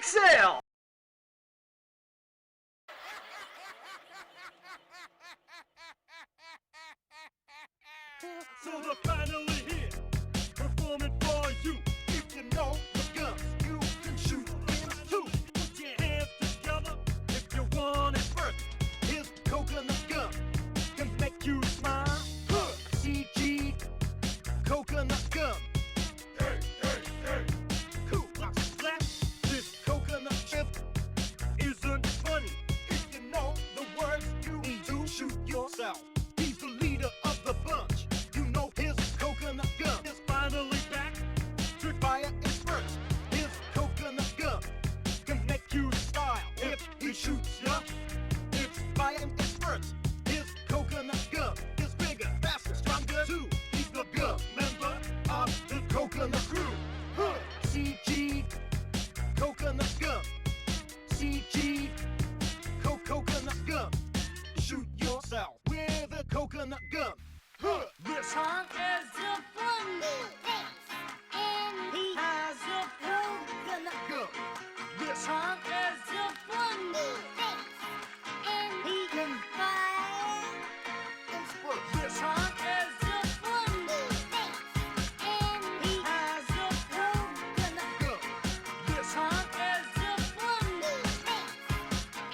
Excel! So they're finally here, performing for you. If you know the guns, you can shoot them too. Put your hands together if you want it first. Here's coconut gum, can make you smile. CG, coconut gum. Hey, hey, hey. Cool, rock, slap. This coconut chip isn't funny. If you know the words, you need to shoot yourself. He's the leader of the bunch. You know his coconut gum is finally back to fire and spurts. His coconut gum can make you style if he shoots ya. It's fire and spurts. His coconut gum is bigger, faster, stronger too. He's the gum member of the coconut crew. CG, coconut gum. CG, coconut gum. Shoot yourself with a coconut gum. This Tom is a funny face, and he has a coconut gum. This Tom is a funny face, and he can fire and spurt. This Tom is a funny face, and he has a coconut gum. This Tom is a funny face,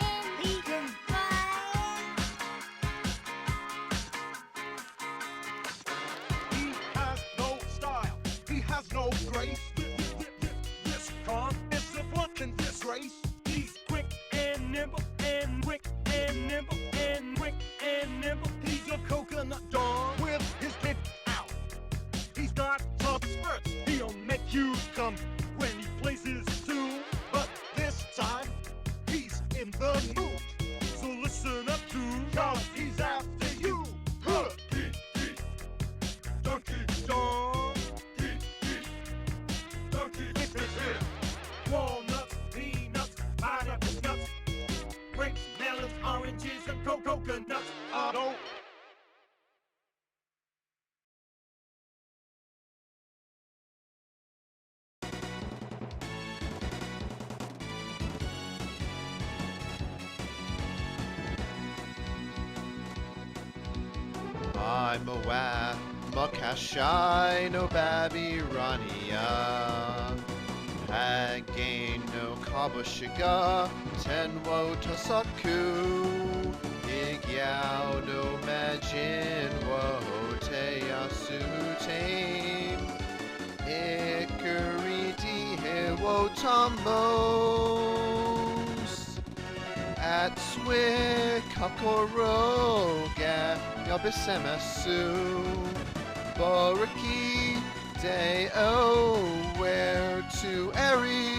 and he can fire. he has no style. He has no grace. This Tom is a fucking disgrace. He's quick and nimble and quick and nimble and quick and nimble. He's a coconut dog with his tip out. He's got some spurts. He'll make you come when he plays his tune. But this time, he's in the mood. So listen up to, cause he's after you. Donkey Dong. Donkey walnuts, peanuts, pineapple nuts, grapes, melons, oranges, and coconuts. Auto. I'm aware, Mokashai no Babyrania. Hagain no Kabushiga, Tenwo Tosaku. Higyao no Majin wo Teyasu Tame. Hikari di Hewo Tamos. At Swick Kakoroga Yabisemasu Boraki Deo where to Eri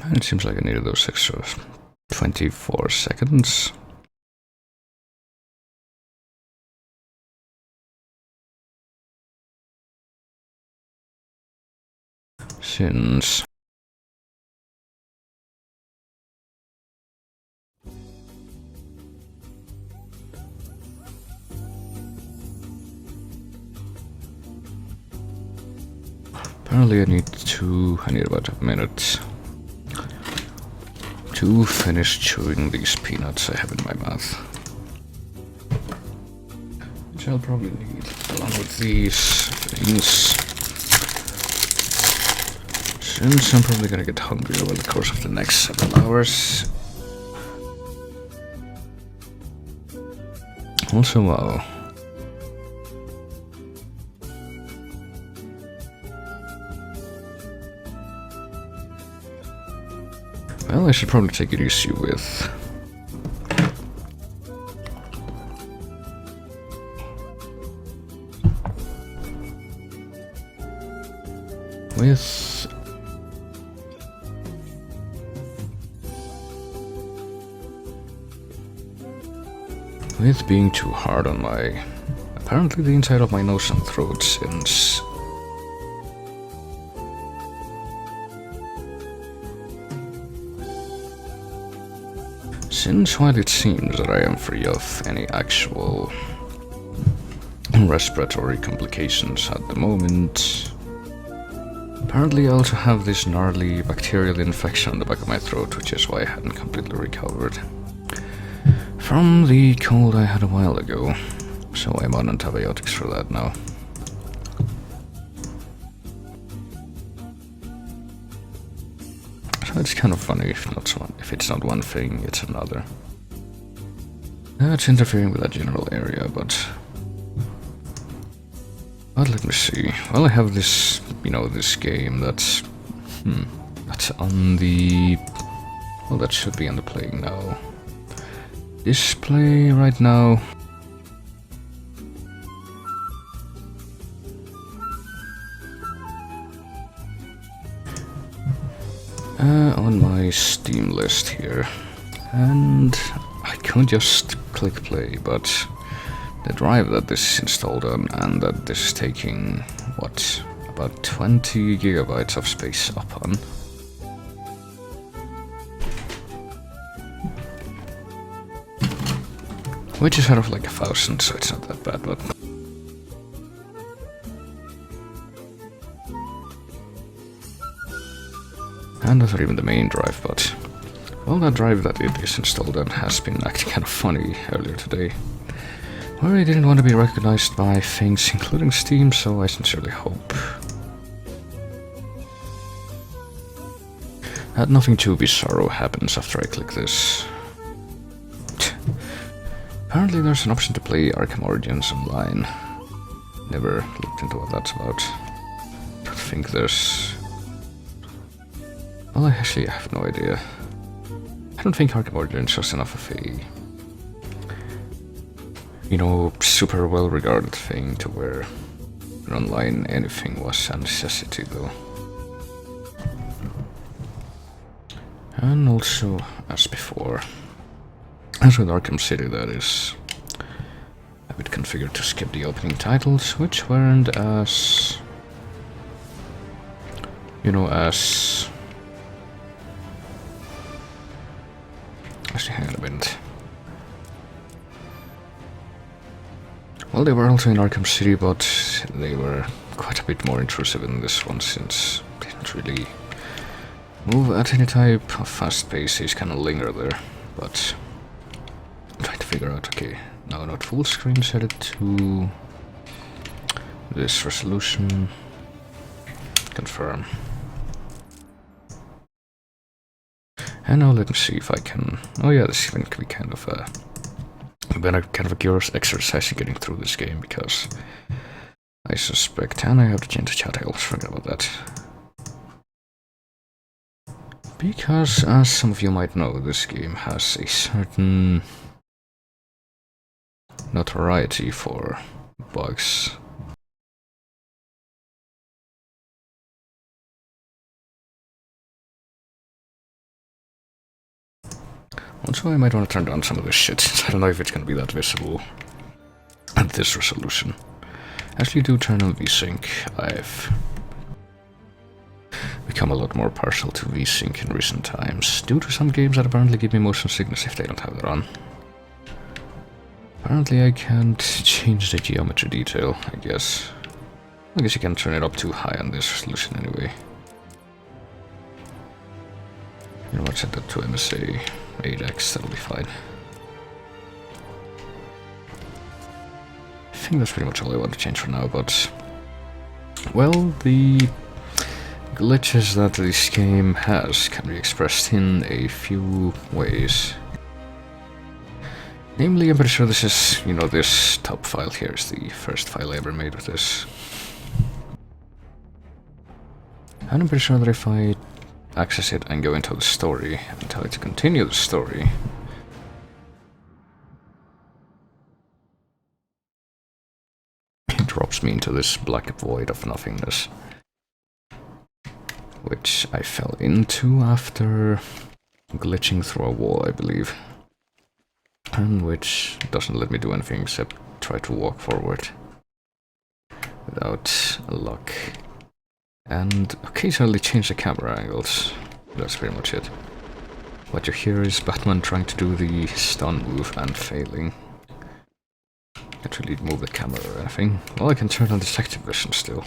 And it seems like I needed those extra 24 seconds. Since apparently I need about a minute to finish chewing these peanuts I have in my mouth. Which I'll probably need along with these things. Since I'm probably gonna get hungry over the course of the next several hours. Also, wow. Well, I should probably take it easy with being too hard on apparently the inside of my nose and throat, since while it seems that I am free of any actual respiratory complications at the moment, apparently I also have this gnarly bacterial infection on the back of my throat, which is why I hadn't completely recovered from the cold I had a while ago, so I'm on antibiotics for that now. So it's kind of funny if it's not one thing, it's another. It's interfering with that general area, but let me see. Well, I have this, this game that's on the, well, that should be on the playing now display right now. On my Steam list here, and I could just click play, but the drive that this is installed on and that this is taking, what, about 20 gigabytes of space up on. Which is sort of like 1,000, so it's not that bad, but... And that's not even the main drive, but... Well, that drive that it is installed on has been acting kind of funny earlier today. Well, I didn't want to be recognized by things including Steam, so I sincerely hope that nothing too bizarro happens after I click this. Apparently there's an option to play Arkham Origins online. Never looked into what that's about. I think there's... Well, I actually have no idea. I don't think Arkham Origins was enough of a... super well-regarded thing to where online anything was a necessity, though. And also, as before, as with Arkham City, that is a bit configured to skip the opening titles, which weren't as... Actually, hang on a minute. Well, they were also in Arkham City, but they were quite a bit more intrusive in this one, since they didn't really move at any type of fast pace. They just kind of linger there, but... Trying to figure out, okay, now not full screen, set it to this resolution, confirm. And now let me see if I can, oh yeah, this is going to be kind of a curious exercise in getting through this game, because I suspect, and I have to change the chat, I almost forgot about that. Because, as some of you might know, this game has a certain notoriety for bugs. Also, I might want to turn down some of this shit, since I don't know if it's gonna be that visible at this resolution. Actually, do turn on VSync. I've become a lot more partial to VSync in recent times, due to some games that apparently give me motion sickness if they don't have that on. Apparently I can't change the geometry detail, I guess. I guess you can turn it up too high on this resolution anyway. You know what, set that to MSA 8x, that'll be fine. I think that's pretty much all I want to change for now, but... well, the glitches that this game has can be expressed in a few ways. Namely, I'm pretty sure this is, you know, this top file here is the first file I ever made with this. And I'm pretty sure that if I access it and go into the story and tell it to continue the story, it drops me into this black void of nothingness, which I fell into after glitching through a wall, I believe, and which doesn't let me do anything except try to walk forward without luck. And occasionally change the camera angles. That's pretty much it. What you hear is Batman trying to do the stun move and failing. Can't really move the camera or anything. Well, I can turn on detective vision still.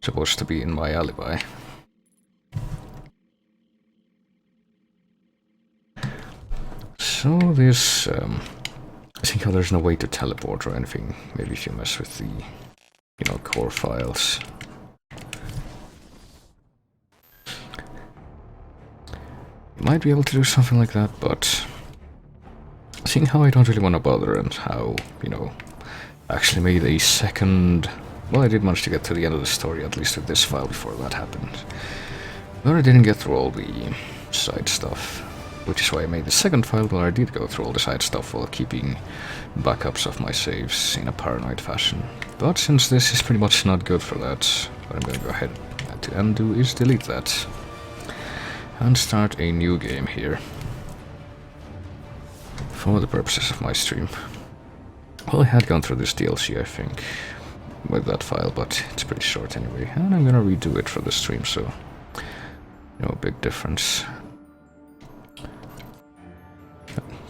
Supposed to be in my alibi. So this, I think how there's no way to teleport or anything. Maybe if you mess with the, you know, core files. You might be able to do something like that, but seeing how I don't really want to bother and how, you know, I actually made a second... well, I did manage to get to the end of the story, at least with this file, before that happened. But I didn't get through all the side stuff, which is why I made the second file where I did go through all the side stuff while keeping backups of my saves in a paranoid fashion. But since this is pretty much not good for that, what I'm going to go ahead and do is delete that and start a new game here for the purposes of my stream. Well, I had gone through this DLC, I think, with that file, but it's pretty short anyway, and I'm gonna redo it for the stream, so no big difference.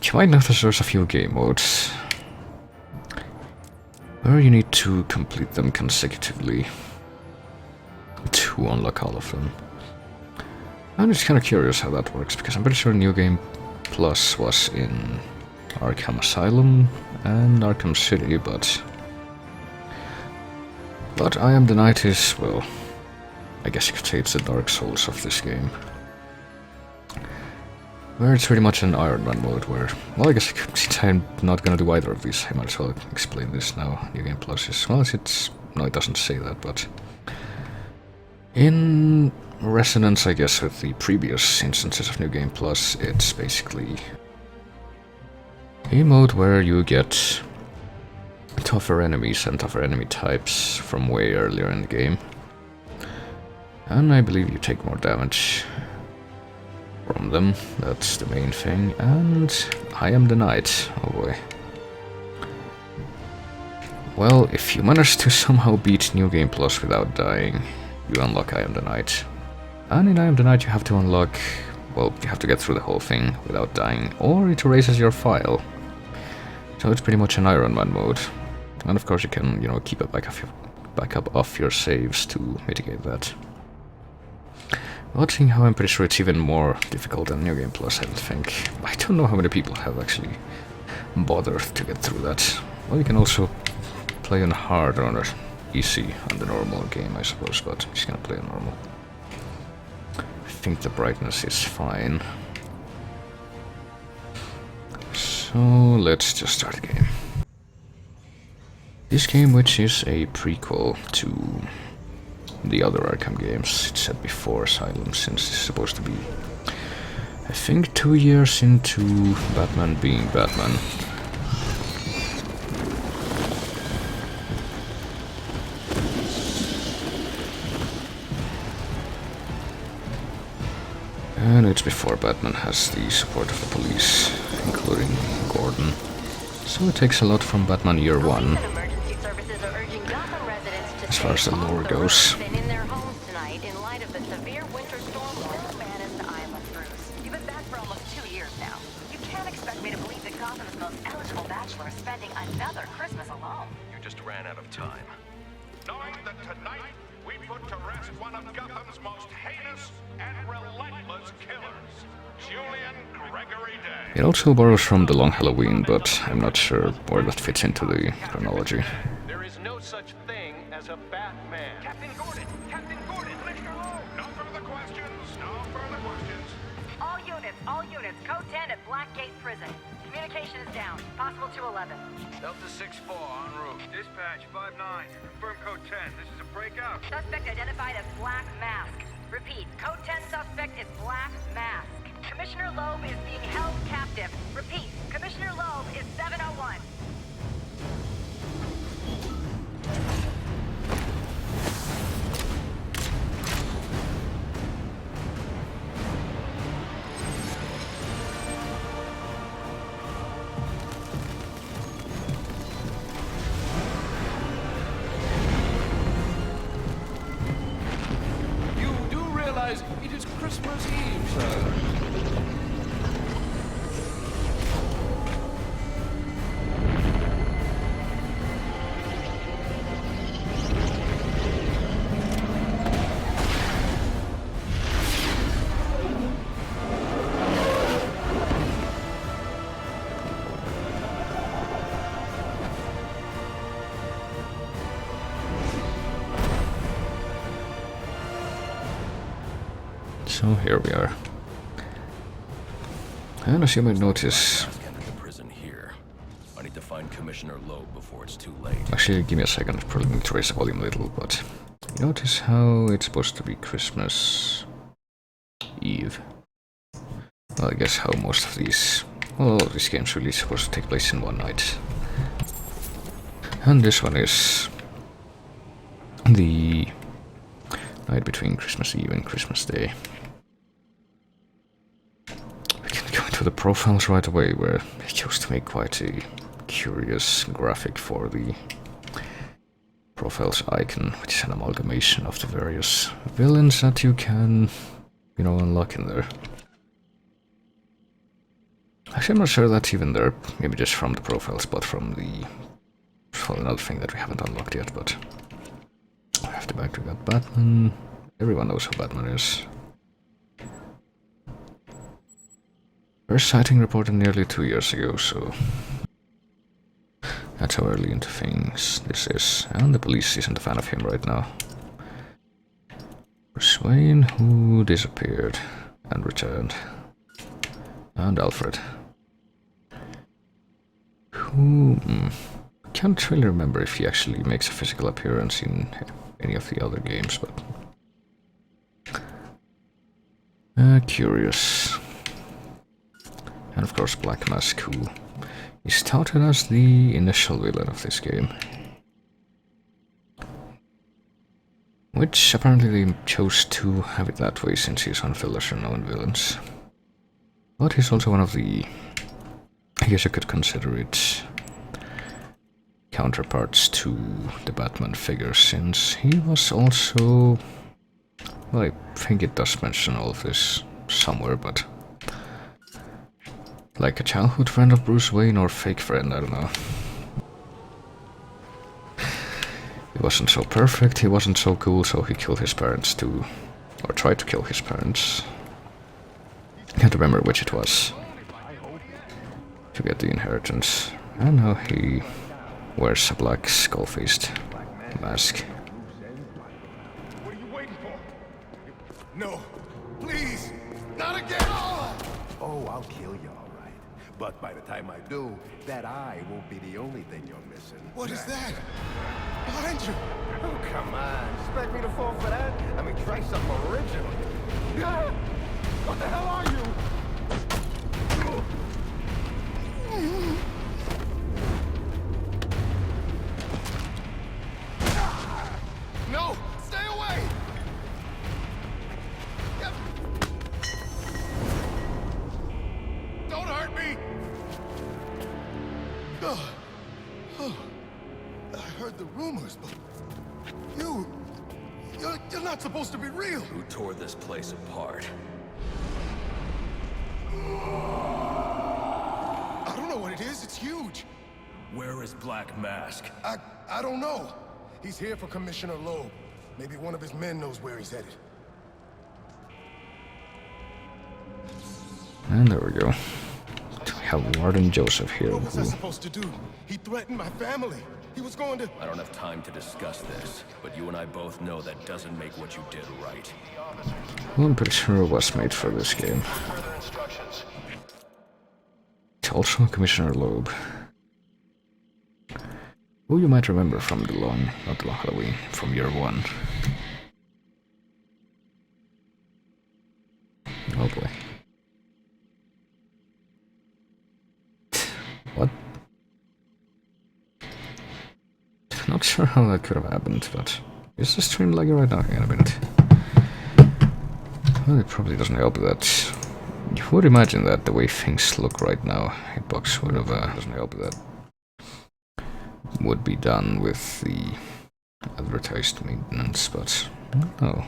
You might notice there's a few game modes where you need to complete them consecutively to unlock all of them. I'm just kind of curious how that works, because I'm pretty sure New Game Plus was in Arkham Asylum and Arkham City, but I Am the Night is, well, I guess you could say it's the Dark Souls of this game. Where it's pretty much an Iron Man mode where, well, I guess since I'm not gonna do either of these, I might as well explain this now. New Game Plus is, well, no, it doesn't say that, but in resonance, I guess, with the previous instances of New Game Plus, it's basically a mode where you get tougher enemies and tougher enemy types from way earlier in the game. And I believe you take more damage from them, that's the main thing. And I Am the Knight, oh boy. Well, if you manage to somehow beat New Game Plus without dying, you unlock I Am the Knight. And in I Am the Knight you have to unlock, well, you have to get through the whole thing without dying, or it erases your file. So it's pretty much an Iron Man mode. And of course you can, you know, keep a backup of your saves to mitigate that. But seeing how I'm pretty sure it's even more difficult than New Game Plus, I think. I don't know how many people have actually bothered to get through that. Well, you can also play on hard or on easy on the normal game, I suppose, but I'm just gonna play on normal. I think the brightness is fine. So let's just start the game. This game, which is a prequel to the other Arkham games, it's set before Asylum, since it's supposed to be, I think, 2 years into Batman being Batman. And it's before Batman has the support of the police, including Gordon. So it takes a lot from Batman Year 1, Emergency services are urging Gotham residents to as far as the stay off lore the goes. roads and in their homes tonight in light of the severe winter storm still manning the island, Bruce. You've been back for almost 2 years now. You can't expect me to believe that Gotham's most eligible bachelor is spending another Christmas alone. You just ran out of time. Knowing that tonight we put to rest one of Gotham's most heinous and relentless killers, Julian Gregory Day. It also borrows from The Long Halloween, but I'm not sure where that fits into the chronology. There is no such thing as a Batman. Captain Gordon, Commissioner Lowe. No further questions, no further questions. All units, code 10 at Blackgate Prison. Communication is down, possible to 11. Delta 6-4 en route. Dispatch 5-9, confirm code 10. This is a breakout. Suspect identified as Black Mask. Repeat, code 10 suspect is Black Mask. Commissioner Loeb is being held captive. Repeat, Commissioner Loeb is 701. You do realize it is Christmas Eve, sir. So here we are. And as you might notice, I've entered the prison here. I need to find Commissioner Loeb before it's too late. actually give me a second, probably need to raise the volume a little, but you notice how it's supposed to be Christmas Eve. Well, I guess how most of these, well, all of these games really supposed to take place in one night. And this one is the night between Christmas Eve and Christmas Day. We can go into the profiles right away, where they chose to make quite a curious graphic for the profiles icon, which is an amalgamation of the various villains that you can, you know, unlock in there. Actually, I'm not sure that's even there, maybe just from the profiles, but from the... well, another thing that we haven't unlocked yet, but... I have to back to that Batman. Everyone knows who Batman is. First sighting reported nearly 2 years ago, so... that's how early into things this is. And the police isn't a fan of him right now. Bruce Wayne, who disappeared and returned. And Alfred. Who... can't really remember if he actually makes a physical appearance in any of the other games, but... curious. And of course Black Mask, who is touted as the initial villain of this game. Which apparently they chose to have it that way since he's one of the lesser known villains. But he's also one of the... I guess you could consider it... counterparts to the Batman figure, since he was also... well, I think it does mention all of this somewhere, but... like a childhood friend of Bruce Wayne or fake friend, I don't know. He wasn't so perfect, he wasn't so cool, so he killed his parents too. Or tried to kill his parents. Can't remember which it was. To get the inheritance. And now he wears a black skull-faced mask. What are you waiting for? No, please, not again! Oh, I'll kill you, all right. But by the time I do, that eye won't be the only thing you're missing. What is that? Behind you! Oh, come on. Expect me to fall for that? I mean, try something original. Ah! What the hell are you? No! Stay away! I heard the rumors, but you're not supposed to be real. Who tore this place apart? I don't know what it is. It's huge. Where is Black Mask? I don't know. He's here for Commissioner Loeb. Maybe one of his men knows where he's headed. And there we go. We have Warden Joseph here. What was I supposed to do? He threatened my family. He was going to... I don't have time to discuss this, but you and I both know that doesn't make what you did right. Well, I'm pretty sure it was made for this game. It's also Commissioner Loeb, who you might remember from the long Halloween, from year 1. Oh boy. What? Not sure how that could have happened, but is the stream lagging right now? Hang on a minute. Well, it probably doesn't help that. You would imagine that the way things look right now, Hitbox would have doesn't help that. Would be done with the advertised maintenance, but I don't know.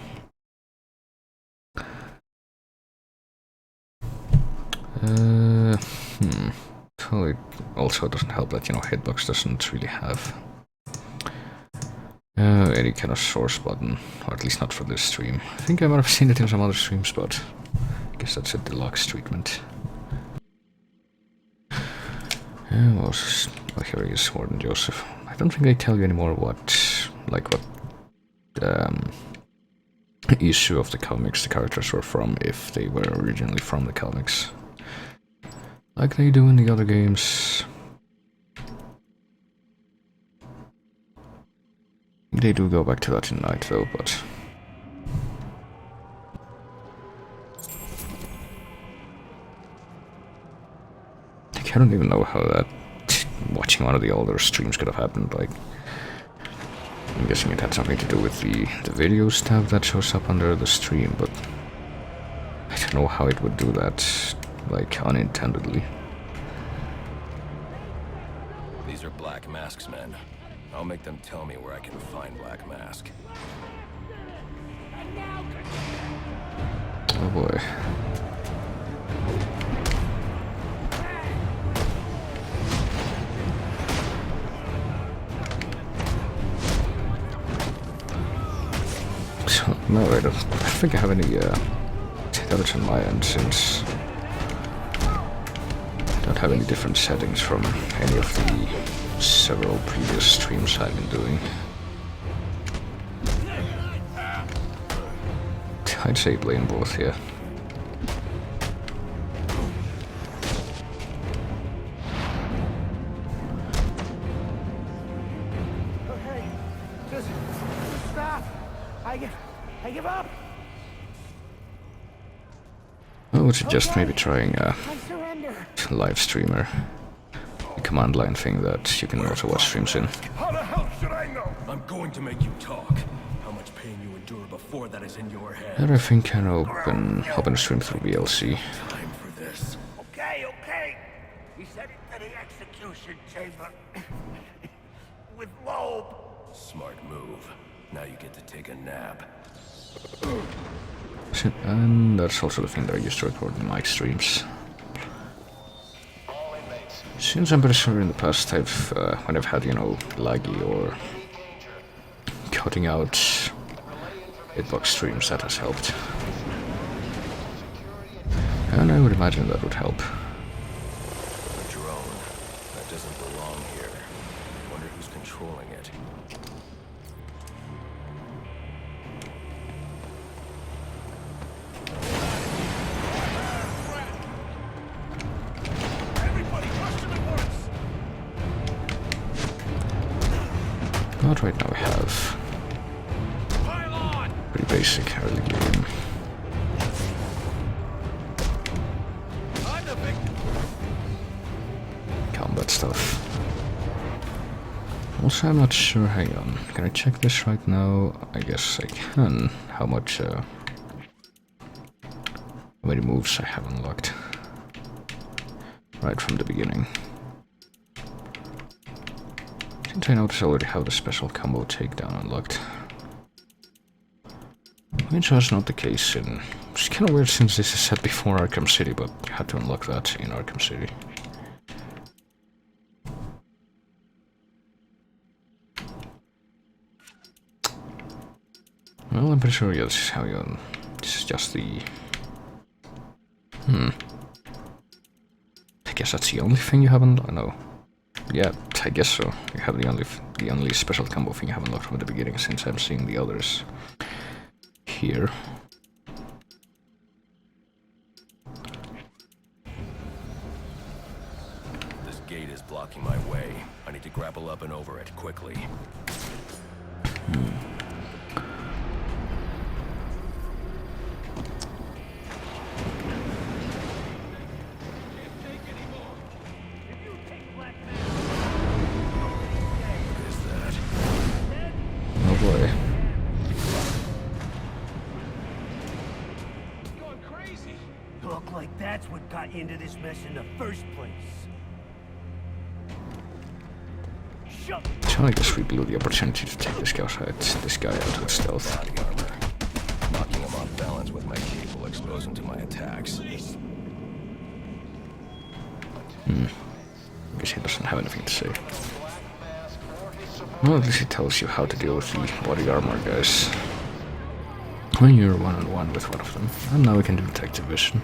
So it also doesn't help that, you know, Hitbox doesn't really have any kind of source button, or at least not for this stream. I think I might have seen it in some other streams, but I guess that's a deluxe treatment. Oh, here he is, Warden Joseph. I don't think they tell you anymore what issue of the comics the characters were from, if they were originally from the comics, like they do in the other games. They do go back to that in Night though, but I don't even know how that watching one of the older streams could have happened. Like, I'm guessing it had something to do with the videos tab that shows up under the stream, but I don't know how it would do that, like, unintendedly. These are Black Mask's men. I'll make them tell me where I can find Black Mask. Oh boy. So, no, I don't think I have any damage on my end, since I don't have any different settings from any of the several previous streams I've been doing. I'd say blame both here. Okay, just stop. I give up. I would suggest maybe trying I surrender. live streamer, the command line thing that you can also watch streams in. How the hell should I know? I'm going to make you talk. How much pain you endure before that is in your head. And I think can open a stream through VLC. Time for this. Okay. He said it to the execution chamber. With Loeb. Smart move. Now you get to take a nap. And that's also the thing that I used to record in my streams. Since I'm pretty sure in the past when I've had, you know, laggy or cutting out hitbox streams, that has helped. And I would imagine that would help. A drone. That doesn't belong here. Wonder who's controlling it. But right now we have pretty basic early game. Combat stuff. Also, I'm not sure, hang on, can I check this right now? I guess I can. How many moves I have unlocked right from the beginning. Didn't I notice already how the special combo takedown unlocked? Which was not the case in... It's kind of weird since this is set before Arkham City, but you had to unlock that in Arkham City. Well, I'm pretty sure, yeah, this is how you... This is just the... I guess that's the only thing you haven't... No. Yeah, I guess so. You have the only special combo thing you haven't unlocked from the beginning, since I'm seeing the others here. This gate is blocking my way. I need to grapple up and over it quickly. Oh boy. Look like that's what got you into this mess in the first place. Shut So I guess we blew the opportunity to take this guy out with stealth. Body armor. Knocking him off balance with my cape will expose him to my attacks. I guess he doesn't have anything to say. Well, at least he tells you how to deal with the body armor guys when you're one-on-one with one of them. And now we can do detective vision.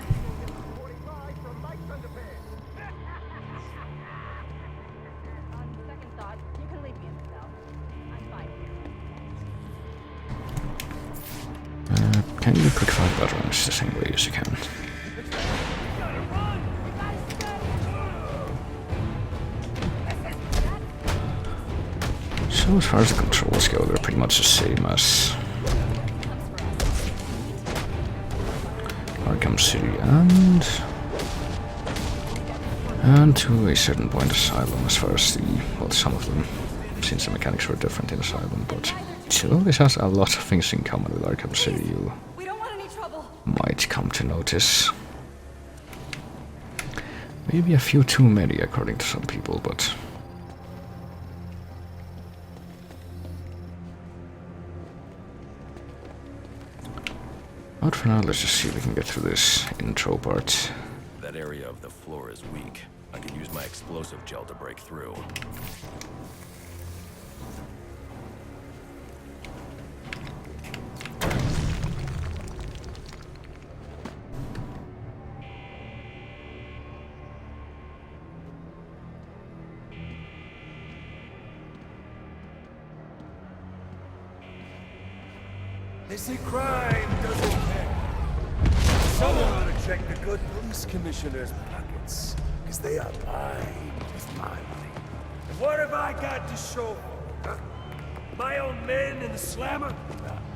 On second thought, you can leave me in the cell. I'm fine. Can you do quick fire patterns the same way as you can? So as far as the controls go, they're pretty much the same as Arkham City and to a certain point Asylum as far as the, well, some of them, since the mechanics were different in Asylum, but still this has a lot of things in common with Arkham City you We don't want any trouble. might come to notice. Maybe a few too many according to some people, but... But for now, let's just see if we can get through this intro part. That area of the floor is weak. I can use my explosive gel to break through. They say crime doesn't pay. Someone ought to check the good police commissioner's pockets, because they are lined with my money. And what have I got to show for it, huh? My own men in the slammer?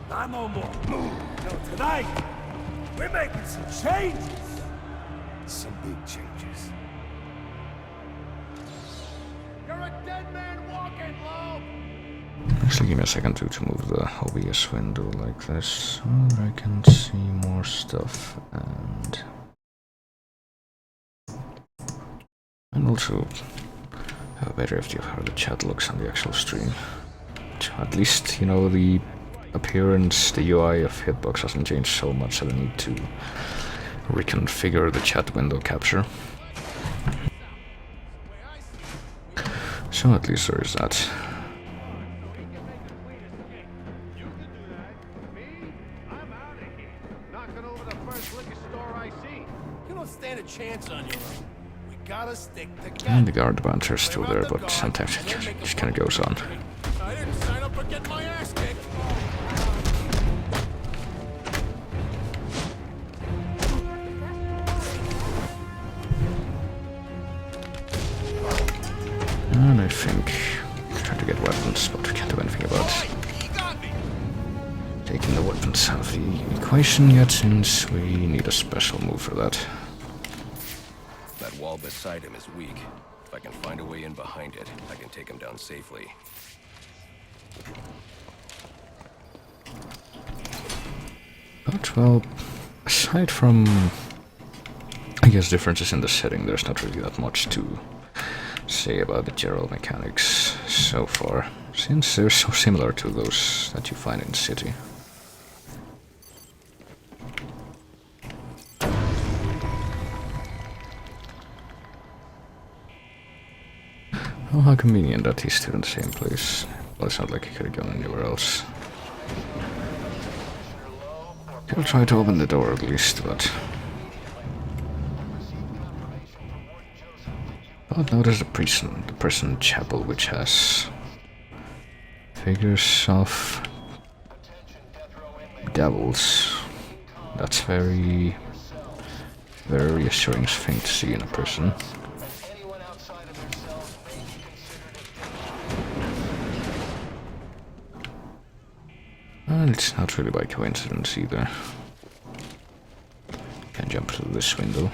Nah, no more. No, tonight, we're making some changes. Some big changes. You're a dead man walking, Loeb! Actually, give me a second to move the OBS window like this, so that I can see more stuff, and also have a better idea of how the chat looks on the actual stream. At least, you know, the appearance, the UI of Hitbox hasn't changed so much that I need to reconfigure the chat window capture. So at least there is that. Stand a chance on your own. We gotta stick together. And the guard banter is still there, but sometimes it just kind of goes on. I didn't sign up for getting my ass kicked. And I think trying to get weapons, but we can't do anything about taking the weapons out of the equation yet, since we need a special move for that. That wall beside him is weak. If I can find a way in behind it, I can take him down safely. But, well, aside from, I guess, differences in the setting, there's not really that much to say about the general mechanics. so far, since they're so similar to those that you find in the city. Oh, how convenient that he's still in the same place. Well, it's not like he could have gone anywhere else. He'll try to open the door at least, but... But now there's the prison chapel, which has figures of devils. That's very reassuring thing to see in a prison. And it's not really by coincidence either. Can jump through this window.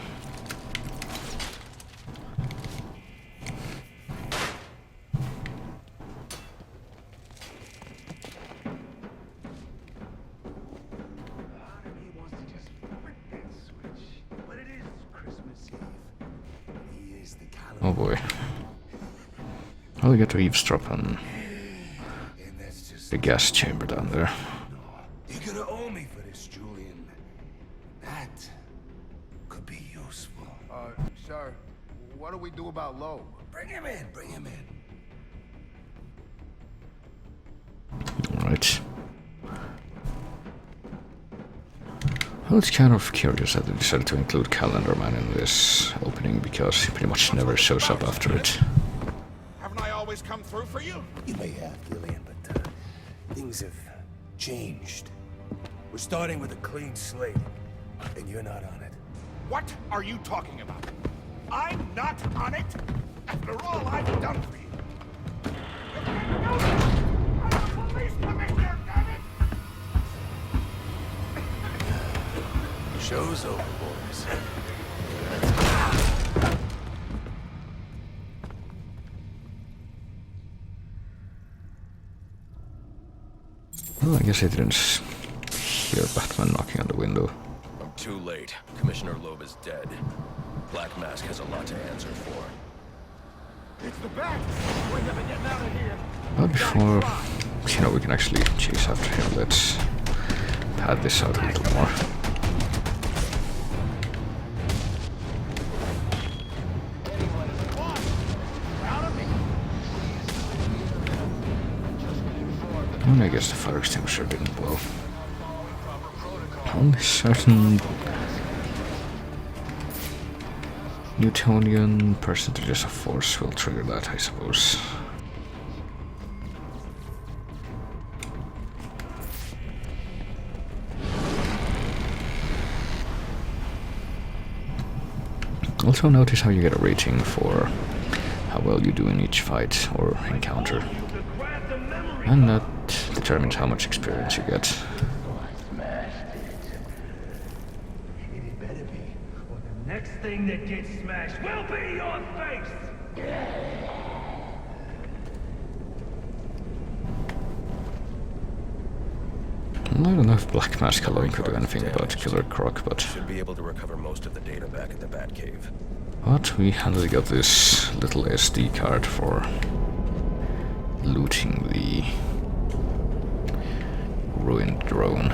Oh boy. Well, we get to eavesdrop on the gas chamber down there. You're gonna owe me for this, Julian. That could be useful. Sir, what do we do about Loeb? Bring him in, bring him in. Alright. Well, it's kind of curious that they decided to include Calendar Man in this opening, because he pretty much never shows up after it. Haven't I always come through for you? You may have, Julian, but things have changed. We're starting with a clean slate, and you're not on it. What are you talking about? I'm not on it? After all I've done for you. You can't do this! I'm a police commissioner, damn it! Show's over, boys. Well, I guess I didn't hear Batman knocking on the window. I'm too late. Commissioner Loeb is dead. Black Mask has a lot to answer for. It's the bat! We're never getting out of here! But before, we can actually chase after him, let's pad this out a little more. And I guess the fire extinguisher didn't blow. Only certain Newtonian percentages of force will trigger that, I suppose. Also notice how you get a rating for how well you do in each fight or encounter. And that determines how much experience you get. It better be, or the next thing that gets smashed will be your face! I don't know if Black Mask alone could do anything about Killer Croc, but... Should be able to recover most of the data back at the Batcave. But we handily got this little SD card for looting the ruined drone,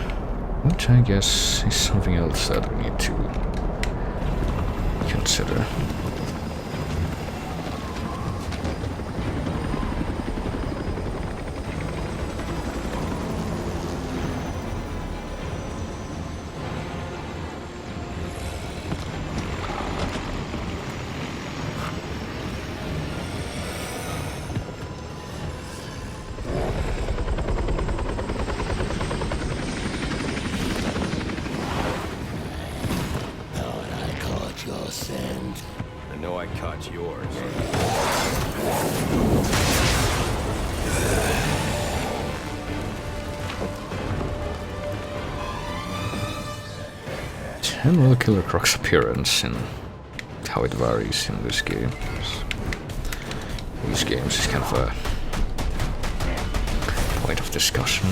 which I guess is something else that we need to consider. I know I caught yours. And well, Killer Croc's appearance and how it varies in this game. These games is kind of a point of discussion,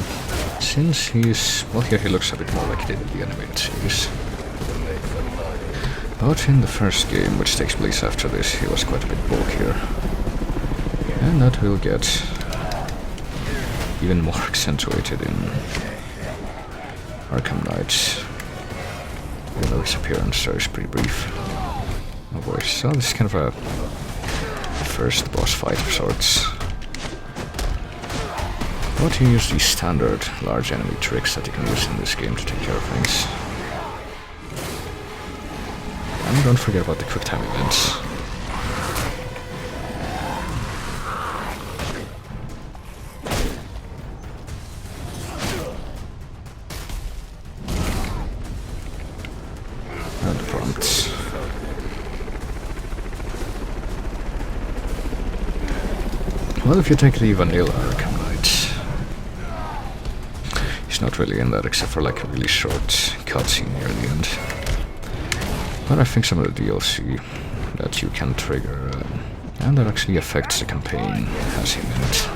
since he's, well, here he looks a bit more like he did in the animated series. But in the first game, which takes place after this, he was quite a bit bulkier. And that will get even more accentuated in Arkham Knight. Even though his appearance there is pretty brief. Oh boy, so this is kind of a first boss fight of sorts. But you use these standard large enemy tricks that you can use in this game to take care of things. And don't forget about the quick time events. And the prompts. Well, if you take the vanilla Arkham Knight, he's not really in that except for like a really short cutscene near the end. But I think some of the DLC that you can trigger and that actually affects the campaign has him in it.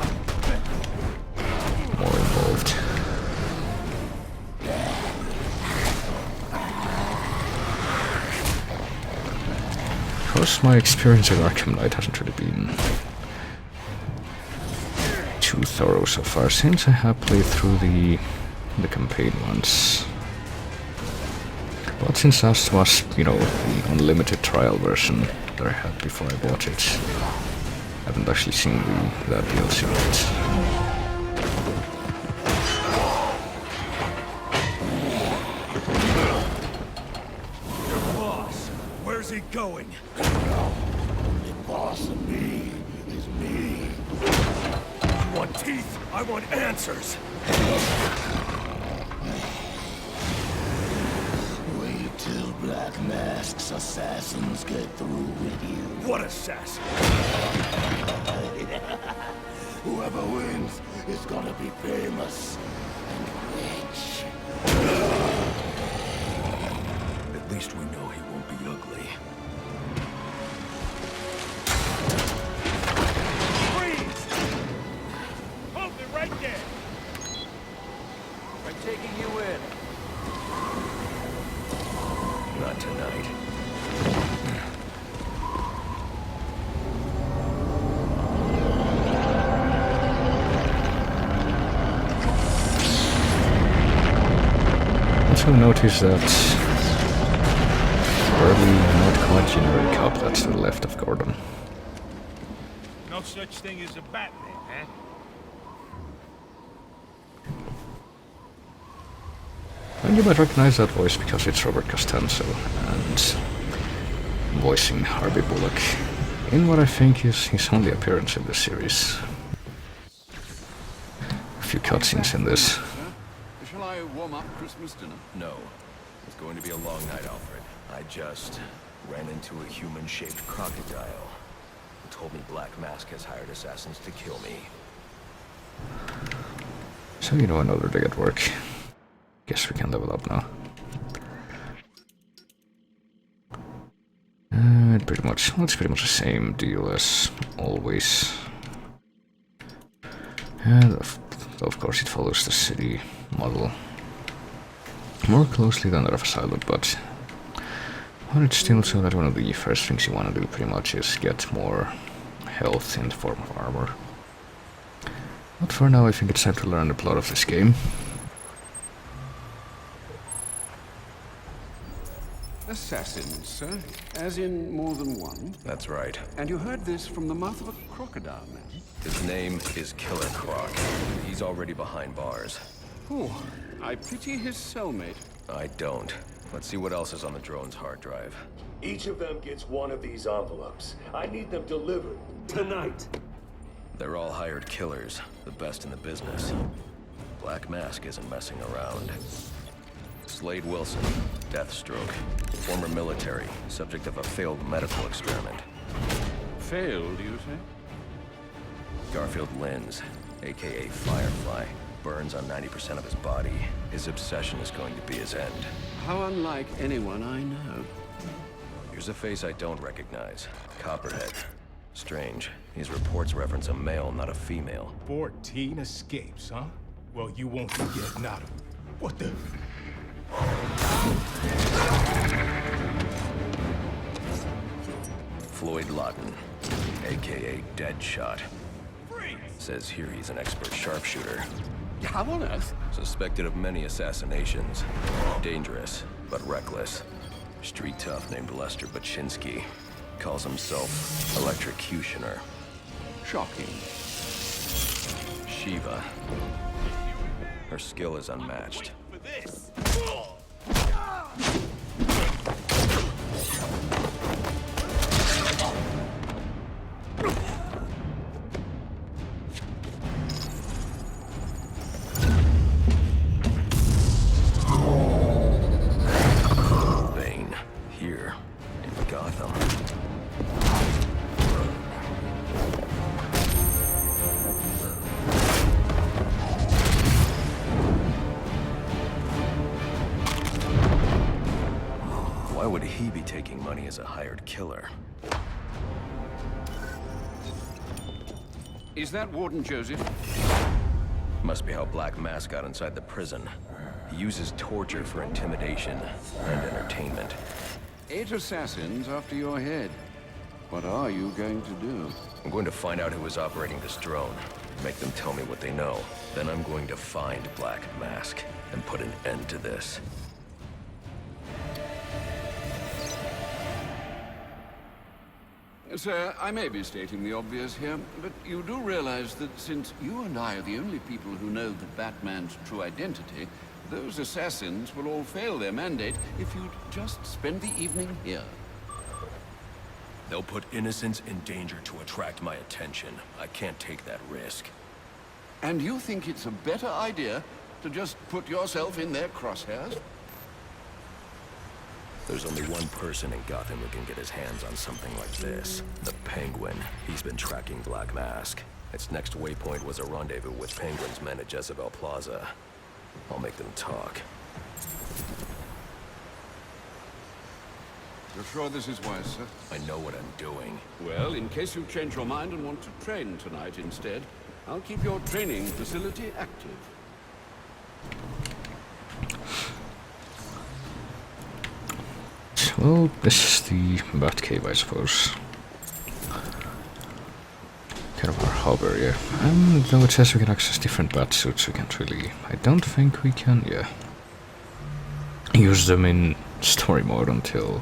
More involved. Of course, my experience with Arkham Knight hasn't really been too thorough so far, since I have played through the campaign once. But since that was, you know, the unlimited trial version that I had before I bought it, I haven't actually seen that DLC yet. Boss, where's he going? The boss of me is me. You want teeth? I want answers. Wait till Black Mask's assassins get through with you. What assassin? Whoever wins is gonna be famous and rich. At least we know he won't be ugly. Freeze! Hold it right there. I'm taking you in. Not tonight. Also notice that early, not quite generic couplets to the left of Gordon. No such thing as a Batman, huh? And you might recognize that voice because it's Robert Costanzo and voicing Harvey Bullock in what I think is his only appearance in this series. A few cutscenes in this. Shall I warm up Christmas dinner? No. It's going to be a long night, Alfred. I just ran into a human-shaped crocodile who told me Black Mask has hired assassins to kill me. So you know, another day at work. Guess we can level up now. Pretty much, well, it's pretty much the same deal as always. And of course it follows the city model more closely than that of Asylum, but it's still so that one of the first things you want to do pretty much is get more health in the form of armor. But for now I think it's time to learn the plot of this game. Assassins, sir? As in more than one? That's right. And you heard this from the mouth of a crocodile, man? His name is Killer Croc. He's already behind bars. Oh, I pity his cellmate. I don't. Let's see what else is on the drone's hard drive. Each of them gets one of these envelopes. I need them delivered tonight. They're all hired killers, the best in the business. Black Mask isn't messing around. Slade Wilson, Deathstroke, former military, subject of a failed medical experiment. Failed, you say? Garfield Linz, aka Firefly, burns on 90% of his body. His obsession is going to be his end. How unlike anyone I know. Here's a face I don't recognize. Copperhead. Strange. These reports reference a male, not a female. 14 escapes, huh? Well, you won't forget not a... What the... Floyd Lawton, aka Deadshot. Says here he's an expert sharpshooter. How on earth? Suspected of many assassinations. Dangerous, but reckless. Street tough named Lester Baczynski. Calls himself Electrocutioner. Shocking. Shiva. Her skill is unmatched. For this. Bane. Here. In Gotham. Why would he be taking money as a hired killer? Is that Warden Joseph? Must be how Black Mask got inside the prison. He uses torture for intimidation and entertainment. 8 assassins after your head. What are you going to do? I'm going to find out who is operating this drone. Make them tell me what they know. Then I'm going to find Black Mask and put an end to this. Sir, I may be stating the obvious here, but you do realize that since you and I are the only people who know the Batman's true identity, those assassins will all fail their mandate if you'd just spend the evening here. They'll put innocents in danger to attract my attention. I can't take that risk. And you think it's a better idea to just put yourself in their crosshairs? There's only one person in Gotham who can get his hands on something like this. The Penguin. He's been tracking Black Mask. Its next waypoint was a rendezvous with Penguin's men at Jezebel Plaza. I'll make them talk. You're sure this is wise, sir? I know what I'm doing. Well, in case you change your mind and want to train tonight instead, I'll keep your training facility active. Well, this is the Batcave, I suppose. Kind of our hub area. Though it says we can access different Batsuits, we can't really... I don't think we can, yeah. Use them in story mode until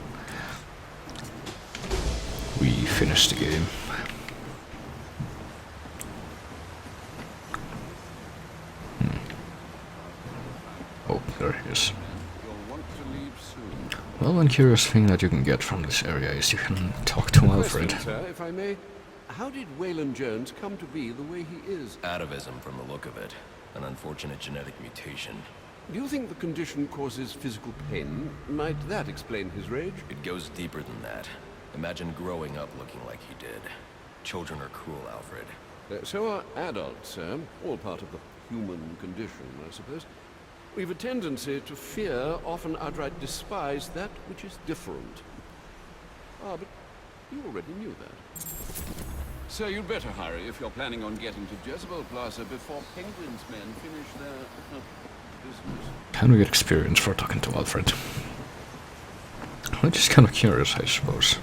we finish the game. Oh, there he is. You'll want to leave soon. Well, one curious thing that you can get from this area is you can talk to Alfred. Question, sir, if I may. How did Waylon Jones come to be the way he is? Atavism from the look of it. An unfortunate genetic mutation. Do you think the condition causes physical pain? Might that explain his rage? It goes deeper than that. Imagine growing up looking like he did. Children are cruel, Alfred. So are adults, sir. All part of the human condition, I suppose. We've a tendency to fear, often outright despise, that which is different. Ah, but you already knew that. So you'd better hurry if you're planning on getting to Jezebel Plaza before Penguin's men finish their business. Can we get experience for talking to Alfred? I'm just kind of curious, I suppose.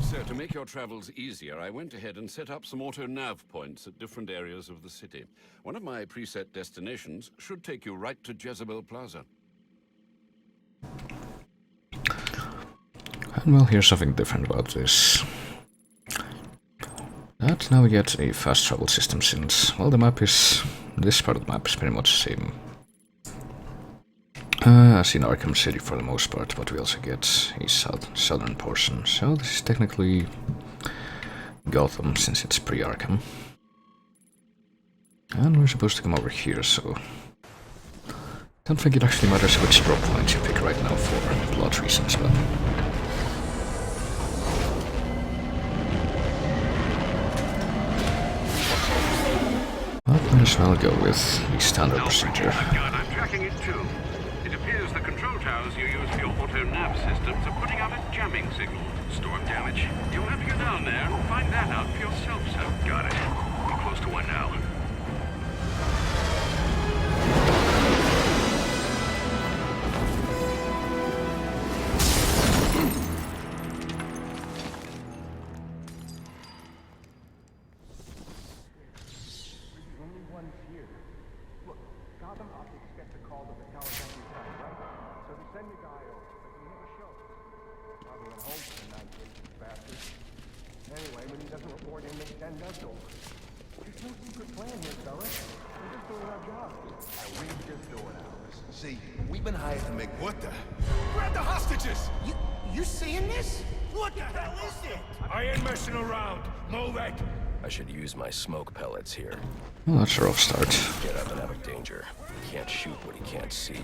So, to make your travels easier, I went ahead and set up some auto-nav points at different areas of the city. One of my preset destinations should take you right to Jezebel Plaza. And well, here's something different about this. That now we get a fast travel system since, well, the map is... this part of the map is pretty much the same as in Arkham City for the most part, but we also get a southern portion. So this is technically Gotham since it's pre-Arkham. And we're supposed to come over here, so... don't think it actually matters which drop point you pick right now for plot reasons, but... might as well go with the standard procedure. I'm tracking it too. It appears the control towers you use for your auto-nav systems are putting out a jamming signal. Storm damage? You'll have to go down there and find that out for yourself, sir. Got it. I'm close to one now. one's here. Look, Gotham Optics gets a call to the tower every time, right? So they send the guy over, but he never shows. Probably went home for the night, racist bastard. Anyway, when he doesn't report in, they send us over. There's no secret plan here, fella. We're just doing our job. And we're just doing ours. See, we've been hired to make... What the? Grab the hostages! You seeing this? What the hell is it? I ain't messing around. Move it! I should use my smoke pellets here. Well, that's a rough start. Get up and out of danger. Can't shoot what he can't see.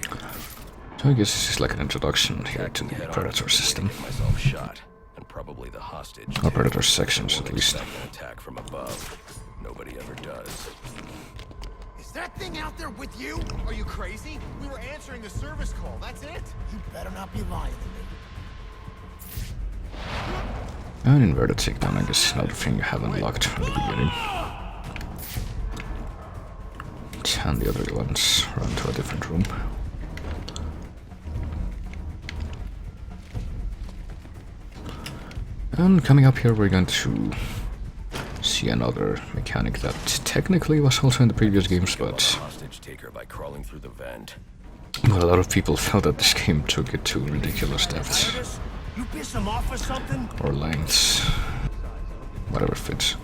So I guess this is like an introduction here to the Head on Predator system. get myself shot, and probably the hostage. Or too. Predator sections, Won't at least. expect an attack from above. Nobody ever does. Is that thing out there with you? Are you crazy? We were answering a service call, that's it? You better not be lying to me. An inverted takedown, I guess, another thing you haven't locked from the beginning. And the other ones run to a different room. And coming up here, we're going to see another mechanic that technically was also in the previous games, but Hostage taker by crawling through the vent. a lot of people felt that this game took it to ridiculous depths. You piss him off or something? Or lengths. Whatever fits.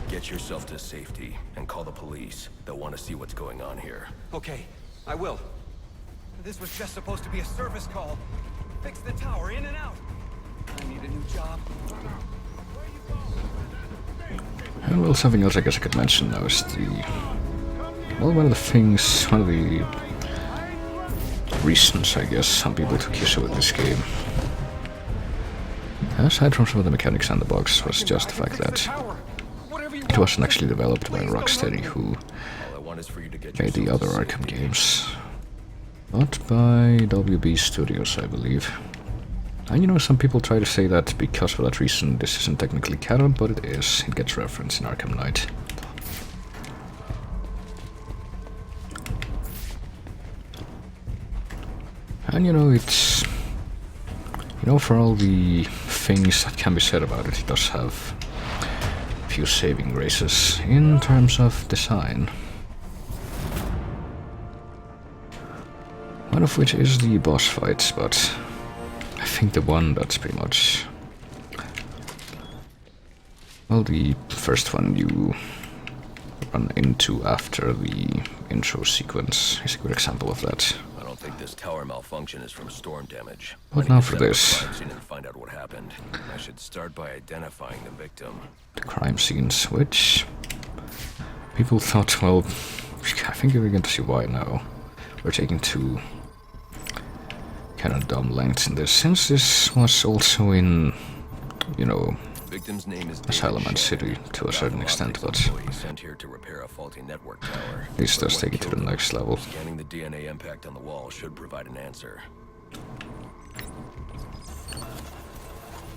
Get yourself to safety and call the police. They'll want to see what's going on here. Okay, I will. This was just supposed to be a service call. Fix the tower in and out. I need a new job. And well, something else I guess I could mention now is the... Well, one of the reasons, I guess, some people took issue with this game, aside from some of the mechanics and the bugs, was just the fact that it wasn't actually developed by Rocksteady, who All I want is for you to get made the yourself other to Arkham safety. games, but by WB Studios, I believe. And you know, some people try to say that because of that reason this isn't technically canon, but it is. It gets referenced in Arkham Knight. And you know, it's... You know, for all the things that can be said about it, it does have a few saving graces in terms of design. One of which is the boss fights, but I think the one that's pretty much... Well, the first one you run into after the intro sequence is a good example of that. I don't think this tower malfunction is from storm damage. But I need now to for set up a this. crime scene and find out what happened. I should start by identifying the victim. The crime scenes, which people thought, well, I think we're going to see why now. We're taking two kind of dumb lengths in this, since this was also in, you know, Victim's name is Asylum and City to a certain extent, but sent here to repair a faulty network tower. this does take it to the next level. Scanning the DNA impact on the wall should provide an answer.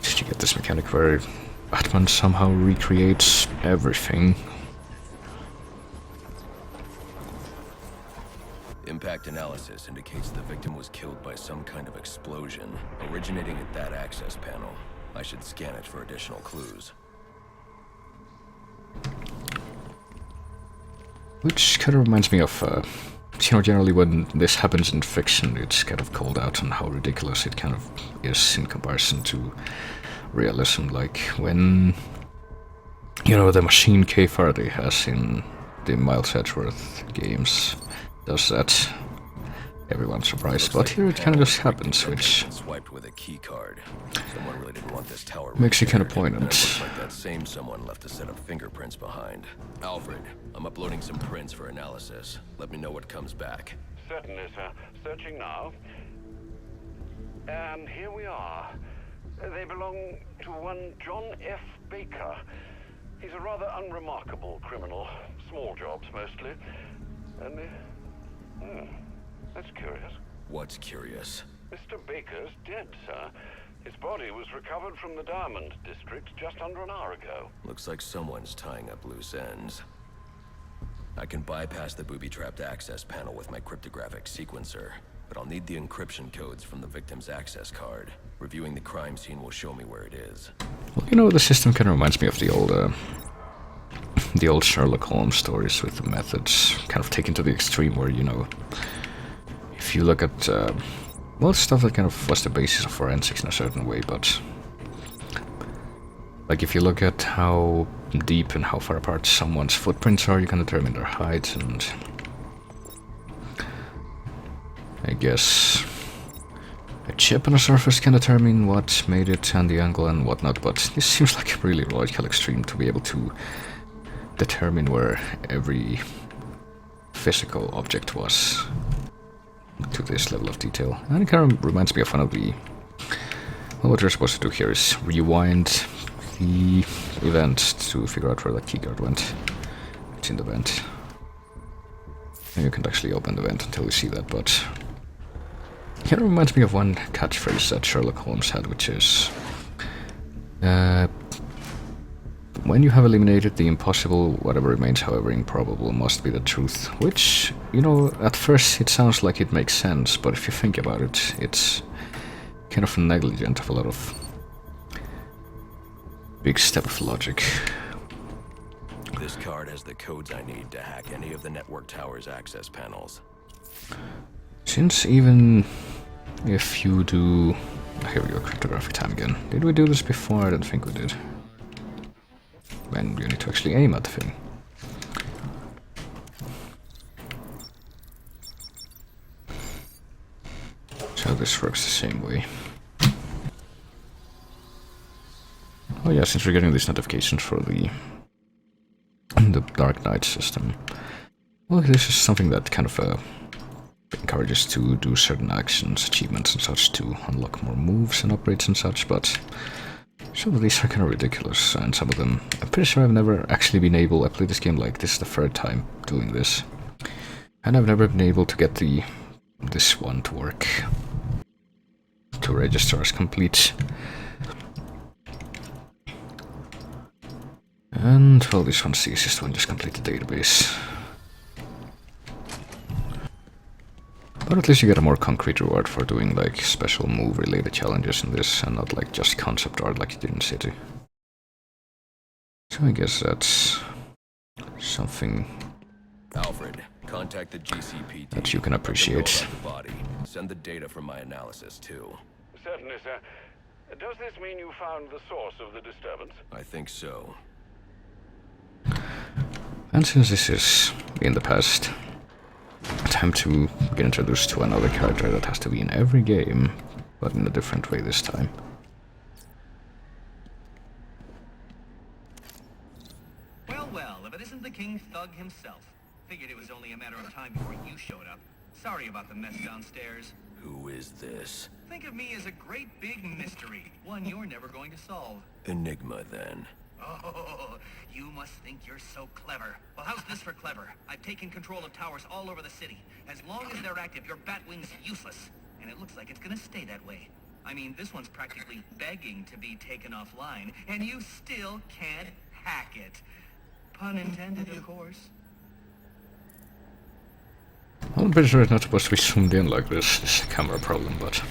Did you get this mechanic where Batman somehow recreates everything? Impact analysis indicates the victim was killed by some kind of explosion originating at that access panel. I should scan it for additional clues. Which kind of reminds me of, you know, generally when this happens in fiction, it's kind of called out on how ridiculous it kind of is in comparison to realism. Like when, you know, the machine K. Faraday has in the Miles Edgeworth games does that. Everyone's surprised, but here it kind of just happens, which Swiped with a key card. Someone really didn't want this tower makes you kind of repaired, and it poignant. looks like that same someone left a set of fingerprints behind. Alfred, I'm uploading some prints for analysis. Let me know what comes back. Certainly, sir. Searching now. And here we are. They belong to one John F. Baker. He's a rather unremarkable criminal. Small jobs, mostly. And, that's curious. What's curious? Mr. Baker's dead, sir. His body was recovered from the Diamond District just under an hour ago. Looks like someone's tying up loose ends. I can bypass the booby-trapped access panel with my cryptographic sequencer, but I'll need the encryption codes from the victim's access card. Reviewing the crime scene will show me where it is. Well, you know, the system kind of reminds me of the old the old Sherlock Holmes stories with the methods kind of taken to the extreme where, you know, if you look at, well, stuff that kind of was the basis of forensics in a certain way, but like if you look at how deep and how far apart someone's footprints are, you can determine their height, and I guess a chip on a surface can determine what made it and the angle and whatnot, but this seems like a really logical extreme to be able to determine where every physical object was to this level of detail. And it kind of reminds me of one of the... Well, what you're supposed to do here is rewind the event to figure out where the keycard went. It's in the vent. And you can't actually open the vent until you see that, but... It kind of reminds me of one catchphrase that Sherlock Holmes had, which is... when you have eliminated the impossible, whatever remains, however improbable, must be the truth. Which, you know, at first it sounds like it makes sense, but if you think about it, it's kind of negligent of a lot of big step of logic. This card has the codes I need to hack any of the network tower's access panels. Since even if you do... Here we go, cryptographic time again. Did we do this before? I don't think we did. When you need to actually aim at the thing. So this works the same way. Oh yeah, since we're getting these notifications for the Dark Knight system. Well, this is something that kind of encourages to do certain actions, achievements and such to unlock more moves and upgrades and such, but some of these are kind of ridiculous, and some of them, I'm pretty sure I've never actually been able, I played this game like this is the third time doing this, and I've never been able to get this one to work, to register as complete. And, well, this one's the easiest one, just complete the database. But at least you get a more concrete reward for doing like special move related challenges in this and not like just concept art like you did in City. So I guess that's something Alfred, contact the GCPT. that you can appreciate. The body. Send the data from my analysis too. Certainly, sir. Does this mean you found the source of the disturbance? I think so. And since this is in the past, time to get introduced to another character that has to be in every game, but in a different way this time. Well, well, if it isn't the King Thug himself. Figured it was only a matter of time before you showed up. Sorry about the mess downstairs. Who is this? Think of me as a great big mystery, one you're never going to solve. Enigma, then. Oh, you must think you're so clever. Well, how's this for clever? I've taken control of towers all over the city. As long as they're active, your Batwing's useless. And it looks like it's gonna stay that way. I mean, this one's practically begging to be taken offline, and you still can't hack it. Pun intended, of course. I'm pretty sure it's not supposed to be zoomed in like this. It's a camera problem, but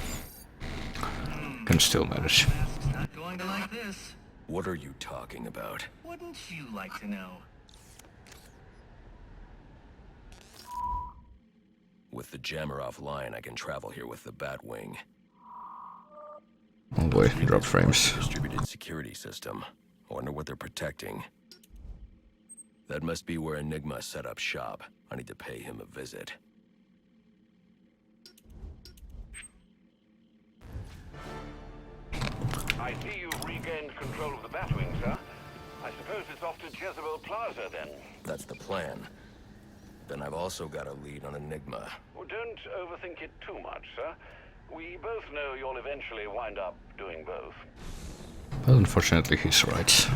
can still manage. Mask's not going to like this. What are you talking about? Wouldn't you like to know? With the jammer offline, I can travel here with the Batwing. Oh boy, drop frames. Distributed security system. I wonder what they're protecting. That must be where Enigma set up shop. I need to pay him a visit. I see you've regained control of the Batwing, sir. I suppose it's off to Jezebel Plaza, then. That's the plan. Then I've also got a lead on Enigma. Well, don't overthink it too much, sir. We both know you'll eventually wind up doing both. Well, unfortunately, he's right.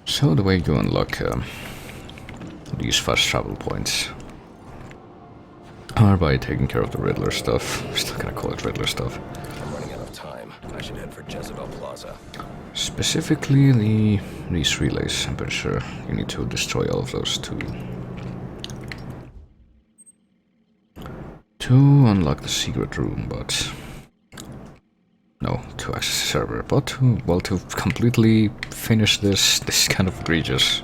So the way you unlock these fast travel points are by taking care of the Riddler stuff. I'm still gonna call it Riddler stuff. I'm running out of time. I should head for Jezebel Plaza. Specifically these relays. I'm pretty sure you need to destroy all of those to unlock the secret room, but No, to access the server, but to completely finish this kind of egregious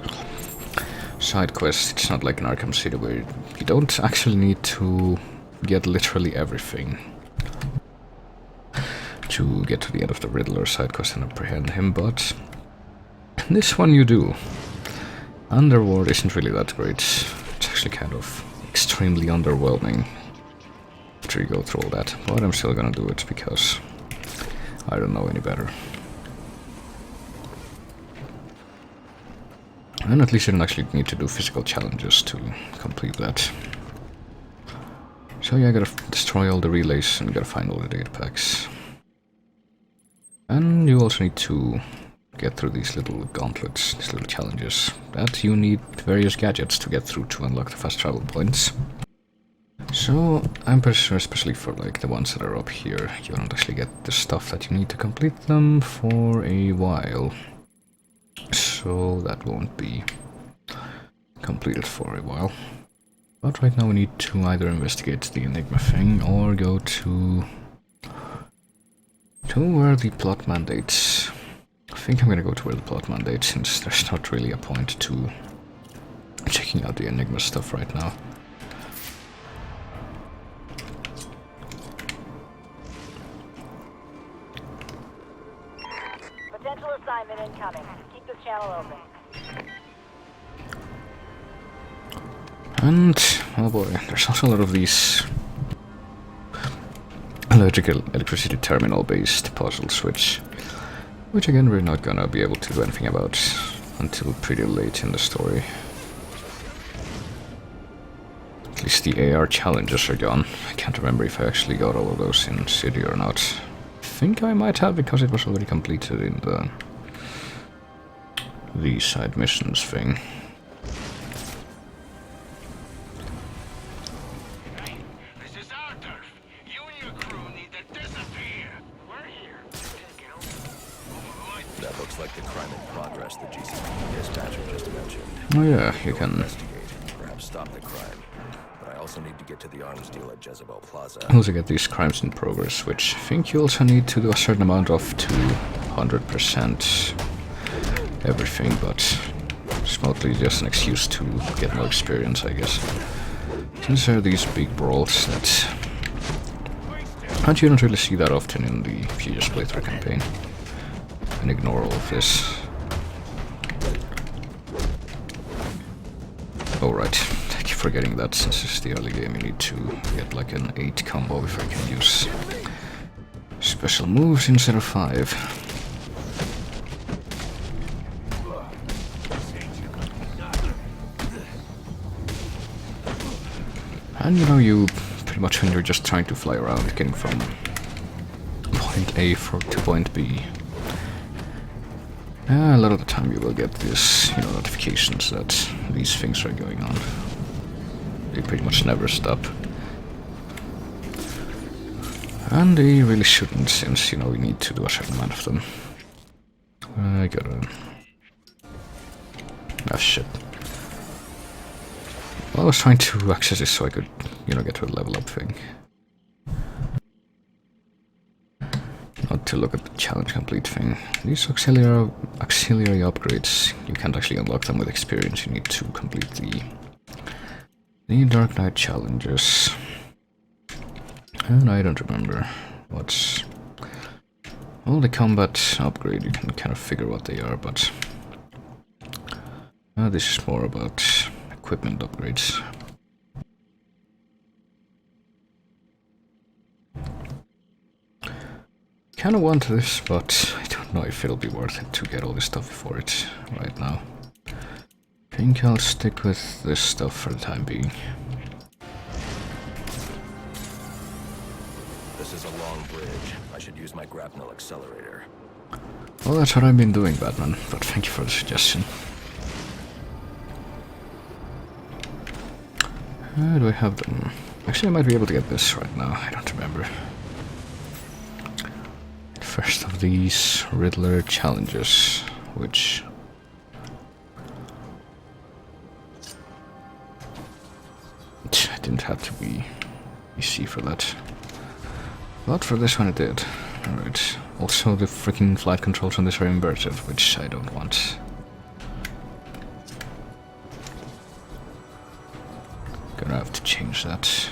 side quest. It's not like in Arkham City where you don't actually need to get literally everything to get to the end of the Riddler side quest and apprehend him, but this one you do. Underworld isn't really that great. It's actually kind of extremely underwhelming after you go through all that, but I'm still gonna do it because I don't know any better. And at least you don't actually need to do physical challenges to complete that. So yeah, I gotta destroy all the relays and gotta find all the data packs. And you also need to get through these little gauntlets, these little challenges, that you need various gadgets to get through to unlock the fast travel points. So I'm pretty sure, especially for like the ones that are up here, you don't actually get the stuff that you need to complete them for a while. So that won't be completed for a while. But right now we need to either investigate the Enigma thing or go to where the plot mandates. I think I'm gonna go to where the plot mandates, since there's not really a point to checking out the Enigma stuff right now. Potential assignment incoming. Keep this channel open. And, oh boy, there's also a lot of these electricity terminal based puzzles, which again we're not gonna be able to do anything about until pretty late in the story. At least the AR challenges are gone. I can't remember if I actually got all of those in City or not. I think I might have, because it was already completed in the side missions thing. Like the crime in progress the GCPD dispatcher just mentioned. Oh yeah, you can investigate, perhaps stop the crime. But I also need to get to the arms deal at Jezebel Plaza. also get these crimes in progress, which I think you also need to do a certain amount of to 100% everything, but it's mostly just an excuse to get more experience, I guess. Since there are these big brawls that you don't really see that often in the if you just play through a campaign. And ignore all of this. Alright, thank you for getting that. Since it's the early game, you need to get like an 8 combo before you can use special moves instead of 5. And you know, you pretty much when you're just trying to fly around, getting from point A to point B, a lot of the time you will get this, notifications that these things are going on. They pretty much never stop. And they really shouldn't, since, we need to do a certain amount of them. I gotta... Ah, shit. Well, I was trying to access this so I could, get to a level up thing. Not to look at the challenge complete thing. These auxiliary upgrades, you can't actually unlock them with experience. You need to complete the Dark Knight challenges. And I don't remember what's... Well, the combat upgrade, you can kind of figure what they are, but... this is more about equipment upgrades. Kinda want this, but I don't know if it'll be worth it to get all this stuff for it right now. I think I'll stick with this stuff for the time being. This is a long bridge. I should use my grapnel accelerator. Well, that's what I've been doing, Batman, but thank you for the suggestion. Do I have them? Actually, I might be able to get this right now. I don't remember. First of these Riddler challenges, which... I didn't have to be easy for that. But for this one it did. Alright. Also, the freaking flight controls on this are inverted, which I don't want. Gonna have to change that.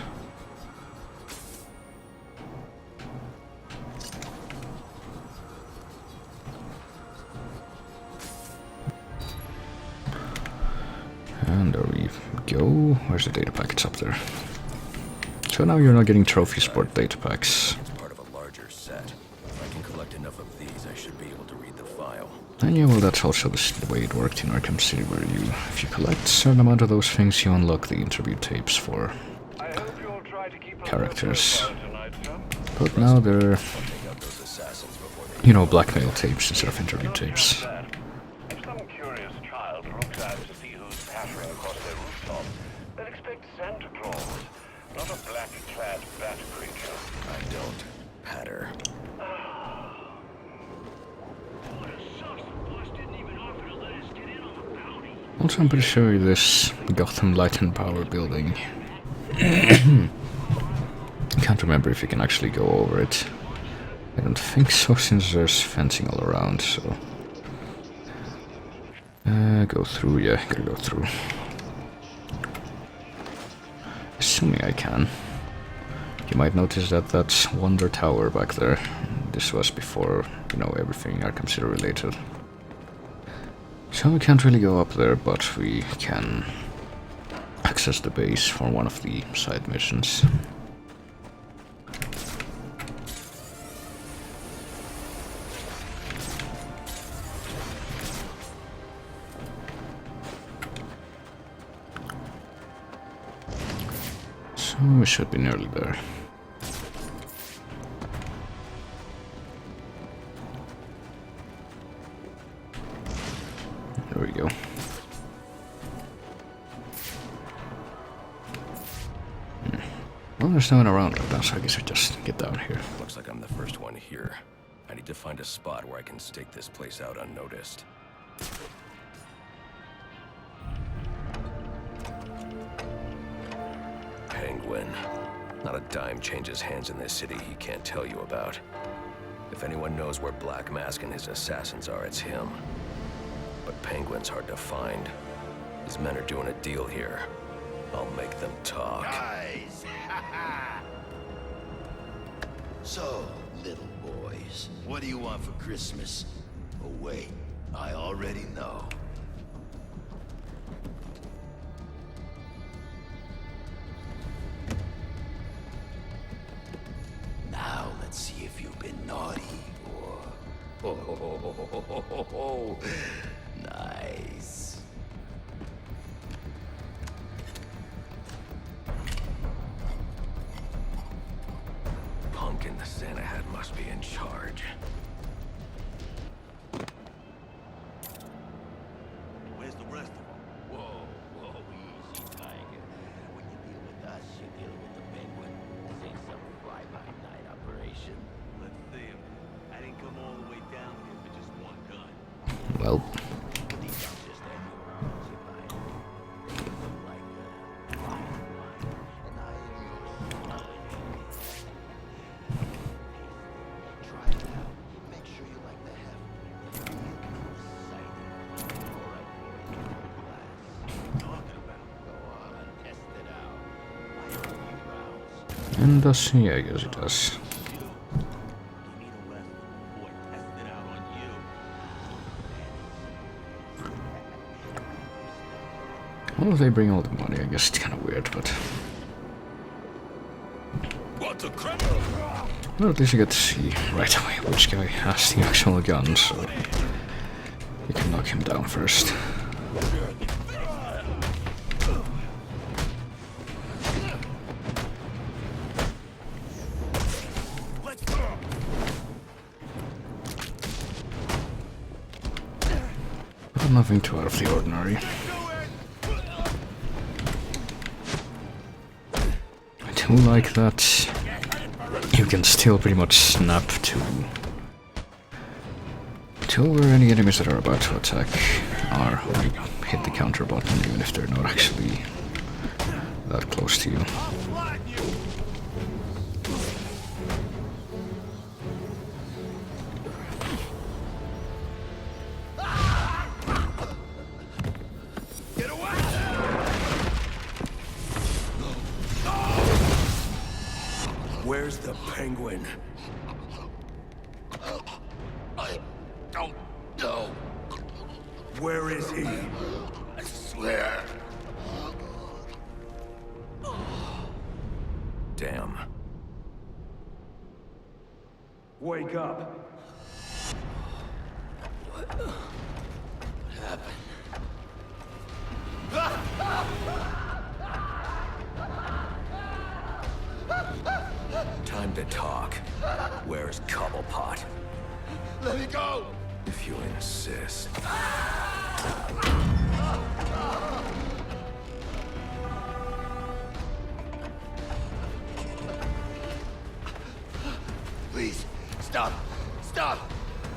And there we go. Where's the data packets up there? So now you're not getting trophy sport data packs. Part of a larger set. If I can collect enough of these, I should be able to read the file. And yeah, well, that's also the way it worked in Arkham City, where if you collect a certain amount of those things, you unlock the interview tapes for characters. But now they're, you know, blackmail tapes instead of interview tapes. If some curious child looks out to see who's pattering across their rooftop, they'll expect Santa Claus, not a black-clad bat creature. I don't patter. Also, I'm pretty sure this Gotham Light and Power building. Can't remember if you can actually go over it. I don't think so, since there's fencing all around, so... go through, yeah, gotta go through. Assuming I can. You might notice that that's Wonder Tower back there. This was before, you know, everything Arkham City related. So we can't really go up there, but we can access the base for one of the side missions. So we should be nearly there. There we go. Well, there's no one around right now, so I guess I just get down here. Looks like I'm the first one here. I need to find a spot where I can stake this place out unnoticed. Penguin. Not a dime changes hands in this city he can't tell you about. If anyone knows where Black Mask and his assassins are, it's him. But Penguin's hard to find. His men are doing a deal here. I'll make them talk. Guys! So, little boys, what do you want for Christmas? Oh wait, I already know. Now let's see if you've been naughty or... Oh, nice. Pumpkin the Santa hat must be in charge. Where's the rest of them? Whoa, easy, Tiger. When you deal with us, you deal with the Penguin. This ain't some fly-by-night operation. Let's see him. I didn't come all the way down here for just one gun. Well. These are just annual you find. They look like fine wine, and I am your smelling agent. Try it out. Make sure you like the heft. Exciting. All right, boys. Glass. Talking about. Go on, test it out. Why don't you rounds? And does he? I guess it does. Give me the rest before I test it out on you. Well, if they bring all the money, I guess it's kind of weird, but... What the crap? Well, at least you get to see right away which guy has the actual gun, so... you can knock him down first. But nothing too out of the ordinary. I do like that you can still pretty much snap to where any enemies that are about to attack are, or you hit the counter button even if they're not actually that close to you. Where's the Penguin? I don't know. Where is he? I swear. Damn. Wake up. What happened? Time to talk. Where's Cobblepot? Let me go! If you insist. Please, stop! Stop!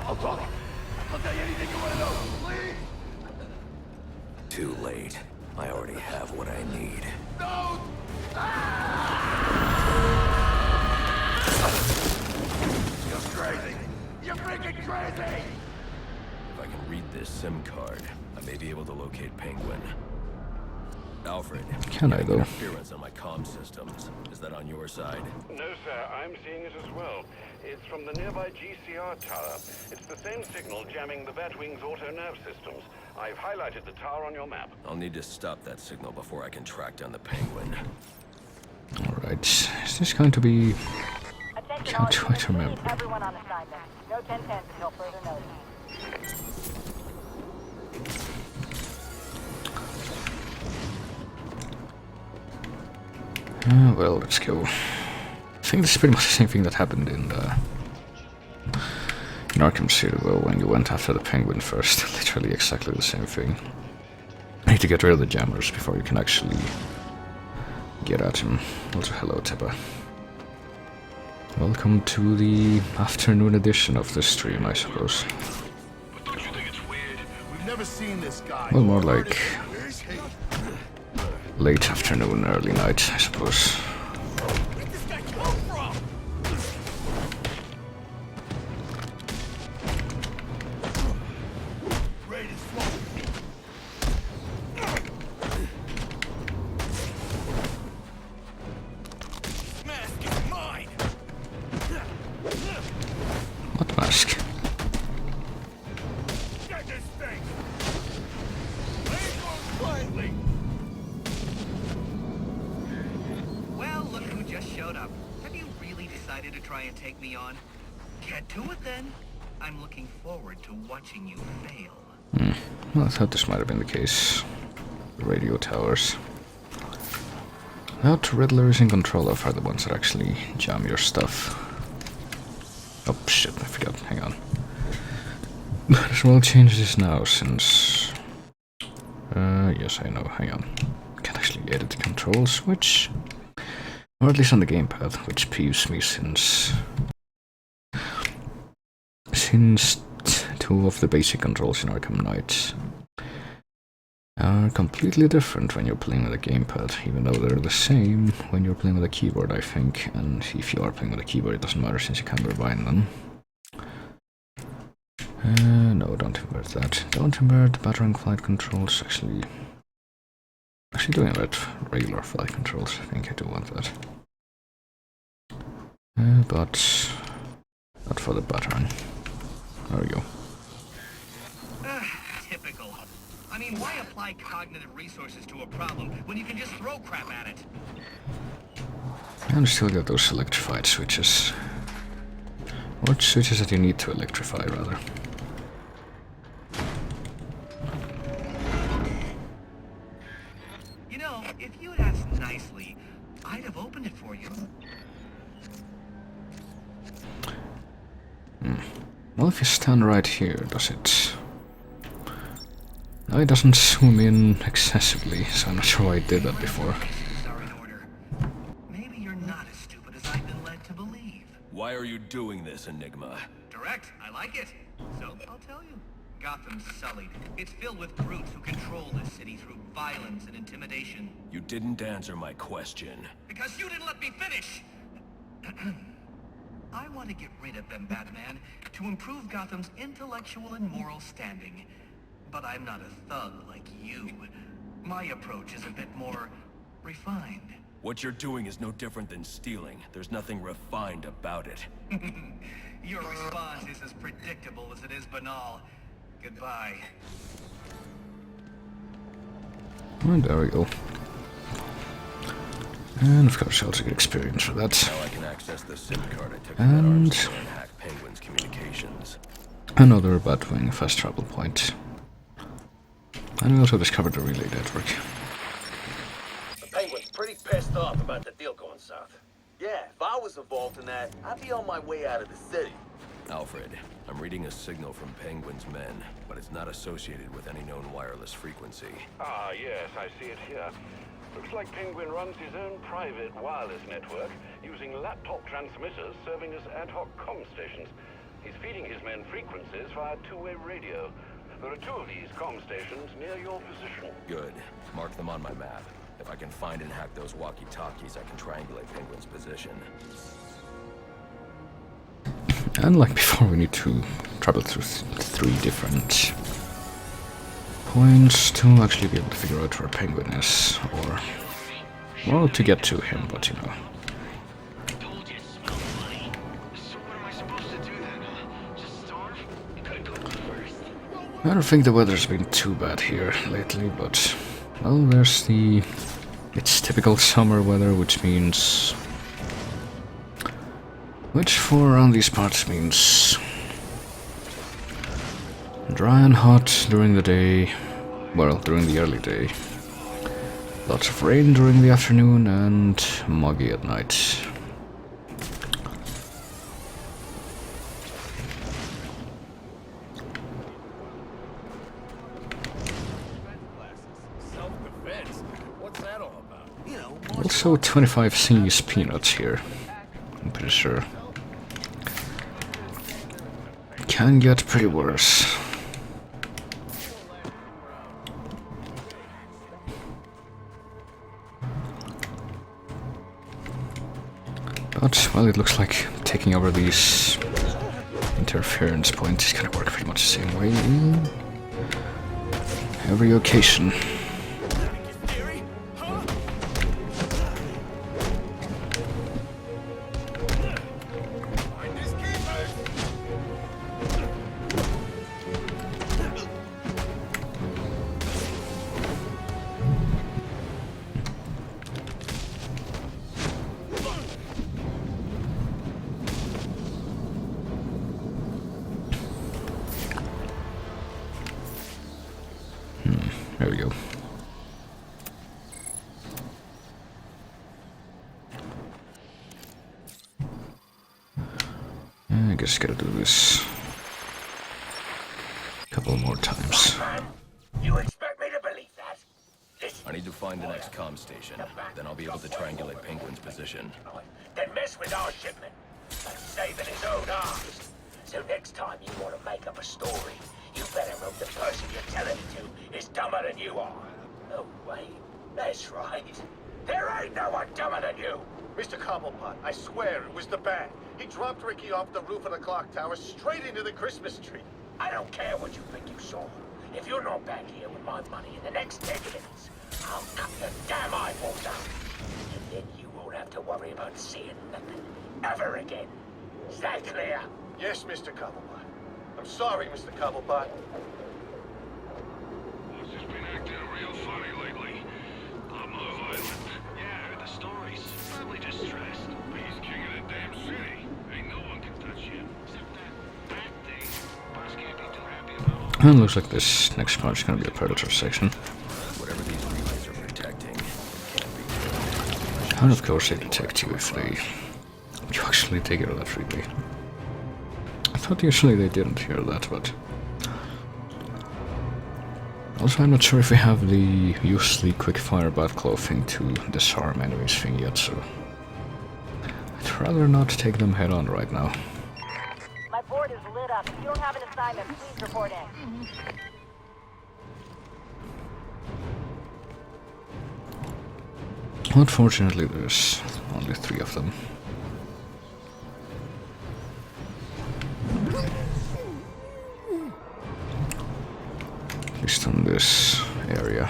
I'll talk. I'll tell you anything you want to know. Please! Too late. I already have what I need. Don't! You're crazy! You're freaking crazy! If I can read this SIM card, I may be able to locate Penguin. Alfred, Can I, though? interference on my comm systems. Is that on your side? No, sir. I'm seeing it as well. It's from the nearby GCR tower. It's the same signal jamming the Batwing's auto-nav systems. I've highlighted the tower on your map. I'll need to stop that signal before I can track down the Penguin. Alright, is this going to be... Can't quite remember. Everyone on assignment. No 1010s until further notice. Well, let's go. I think this is pretty much the same thing that happened in Arkham City, though, when you went after the Penguin first. Literally exactly the same thing. You need to get rid of the jammers before you can actually get at him. Also, hello, Teppa. Welcome to the afternoon edition of this stream, I suppose. But don't you think it's weird? We've never seen this guy. Well, more like Where's he? late afternoon, early night, I suppose. Where did this guy come from? Ready to smoke. Mask is mine. What mask? Get this thing. Leave those quietly. Well, look who just showed up. Have you really decided to try and take me on? Get to it then. I'm looking forward to watching you fail. Well, I thought this might have been the case. The radio towers. That Riddler is in control of are the ones that actually jam your stuff. Oh shit, I forgot. Hang on. Might as well change this now since... yes, I know. Hang on. Can't actually edit the control switch. Or at least on the gamepad, which peeves me since two of the basic controls in Arkham Knight are completely different when you're playing with a gamepad, even though they're the same when you're playing with a keyboard, I think. And if you are playing with a keyboard, it doesn't matter since you can rewind them. No, don't invert that. Don't invert battering flight controls. Actually doing that regular flight controls. I think I do want that. But not for the battering. There we go. Typical. I mean, why apply cognitive resources to a problem when you can just throw crap at it? And still got those electrified switches. Or switches that you need to electrify, rather. You know, if you'd asked nicely, I'd have opened it for you. Well, if you stand right here, does it... No, it doesn't zoom in excessively, so I'm not sure why it did that before. Are in order. Maybe you're not as stupid as I've been led to believe. Why are you doing this, Enigma? Direct, I like it. So, I'll tell you. Gotham's sullied. It's filled with brutes who control this city through violence and intimidation. You didn't answer my question. Because you didn't let me finish! I want to get rid of them, Batman, to improve Gotham's intellectual and moral standing. But I'm not a thug like you. My approach is a bit more refined. What you're doing is no different than stealing. There's nothing refined about it. Your response is as predictable as it is banal. Goodbye. And there we go. And of course, I also get experience for that. Now I can access the SIM card I took And from that arms dealer and hack Penguin's communications. another Batwing fast travel point. And we also discovered the relay network. The Penguin's pretty pissed off about the deal going south. Yeah, if I was involved in that, I'd be on my way out of the city. Alfred, I'm reading a signal from Penguin's men, but it's not associated with any known wireless frequency. Ah, yes, I see it here. Looks like Penguin runs his own private wireless network, using laptop transmitters serving as ad hoc comm stations. He's feeding his men frequencies via two-way radio. There are 2 of these comm stations near your position. Good. Mark them on my map. If I can find and hack those walkie-talkies, I can triangulate Penguin's position. And like before, we need to travel through 3 different points to actually be able to figure out where Penguin is, or, well, to get to him, but you know. I don't think the weather's been too bad here lately, but, well, there's the... It's typical summer weather, which means... Which for around these parts means... dry and hot during the day, well, during the early day. Lots of rain during the afternoon and muggy at night. Self-defense? What's that all about? You know, Also 25 C's peanuts here, I'm pretty sure. Can get pretty worse. But, well, it looks like taking over these interference points is gonna work pretty much the same way in every occasion. There we go. I guess gotta do this a couple more times. you expect me to believe that? Listen, I need to find the next comm station. Then I'll be able to triangulate Penguin's position. then mess with our shipment. Like saving his own arms. So next time you want to make up a story, you better hope the person you're telling it to is dumber than you are. Oh, wait. That's right. There ain't no one dumber than you. Mr. Cobblepot, I swear it was the bat. He dropped Ricky off the roof of the clock tower straight into the Christmas tree. I don't care what you think you saw. If you're not back here with my money in the next 10 minutes, I'll cut your damn eyeballs out. And then you won't have to worry about seeing nothing ever again. Is that clear? Yes, Mr. Cobblepot. I'm sorry, Mr. Cobblepot. He's just been acting real funny lately. I'm not violent. Yeah, I heard the stories. Probably just stressed. But he's king of the damn city. Ain't no one can touch him. Except that thing. Boss can't be too happy about. And looks like this next part is gonna be a predator section. Whatever these relays are protecting can't be. And of course they detect you if you actually take it that relay. I thought usually they didn't hear that, but... Also, I'm not sure if we have the use the quick-fire Batclaw thing to disarm enemies thing yet, so... I'd rather not take them head-on right now. My board is lit up. If you don't have an assignment, please report in. Unfortunately, there's only 3 of them. At least on this area.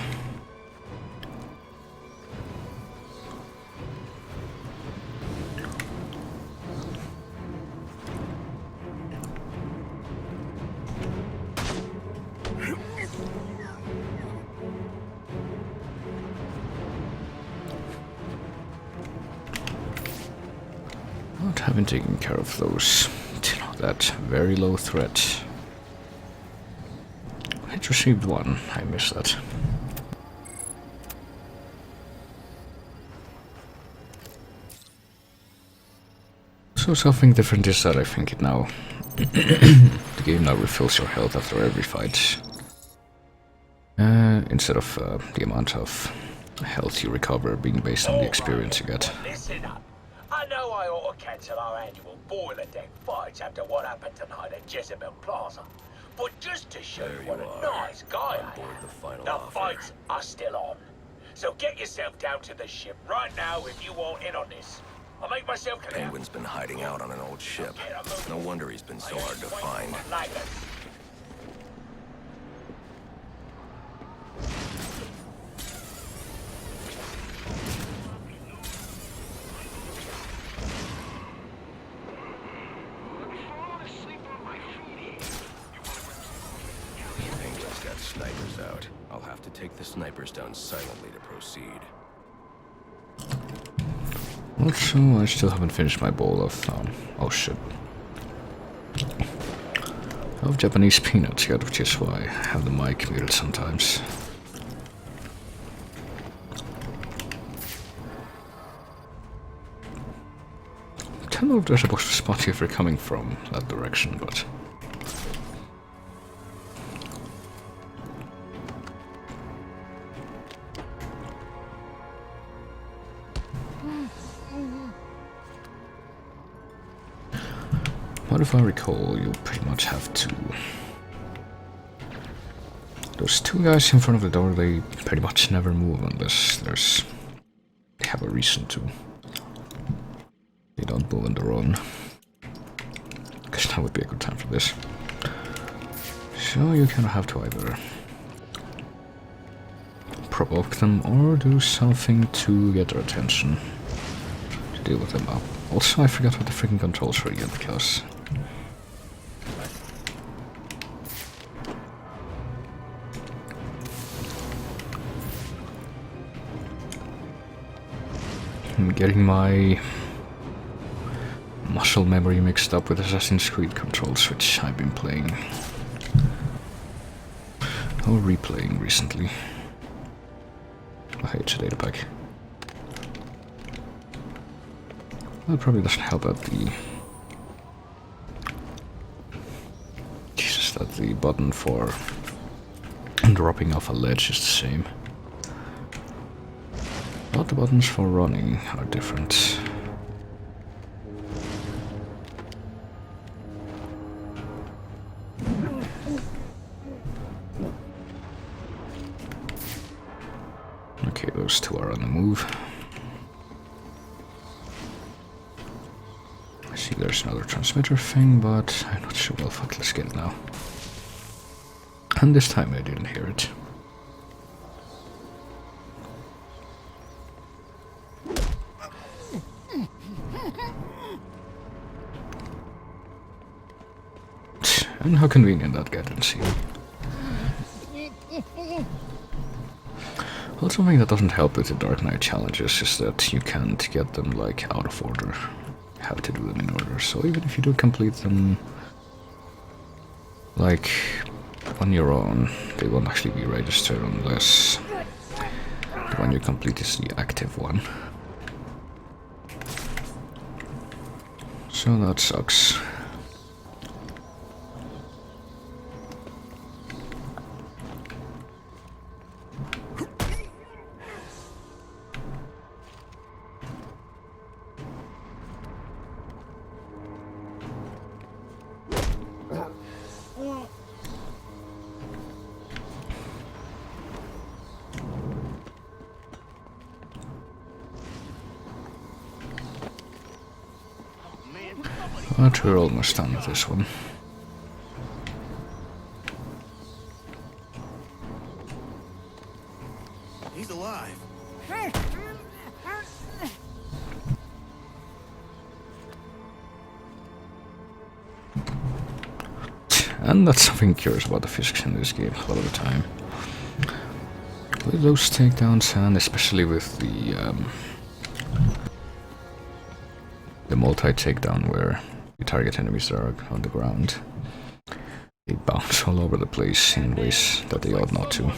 I've been taking care of those. You know, that very low threat. I just received one. I missed that. So something different is that I think it now... the game now refills your health after every fight. Instead of the amount of health you recover being based on the experience you get. Listen up. I know I ought to cancel our annual boiler deck fights after what happened tonight at Jezebel Plaza. But just to show you what a nice guy I am, the fights are still on. So get yourself down to the ship right now if you want in on this. I'll make myself clear. Penguin's been hiding out on an old ship. No wonder he's been so hard to find. Like us. Penguin's got snipers out. I'll have to take the snipers down silently to proceed. Also, I still haven't finished my bowl of, oh shit. Of Japanese peanuts yet, which is why I have the mic muted sometimes. I don't know if they're supposed to spot you if you're coming from that direction, but... What if I recall, you pretty much have to... Those two guys in front of the door, they pretty much never move unless they have a reason to. They don't move on their own. Because that would be a good time for this. So you kind of have to either provoke them or do something to get their attention to deal with them up. Also, I forgot what the freaking controls were again, because... I'm getting my muscle memory mixed up with Assassin's Creed controls, which I've been playing or replaying recently. Okay, it's a data pack. Well, it probably doesn't help out the... Jesus, that the button for dropping off a ledge is the same. But the buttons for running are different. Okay, those two are on the move. I see there's another transmitter thing, but I'm not sure. Well, fuck, let's get it now. And this time I didn't hear it. And how convenient that guy didn't see me. Well, something that doesn't help with the Dark Knight challenges is that you can't get them, like, out of order. You have to do them in order, so even if you do complete them, like, on your own, they won't actually be registered unless the one you complete is the active one. So that sucks. But we're almost done with this one. He's alive. And that's something curious about the physics in this game a lot of the time. With those takedowns, and especially with the the multi-takedown where you target enemies that are on the ground. They bounce all over the place in ways that they ought not to.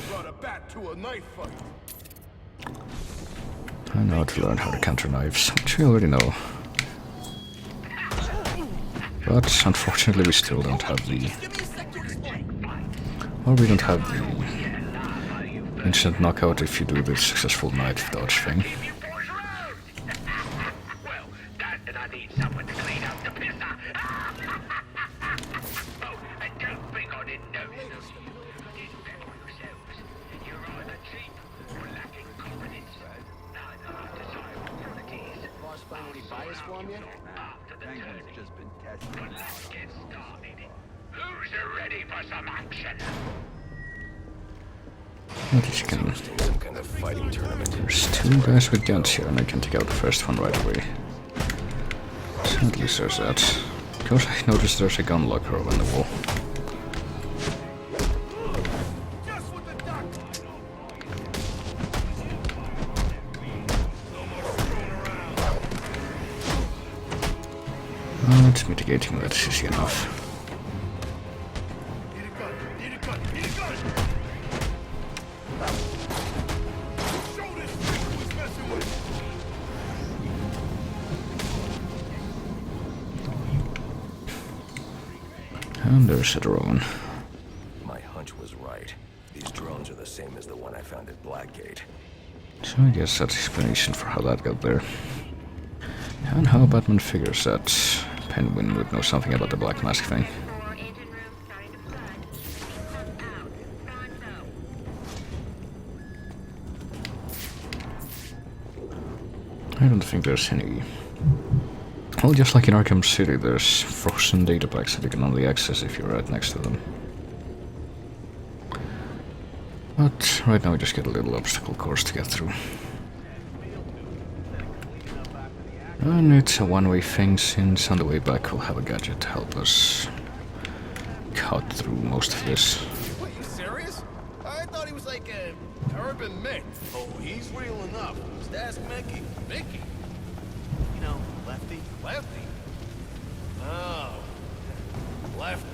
I know how to learn how to counter knives, which we already know. But unfortunately we still don't have the... Or we don't have the instant knockout if you do the successful knife dodge thing. What is can... Some kind of fighting tournament. There's two guys with guns here, and I can take out the first one right away. So at least there's that. Because I noticed there's a gun locker on the wall. But mitigating that is easy enough. And there's a drone. My hunch was right. These drones are the same as the one I found at Blackgate. So I guess that's explanation for how that got there. And how Batman figures that Penguin would know something about the Black Mask thing. I don't think there's any... Well, just like in Arkham City, there's frozen data packs that you can only access if you're right next to them. But right now we just get a little obstacle course to get through. And it's a one-way thing, since on the way back we'll have a gadget to help us cut through most of this. What, you serious? I thought he was like a urban myth. Oh, he's real enough. Just ask Mickey. Mickey? You know, Lefty. Lefty? Oh, Lefty.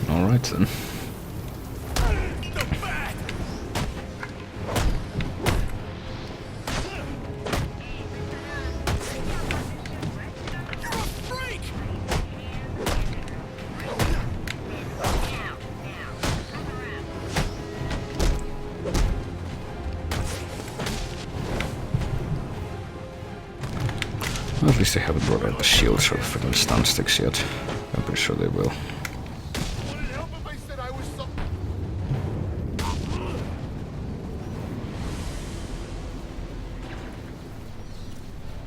Alright then. At least they haven't brought out the shields or the freaking stun sticks yet. I'm pretty sure they will.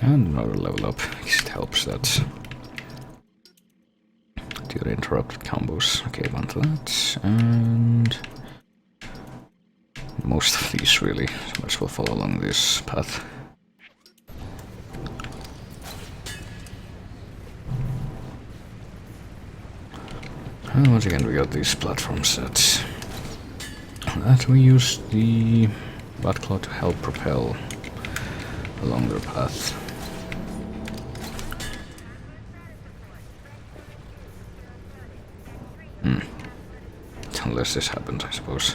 And another level up, it helps that. Do the interrupted combos. Okay, one to that, and most of these really, so might as well follow along this path. And once again we got these platform sets. That we use the Batclaw to help propel along their path. Unless this happens, I suppose.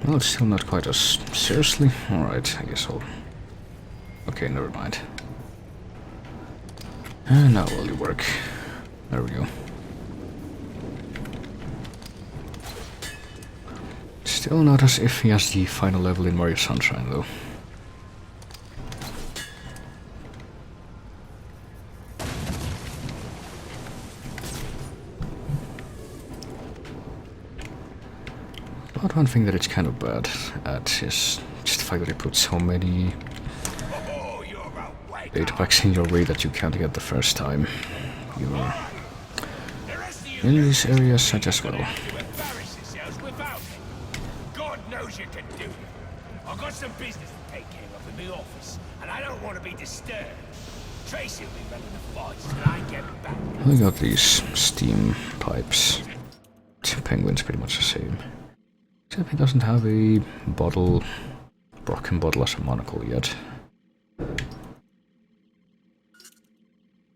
Well, it's still not quite as seriously. Alright, I guess I'll... Okay, never mind. And now will you work? There we go. Still not as iffy as the final level in Mario Sunshine, though. But one thing that it's kind of bad at is just the fact that it puts so many data packs in your way that you can't get the first time you're in these areas such as well. God knows you can do it. I've got some business to take care of in the office, and I don't want to be disturbed. Tracy will be running the fights till I get back. We got these steam pipes. Penguin's pretty much the same. Except he doesn't have a bottle, broken bottle as a monocle yet.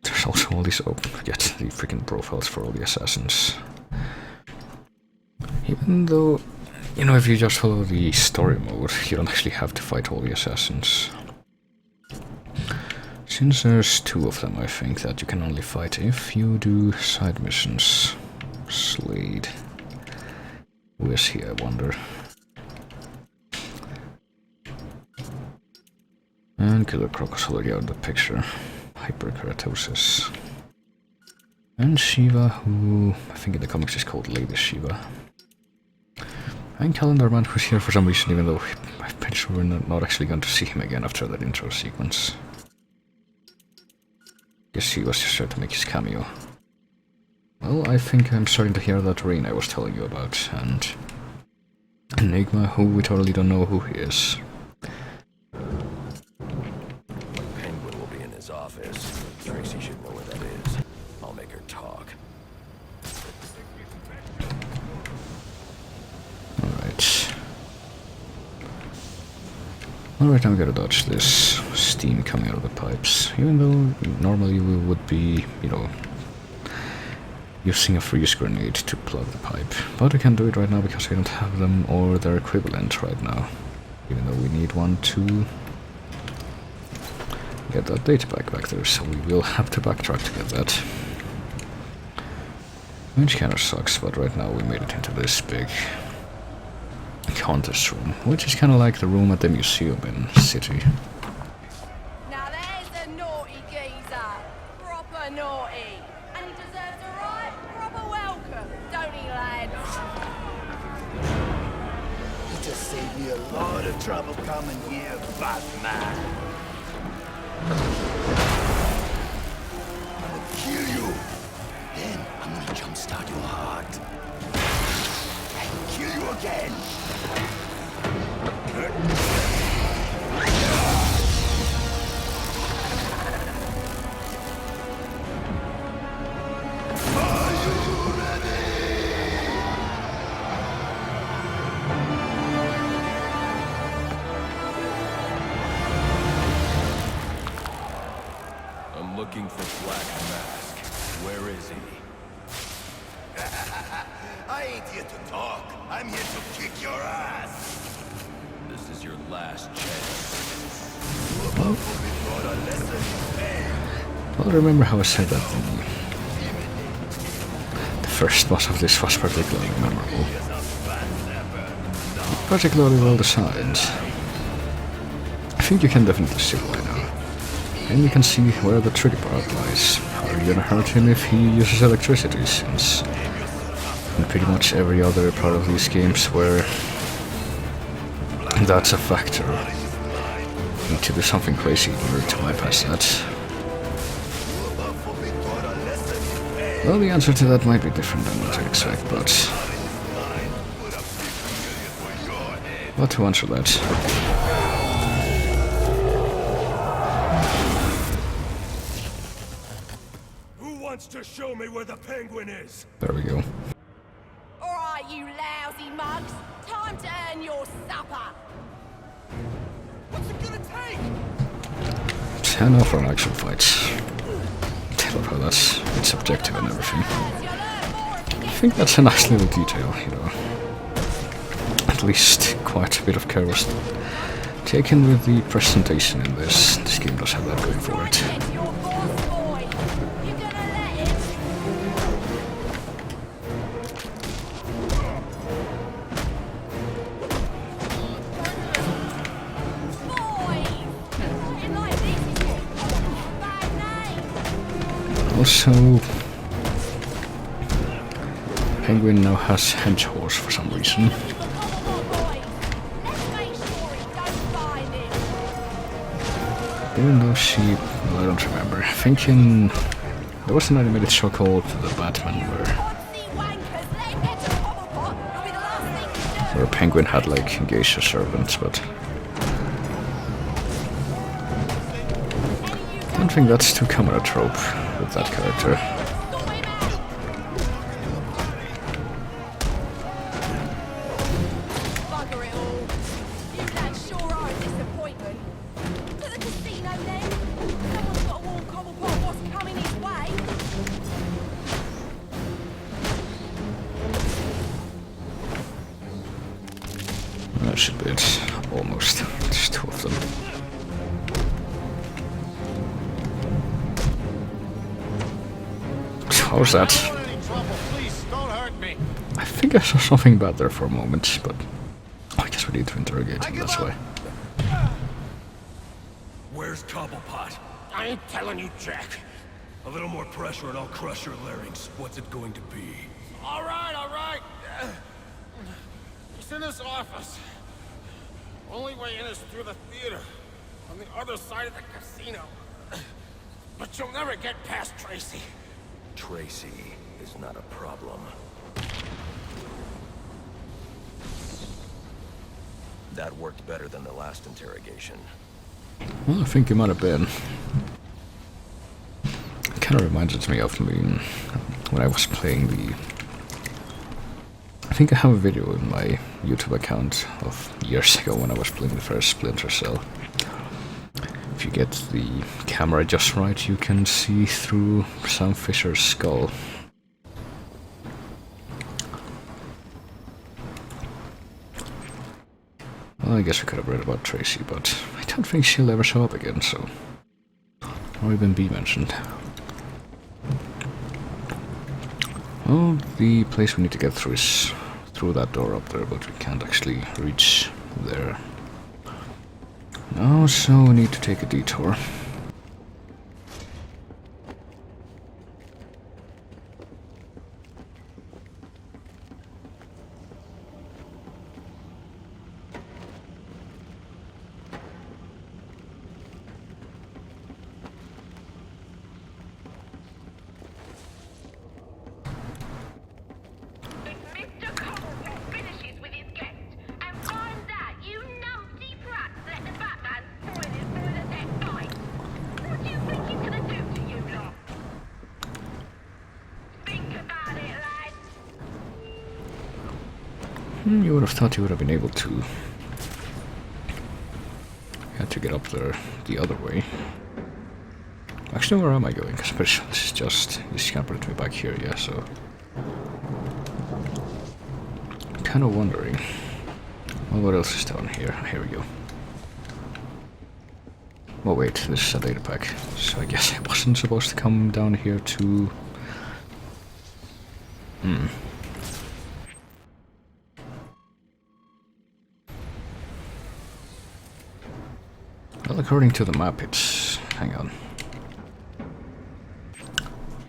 There's also all these, oh, forget the freaking profiles for all the assassins. Even though, you know, if you just follow the story mode, you don't actually have to fight all the assassins. Since there's 2 of them, I think, that you can only fight if you do side missions. Slade. Who is he, I wonder? And Killer Croc is already out of the picture. Hyperkeratosis. And Shiva, who I think in the comics is called Lady Shiva. And Calendar Man, who's here for some reason, even though I'm pretty sure we're not actually going to see him again after that intro sequence. Guess he was just trying to make his cameo. Well, I think I'm starting to hear that rain I was telling you about, and Enigma, who we totally don't know who he is. Penguin will be in his office. Tracy should know where that is. I'll make her talk. Alright, now we gotta dodge this steam coming out of the pipes. Even though normally we would be, you know, using a freeze grenade to plug the pipe. But we can't do it right now because we don't have them or their equivalent right now. Even though we need one to get that data back there, so we will have to backtrack to get that. Which kinda sucks, but right now we made it into this big contest room, which is kinda like the room at the museum in City. Now there's a naughty geezer. Proper naughty. And he deserves a right proper welcome, don't he, lad? You just saved me a lot of trouble coming here, Batman. I'm gonna kill you. Then I'm gonna jumpstart your heart. And kill you again. I'm looking for Black Mask. Where is he? I ain't here to talk. I'm here to kick your ass. This is your last chance. Well, remember how I said that the first boss of this was particularly memorable. Particularly well designed. I think you can definitely see why now. And you can see where the tricky part lies. How are you gonna hurt him if he uses electricity, since in pretty much every other part of these games where that's a factor, you need to do something crazy in order to bypass that. Well, the answer to that might be different than what I expect, but what to answer that? Who wants to show me where the penguin is? There we go. Alright, you lousy mugs. Time to earn your supper. What's it gonna take? 10 off for an action fight. I love how it's subjective and everything. I think that's a nice little detail, you know. At least quite a bit of care was taken with the presentation in this. This game does have that going for it. Also, Penguin now has henchhorse for some reason. Even though she, well, I don't remember. I think there was an animated show called The Batman where Penguin had like engaged servants, but I don't think that's too common a trope with that character. should be it. Almost. There's two of them. How's that? I think I saw something bad there for a moment, but I guess we need to interrogate him this way. Where's Cobblepot? I ain't telling you, Jack. A little more pressure and I'll crush your larynx. What's it going to be? All right, all right. He's in his office. Only way in is through the theater, on the other side of the casino. But you'll never get past Tracy. Tracy is not a problem. That worked better than the last interrogation. Well, I think it might have been. It kind of reminds me of me when I was playing the... I think I have a video in my YouTube account of years ago when I was playing the first Splinter Cell. If you get the camera just right, you can see through Sam Fisher's skull. Well, I guess we could have read about Tracy, but I don't think she'll ever show up again, so... Or even be mentioned. Well, the place we need to get through is through that door up there, but we can't actually reach there. No, so we need to take a detour. You would have thought you would have been able to. You had to get up there the other way. Actually, where am I going? Because I'm pretty sure this is just... You scampered me back here, yeah, so... I'm kind of wondering... Well, what else is down here? Here we go. Oh wait, this is a data pack. So I guess I wasn't supposed to come down here to... Well, according to the map, it's... hang on.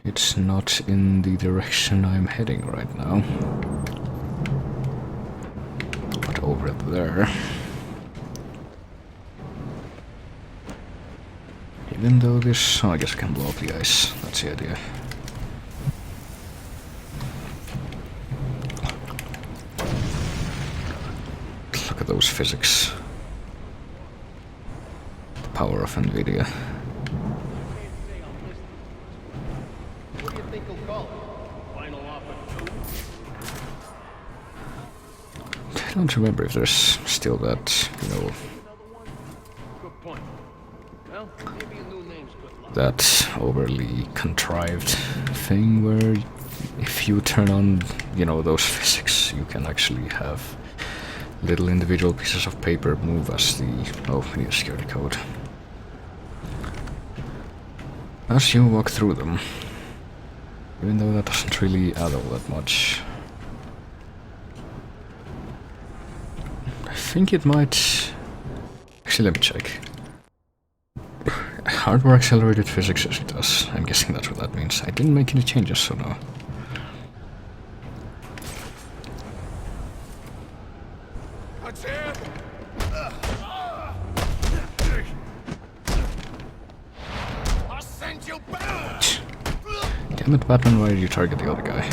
It's not in the direction I'm heading right now. But over there... Even though this... Oh, I guess I can blow up the ice. That's the idea. Look at those physics. The power of NVIDIA. What do you think he'll call it? Final offer 2? I don't remember if there's still that, you know... Good point. Well, maybe a new name's good luck. That overly contrived thing where if you turn on, you know, those physics, you can actually have little individual pieces of paper move as the... Oh, we need a security code. As you walk through them. Even though that doesn't really add all that much. I think it might... Actually, let me check. Hardware accelerated physics, as it does. I'm guessing that's what that means. I didn't make any changes, so no. That's it! I'll send you back! Damn it, Batman, why did you target the other guy?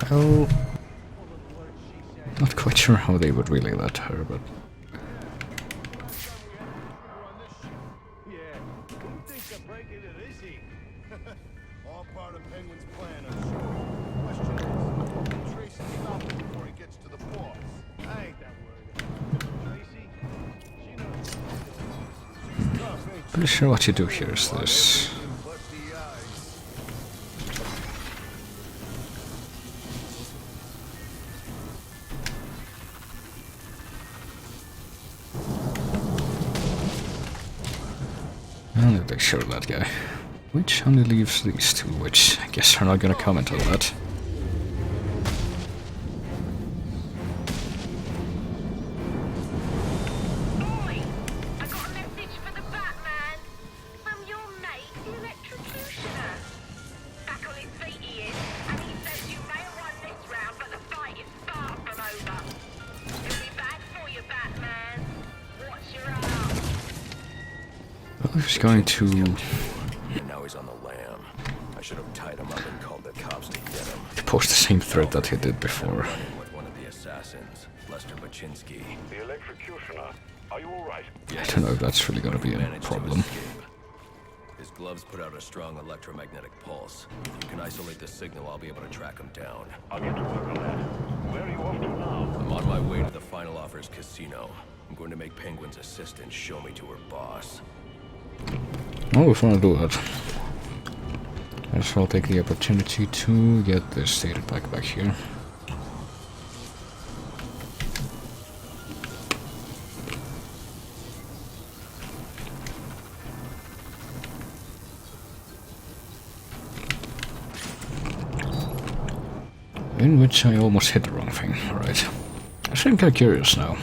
Well, not quite sure how they would relay that to her, but... Yeah, who thinks of breaking it easy? All part of Penguin's plan, I'm sure. Pretty sure what you do here is this. And they show that guy. Which only leaves these two, which I guess are not gonna comment on that. Oi! I got a message for the Batman. From your mate, the electrocutioner. Back on his feet he is, and he says you may have won this round, but the fight is far from over. It'll be bad for you, Batman. What's your arm? Well, he's going to... And now he's on the lam. I should have tied him up and called the cops to get him. post the same thread that he did before. With one of the assassins, Lester Baczynski. The electrocutioner. Are you all right? I don't know if that's really gonna be a problem. His gloves put out a strong electromagnetic pulse. If you can isolate the signal, I'll be able to track him down. I'll get to work on that. Where are you off to now? I'm on my way to the Final Offers casino. I'm going to make Penguin's assistant show me to her boss. Oh, if I want to do that, I just will take the opportunity to get this data back here. In which I almost hit the wrong thing. Alright. Actually, I'm kind of curious now.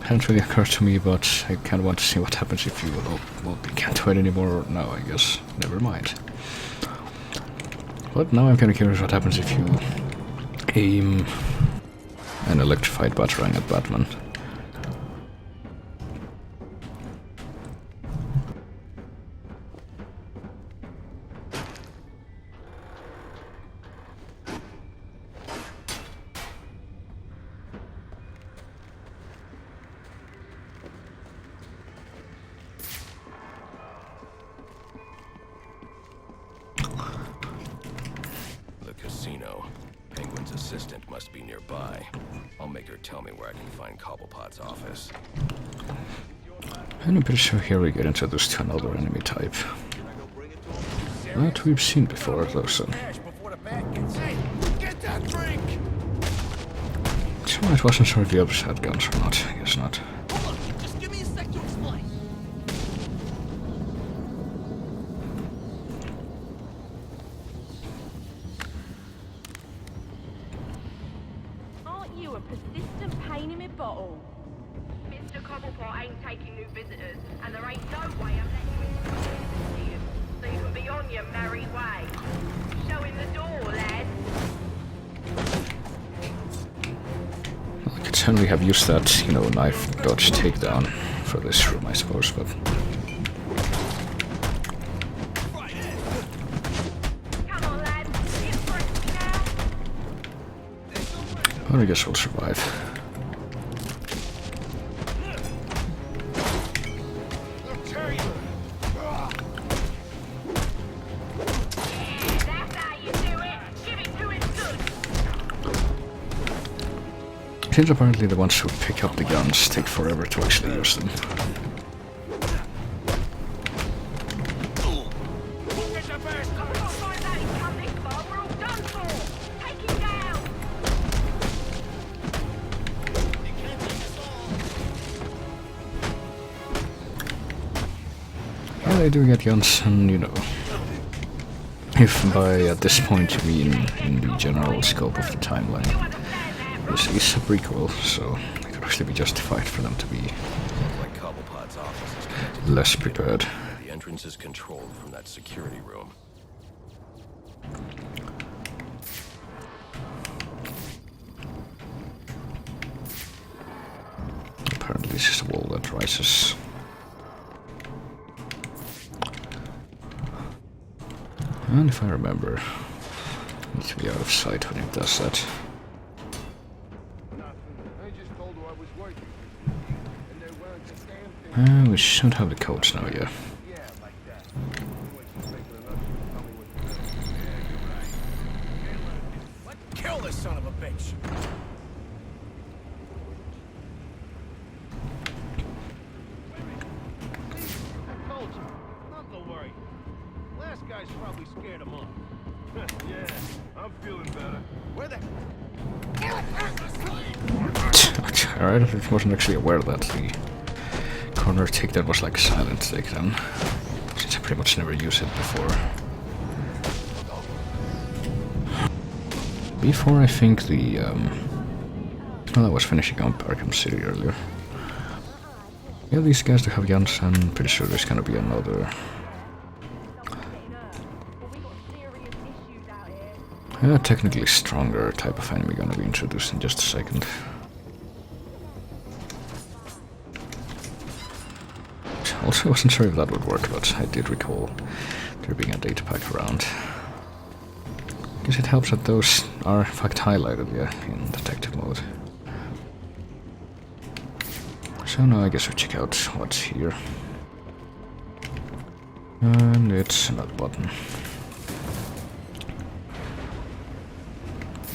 Hadn't really occurred to me, but I kind of want to see what happens if you... Oh, well, you can't do it anymore now, I guess. Never mind. But now I'm kind of curious what happens if you aim an electrified batarang at Batman. Casino. Penguin's assistant must be nearby. I'll make her tell me where I can find Cobblepot's office. And I'm pretty sure here we get introduced to another enemy type that we've seen before, though, so... So I wasn't sure if the others had guns or not. I guess not. Just give me a sec to explain. Aren't you a persistent pain in my bottle? Mr. Cobblepot ain't taking new visitors, and there ain't no way I'm letting you into the museum, so you can be on your merry way. Showing the door, lad. Well, I could certainly have used that, you know, knife dodge takedown for this room, I suppose, but... Come on, lad. Get fresh now. Well, I guess we'll survive. That's how you do it. Give it to him good. Since apparently the ones who pick up the guns take forever to actually use them. Well, they do get guns, and you know, if by at this point you mean in the general scope of the timeline, this is a prequel, so it could actually be justified for them to be Like Cobblepot's office is connected. less prepared. The entrance is controlled from that security room. Apparently this is a wall that rises. And if I remember, I need to be out of sight when it does that. I just told her I was working. And they weren't the damn thing. We should have the codes now, yeah. Yeah, like that. Anyway, she's making enough to tell me what to do. Yeah, you're right. Let's kill this son of a bitch. Alright, I wasn't actually aware that the corner takedown was like a silent takedown, since I pretty much never used it before. Before I think the, well, I was finishing up Arkham City earlier. Yeah, these guys do have guns, and pretty sure there's gonna be another. Technically stronger type of enemy gonna be introduced in just a second. Also, I wasn't sure if that would work, but I did recall there being a data pack around. Guess it helps that those are in fact highlighted, yeah, in detective mode. So now I guess we check out what's here. And it's another button.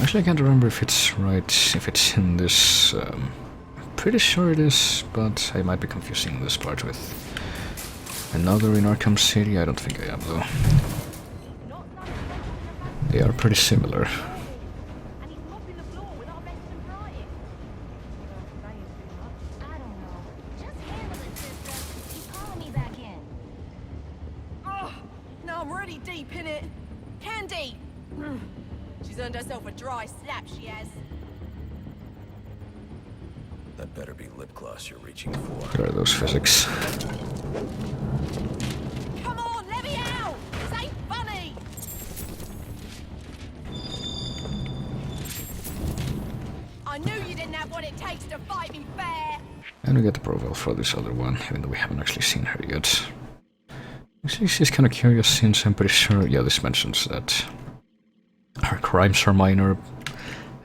Actually, I can't remember if it's right, if it's in this. Pretty sure it is, but I might be confusing this part with another in Arkham City. I don't think I am, though. They are pretty similar. Oh, now I'm really deep in it. Candy! She's earned herself a dry slap, she has. That better be lip gloss you're reaching for. There are those physics. Come on, let me out! This ain't funny! I knew you didn't have what it takes to fight me fair! And we get the profile for this other one, even though we haven't actually seen her yet. Actually, she's kind of curious since I'm pretty sure, yeah, this mentions that her crimes are minor,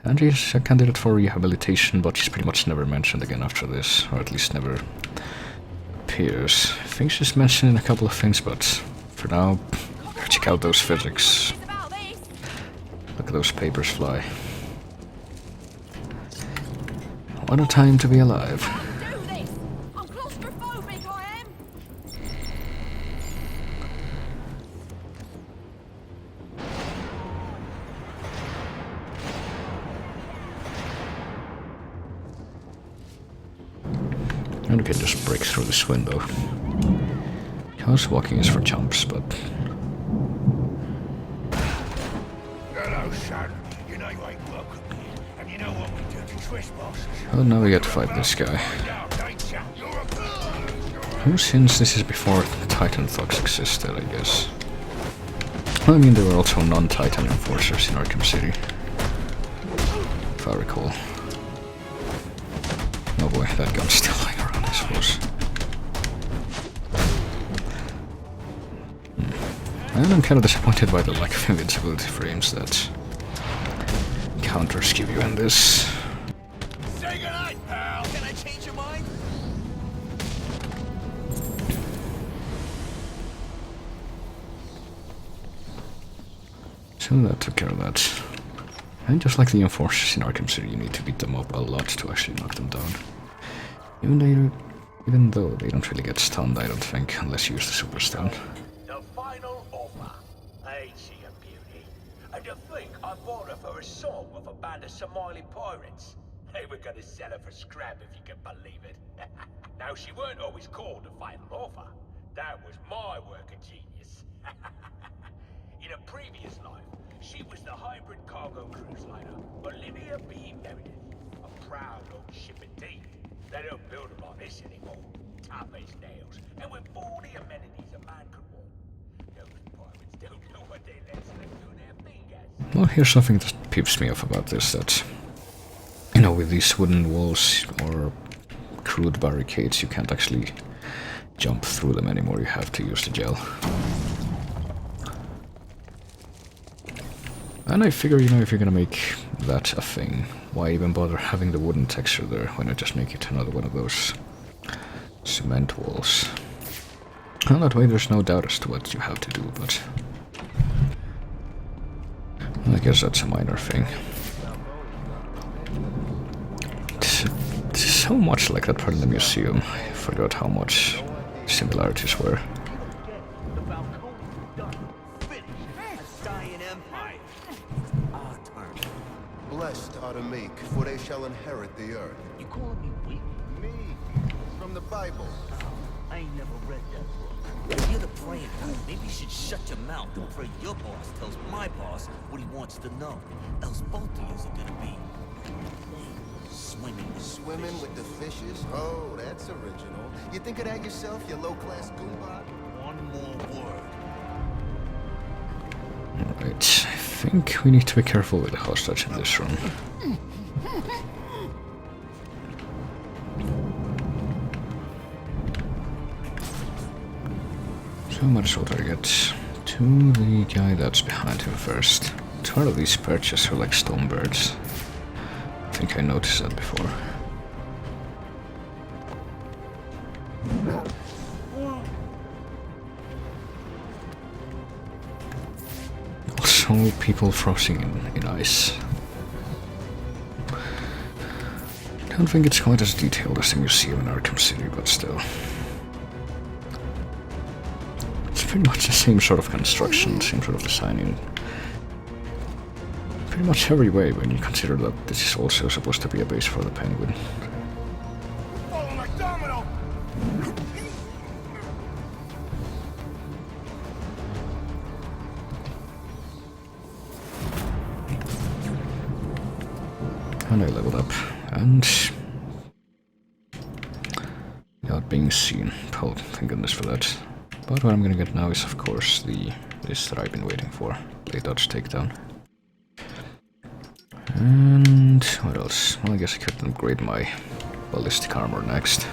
and she's a candidate for rehabilitation, but she's pretty much never mentioned again after this, or at least never appears. I think she's mentioned in a couple of things, but for now, check out those physics. Look at those papers fly. What a time to be alive. I'm claustrophobic, I am! And we can just break through this window. Because walking is for chumps, but... Hello, son. You know you ain't welcome here, and you know what we do to trespassers. Oh, now we get to fight this guy. Who, since this is before Titan thugs existed, I guess. I mean, there were also non-Titan enforcers in Arkham City, if I recall. Oh boy, that gun's still lying around, I suppose. And I'm kind of disappointed by the lack of invincibility frames that counters give you in this. Say goodnight, pal. Can I change your mind? So that took care of that. And just like the enforcers in Arkham City, you need to beat them up a lot to actually knock them down. Even though they don't really get stunned, I don't think, unless you use the super stun. The final offer. Ain't she a beauty? And to think I bought her for a song with a band of Somali pirates. They were gonna sell her for scrap if you can believe it. Now, she weren't always called the final offer. That was my work of genius. In a previous life, she was the hybrid cargo cruise liner, Olivia B. Meredith. A proud old ship indeed. They don't build them like this anymore. Tough as nails, and with all the amenities a man could want. Those pirates don't know what they let slip through their fingers. Well, here's something that peeps me off about this, that, you know, with these wooden walls or crude barricades, you can't actually jump through them anymore, you have to use the gel. And I figure, you know, if you're gonna make that a thing, why even bother having the wooden texture there? Why not just make it another one of those cement walls? And that way there's no doubt as to what you have to do, but I guess that's a minor thing. It's so much like that part in the museum. I forgot how much similarities were. Blessed are the meek, for they shall inherit the earth. You calling me weak? Meek, from the Bible. I ain't never read that book. If you're the praying type, maybe you should shut your mouth and pray your boss tells my boss what he wants to know. Else both of yous are gonna be Swimming with the fishes? Oh, that's original. You think of that yourself, you low-class goombot? One more word. Alright, I think we need to be careful with the hostage in this room. So might as well try to get to the guy that's behind him first. Two of these perches are like stone birds. I think I noticed that before. Also, people frozen in ice. I don't think it's quite as detailed as the museum in Arkham City, but still. It's pretty much the same sort of construction, same sort of designing. Pretty much every way when you consider that this is also supposed to be a base for the Penguin. Falling like domino! And I leveled up, and without being seen. Oh, thank goodness for that. But what I'm gonna get now is, of course, this that I've been waiting for. Late dodge takedown. And what else? Well, I guess I could upgrade my ballistic armor next.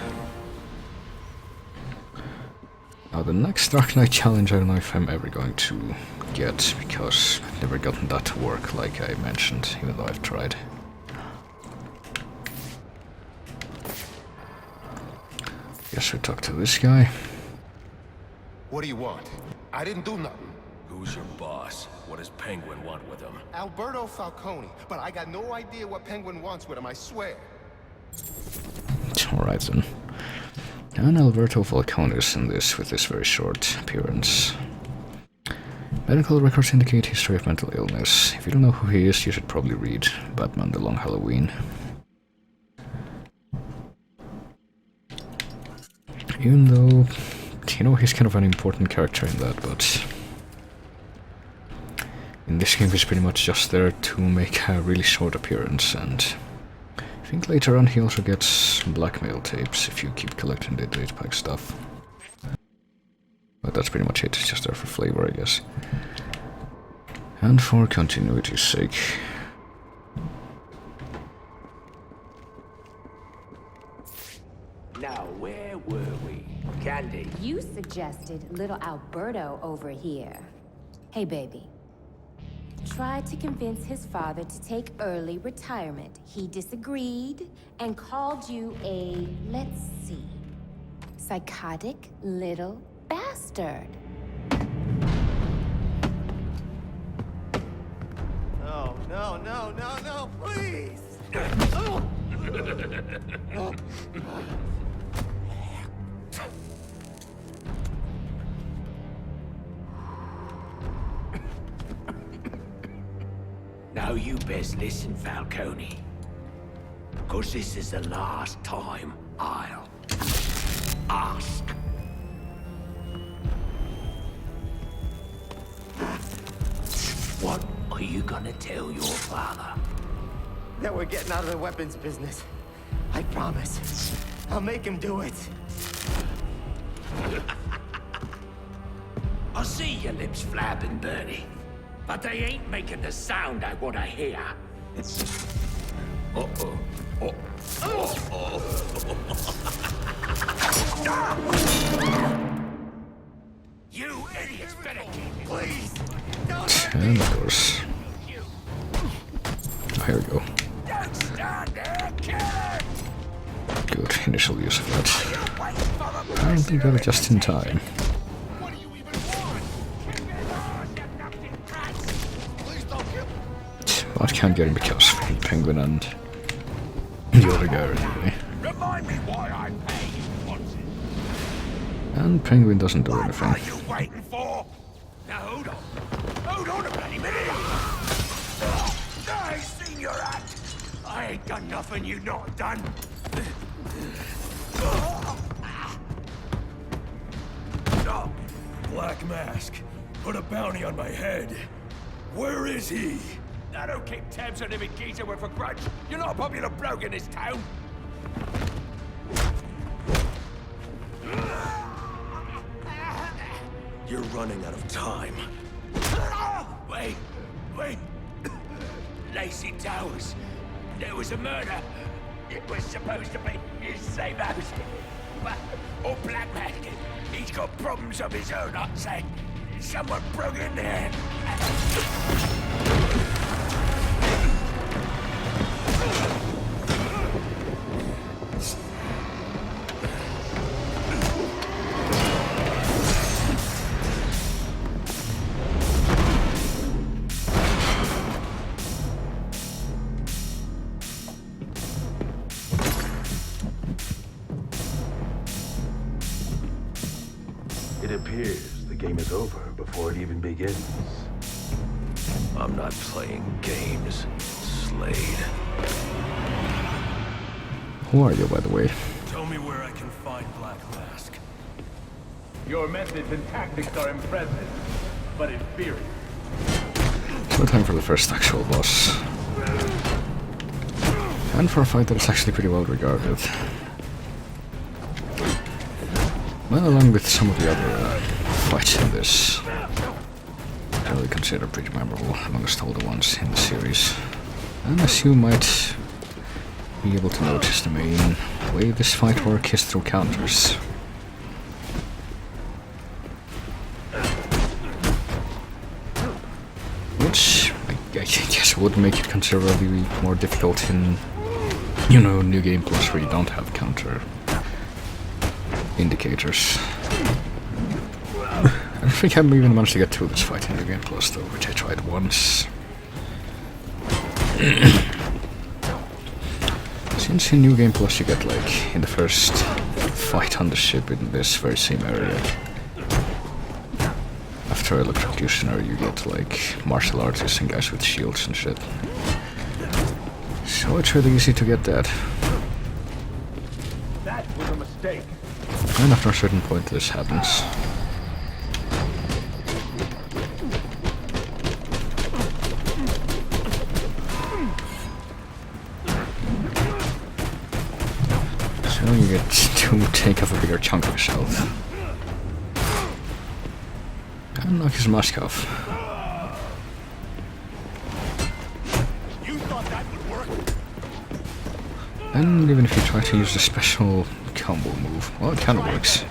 Now the next Dark Knight challenge, I don't know if I'm ever going to get, because I've never gotten that to work like I mentioned, even though I've tried. Guess we talk to this guy. What do you want? I didn't do nothing. Who's your boss? What does Penguin want with him? Alberto Falcone, but I got no idea what Penguin wants with him, I swear. Alright then. And Alberto Falcone is in this with this very short appearance. Medical records indicate history of mental illness. If you don't know who he is, you should probably read Batman: The Long Halloween. Even though, you know, he's kind of an important character in that, but in this game he's pretty much just there to make a really short appearance, and I think later on he also gets blackmail tapes if you keep collecting the datepack stuff. But that's pretty much it, it's just there for flavor, I guess. And for continuity's sake. Now, where were we? Candy. You suggested little Alberto over here. Hey, baby. Tried to convince his father to take early retirement. He disagreed and called you a, let's see, psychotic little bastard. No, no, no, no, no, please! Now you best listen, Falcone. 'Cause this is the last time I'll ask. What are you gonna tell your father? That we're getting out of the weapons business. I promise. I'll make him do it. I see your lips flapping, Bernie. But they ain't making the sound I want to hear. Uh-oh. You idiots better keep please. And of course. Oh, here we go. Don't stand there, kill it! Good initial use of that. Apparently got it just in time. But can't get him because of the Penguin and the other guy anyway. Remind me why I pay you once. And Penguin doesn't do anything. What are you waiting for? Now hold on. Hold on a bloody minute. I seen your act. ain't done nothing you not done. Black Mask, put a bounty on my head. Where is he? I don't keep tabs on every geezer with a grudge. You're not a popular bloke in this town. You're running out of time. Wait. Lacey Towers. There was a murder. It was supposed to be his safe house. Or Black Mask. He's got problems of his own, I'd say. Someone broke in there. It appears the game is over before it even begins. I'm not playing games, Slade. Who are you, by the way? Tell me where I can find Black Mask. Your methods and tactics are impressive, but inferior. So time for the first actual boss. And for a fight that is actually pretty well regarded. Well, along with some of the other fights in this, I really consider pretty memorable amongst all the ones in the series. And as you might be able to notice, the main way this fight works is through counters. Which I guess would make it considerably more difficult in, New Game Plus where you don't have counter indicators. I don't think I've even managed to get through this fight in New Game Plus though, which I tried once. Since in New Game Plus you get like in the first fight on the ship in this very same area, after electrocution you get like martial artists and guys with shields and shit. So it's really easy to get that. That was a mistake. And after a certain point this happens. So you get to take off a bigger chunk of his health. And knock his mask off. You thought that would work? And even if you try to use the special combo move, well, it kind of works.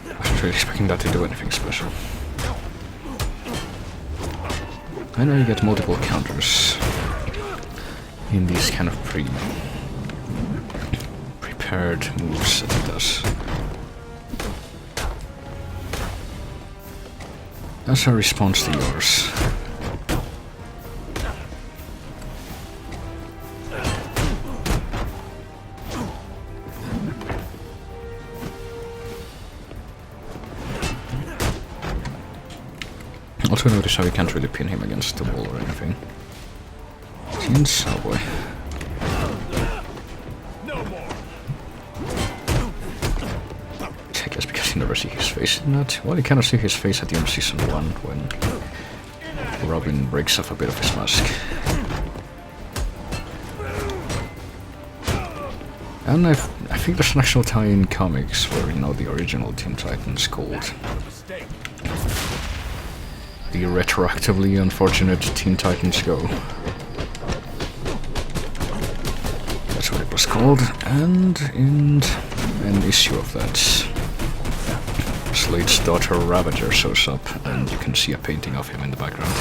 I wasn't really expecting that to do anything special. I know you get multiple counters in these kind of prepared moves that it does. As a response to yours. Also notice how you can't really pin him against the wall or anything. Since, oh boy. I guess because you never see his face in that. Well, you kind of see his face at the end of Season 1 when Robin breaks off a bit of his mask. And I think there's an actual tie in comics where, the original Teen Titans called the retroactively unfortunate Teen Titans Go. That's what it was called, and in an issue of that, Slade's daughter Ravager shows up, and you can see a painting of him in the background,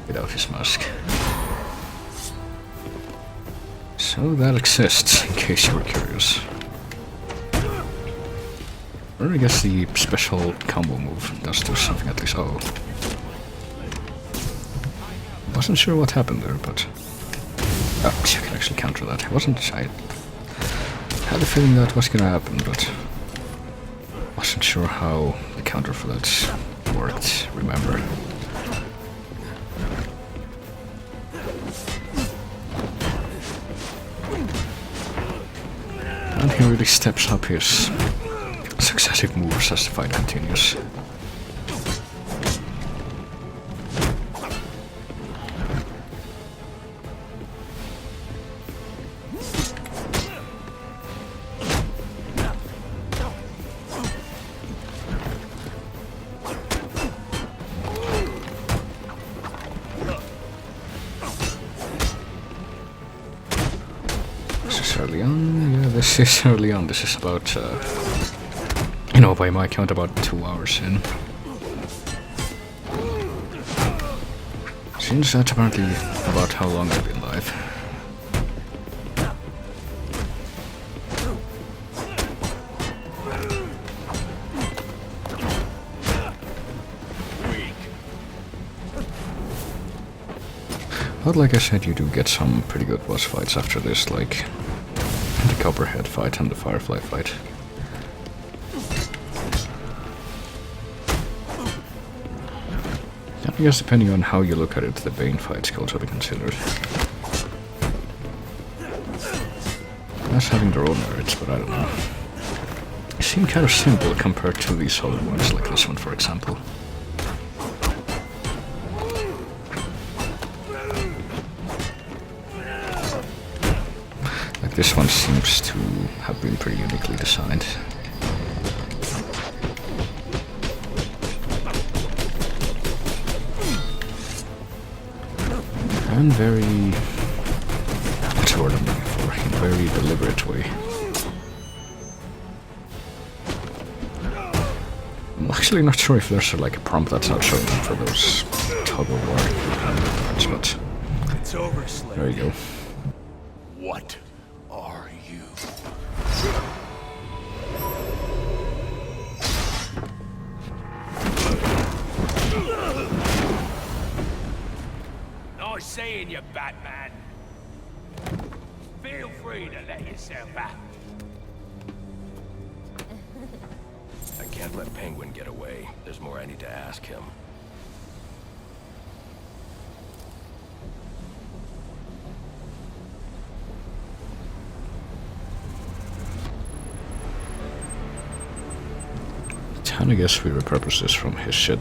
without his mask. So that exists, in case you were curious. Or I guess the special combo move does do something at least. Oh. Wasn't sure what happened there, but... Oh, you can actually counter that. I had a feeling that was gonna happen, but... wasn't sure how the counter for that worked, remember. And he really steps up his successive moves as the fight continues. This is early on, yeah, this is early on. This is about, you know, by my count, about 2 hours in. Since that's apparently about how long I've been live. But like I said, you do get some pretty good boss fights after this, like the Copperhead fight and the Firefly fight. I guess depending on how you look at it, the Bane fights can also be considered as having their own merits, but I don't know. They seem kind of simple compared to these other ones, like this one for example. Like this one seems to have been pretty uniquely designed. And very, what's the word I'm looking for, in a very deliberate way. I'm actually not sure if there's like a prompt that's not showing for those tug of war parts, but It's over, Slade. there you go. What are you? Nice seeing you, Batman. Feel free to let yourself out. I can't let Penguin get away. There's more I need to ask him. And I guess we repurposed this from his shit.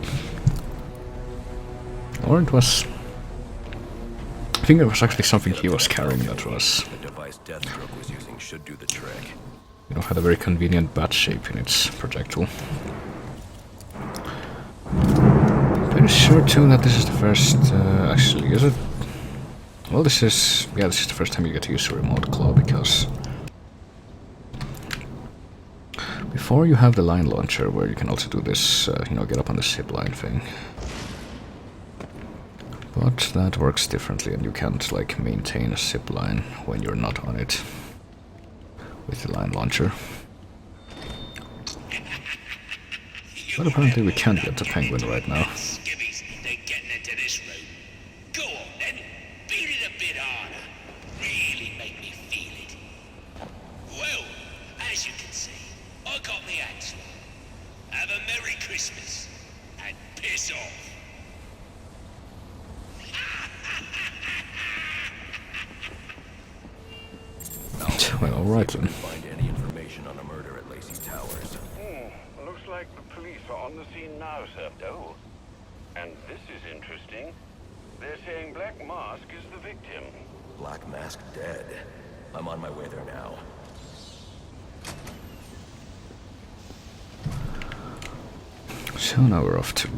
Or it was... I think it was actually something he was carrying that was... The device Deathstroke was using should do the trick. You know, had a very convenient bat shape in its projectile. Pretty sure too that this is the first... actually, is it? Well, this is... yeah, this is the first time you get to use the remote claw, because... before you have the line launcher, where you can also do this, you know, get up on the zip line thing. But that works differently, and you can't, like, maintain a zip line when you're not on it with the line launcher. But apparently we can't get the Penguin right now. Skibbies, they're getting into this room. Go on then, beat it a bit harder. Really make me feel it. Well, as you can see, I got me answer. Have a Merry Christmas and piss off. Well, alright then. Find any information on a murder at Lacey Towers. Looks like the police are on the scene now, sir. Oh, and this is interesting. They're saying Black Mask is the victim. Black Mask dead. I'm on my way there now. So now we're off to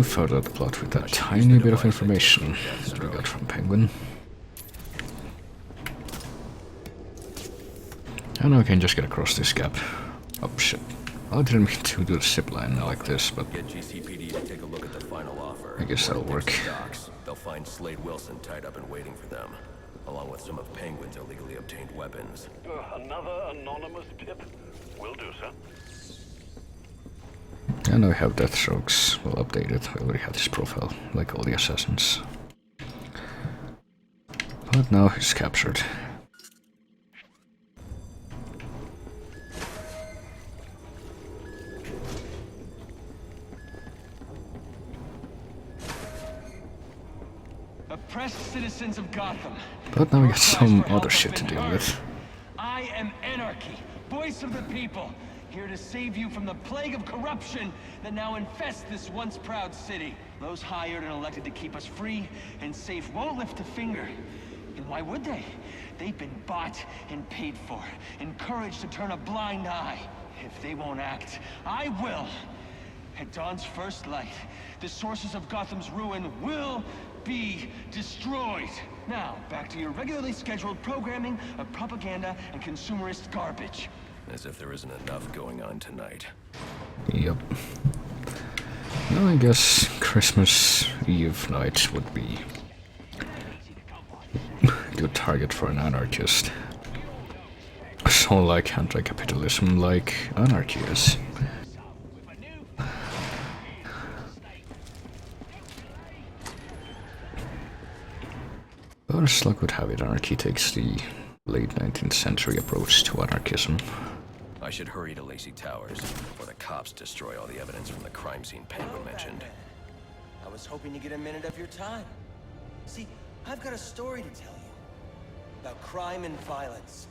further the plot with that tiny bit of information that we got from Penguin. And now we can just get across this gap. Oh shit. Well, I didn't mean to do the zip line like this, but Get GCPD to take a look at the final offer. I guess that'll work. They'll find Slade Wilson tied up and waiting for them, along with some of Penguin's illegally obtained weapons. Another anonymous pip? Will do, sir. And now we have Deathstrokes. We'll update it. We already have his profile, like all the assassins. But now he's captured. Oppressed citizens of Gotham. But now we got some other shit to deal with. I am Anarchy, voice of the people, here to save you from the plague of corruption that now infests this once proud city. Those hired and elected to keep us free and safe won't lift a finger. And why would they? They've been bought and paid for, encouraged to turn a blind eye. If they won't act, I will. At dawn's first light, the sources of Gotham's ruin will be destroyed. Now, back to your regularly scheduled programming of propaganda and consumerist garbage. As if there isn't enough going on tonight. Yep. Well, I guess Christmas Eve night would be a good target for an anarchist. So like anti-capitalism, like anarchy is. But as luck would have it, anarchy takes the late 19th century approach to anarchism. I should hurry to Lacey Towers before the cops destroy all the evidence from the crime scene Penguin mentioned. I was hoping to get a minute of your time. See, I've got a story to tell you. About crime and violence.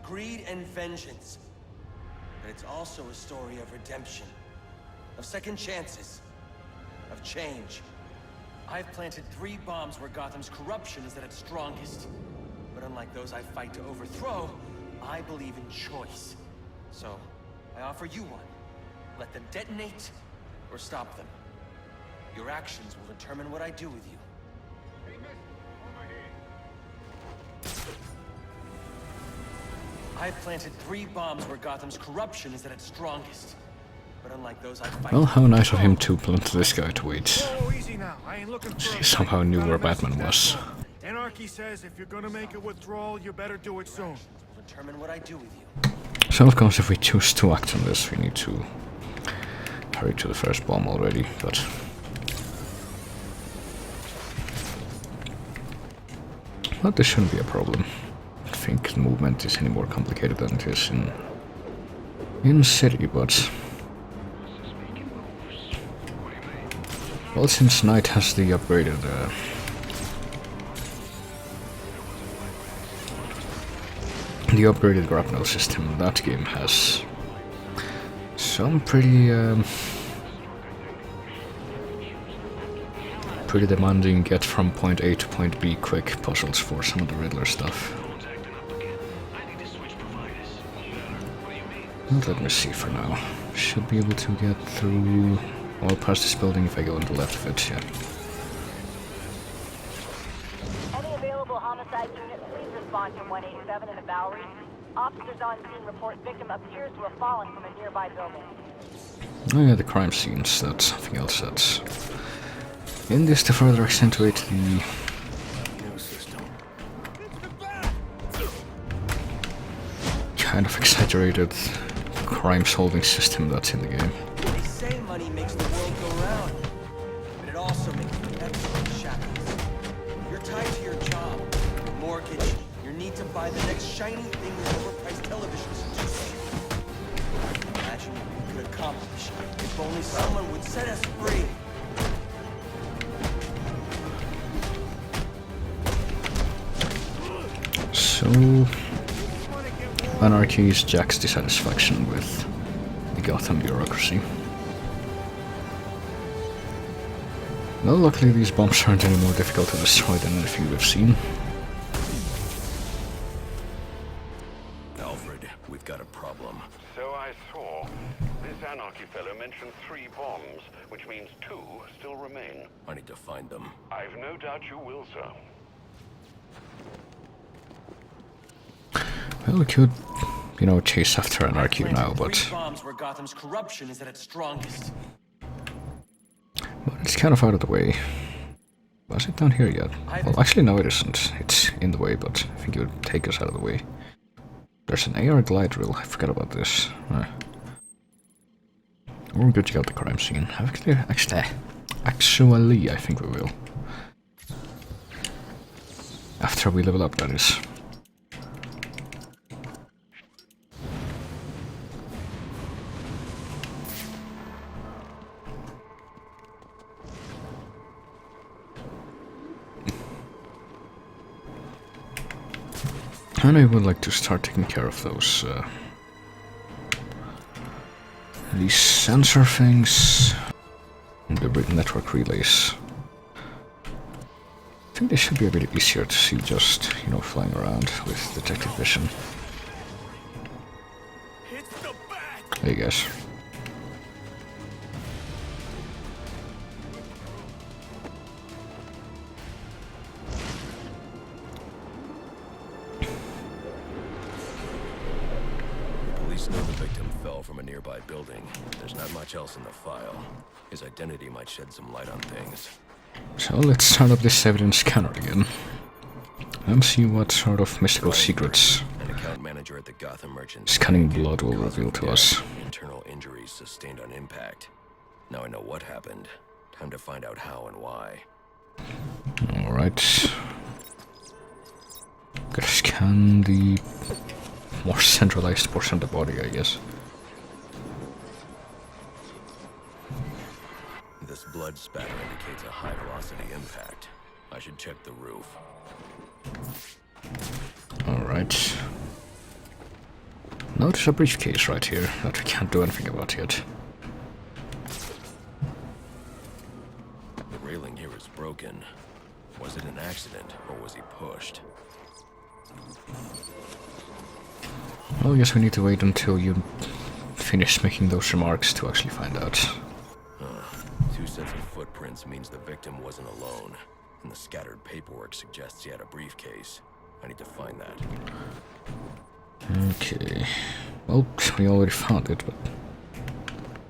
Greed and vengeance. But it's also a story of redemption. Of second chances. Of change. I've planted 3 bombs where Gotham's corruption is at its strongest. But unlike those I fight to overthrow, I believe in choice. So, I offer you one. Let them detonate, or stop them. Your actions will determine what I do with you. I've planted 3 bombs where Gotham's corruption is at its strongest. But unlike those I fight... Well, how nice of him to plant this guy to wait. Whoa, easy now. I ain't looking for He somehow knew where Batman was. Anarchy says if you're gonna make a withdrawal, you better do it soon. Determine what I do with you. So of course if we choose to act on this, we need to hurry to the first bomb already, but this shouldn't be a problem. I think the movement is any more complicated than it is in city, but well, since Knight has the upgraded grapnel system, that game has some pretty demanding get from point A to point B quick puzzles for some of the Riddler stuff. Well, let me see for now. Should be able to get through all past this building if I go on the left of it, yeah. Any available homicide unit, please respond to 187 in the Bowery. Officers on scene report victim appears to have fallen from a nearby building. Oh yeah, the crime scenes, that's something else that's in this to further accentuate the kind of exaggerated crime-solving system that's in the game. They say money makes the world go round, but it also makes the excellent shackles. You're tied to your job, your mortgage, your need to buy the next shiny thing with overpriced television seduces you. Imagine what we could accomplish if only someone would set us free. So, anarchy is Jack's dissatisfaction with the Gotham bureaucracy. Well, luckily these bombs aren't any more difficult to destroy than anything we've seen. Alfred, we've got a problem. So I saw. This anarchy fellow mentioned 3 bombs, which means 2 still remain. I need to find them. I've no doubt you will, sir. Well, we could, chase after anarchy now, but 3 bombs where Gotham's corruption is at its strongest. It's kind of out of the way. Was it down here yet? Well, actually, no, it isn't. It's in the way, but I think it would take us out of the way. There's an AR glide drill. I forgot about this. We're good to check out the crime scene. Actually, I think we will. After we level up, that is. And I would like to start taking care of those these sensor things, the network relays. I think they should be a bit easier to see just, you know, flying around with detective vision. Hey guys. Police know the victim fell from a nearby building. There's not much else in the file. His identity might shed some light on things. So let's start up this evidence scanner again. And see what sort of mystical secrets An account manager at the Gotham Merchants scanning blood will reveal to us. Internal injuries sustained on impact. Now I know what happened. Time to find out how and why. Alright. Gotta scan the more centralized portion of the body, I guess. This blood spatter indicates a high-velocity impact. I should check the roof. Alright. Notice a briefcase right here that we can't do anything about yet. The railing here is broken. Was it an accident, or was he pushed? Well, I guess we need to wait until you finish making those remarks to actually find out. Two sets of footprints means the victim wasn't alone, and the scattered paperwork suggests he had a briefcase. I need to find that. Okay. Well, we already found it, but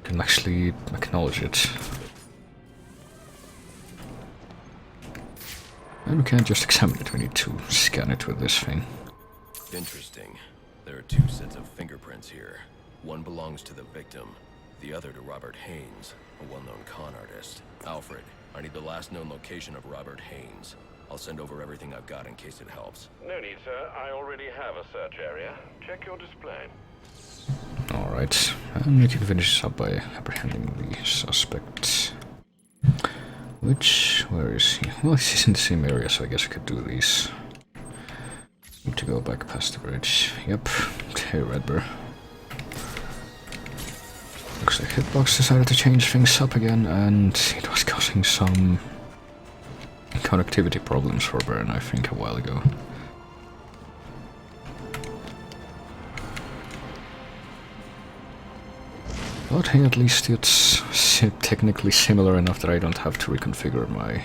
can actually acknowledge it. And we can't just examine it, we need to scan it with this thing. Interesting. There are two sets of fingerprints here. One belongs to the victim, the other to Robert Haynes, a well-known con artist. Alfred, I need the last known location of Robert Haynes. I'll send over everything I've got in case it helps. No need, sir. I already have a search area. Check your display. Alright, and we can finish this up by apprehending the suspect. Where is he? Well, he's in the same area, so I guess we could do these. Need to go back past the bridge. Yep, hey Redbur. Looks like Hitbox decided to change things up again, and it was causing some connectivity problems for Baron, I think, a while ago. But hey, at least it's technically similar enough that I don't have to reconfigure my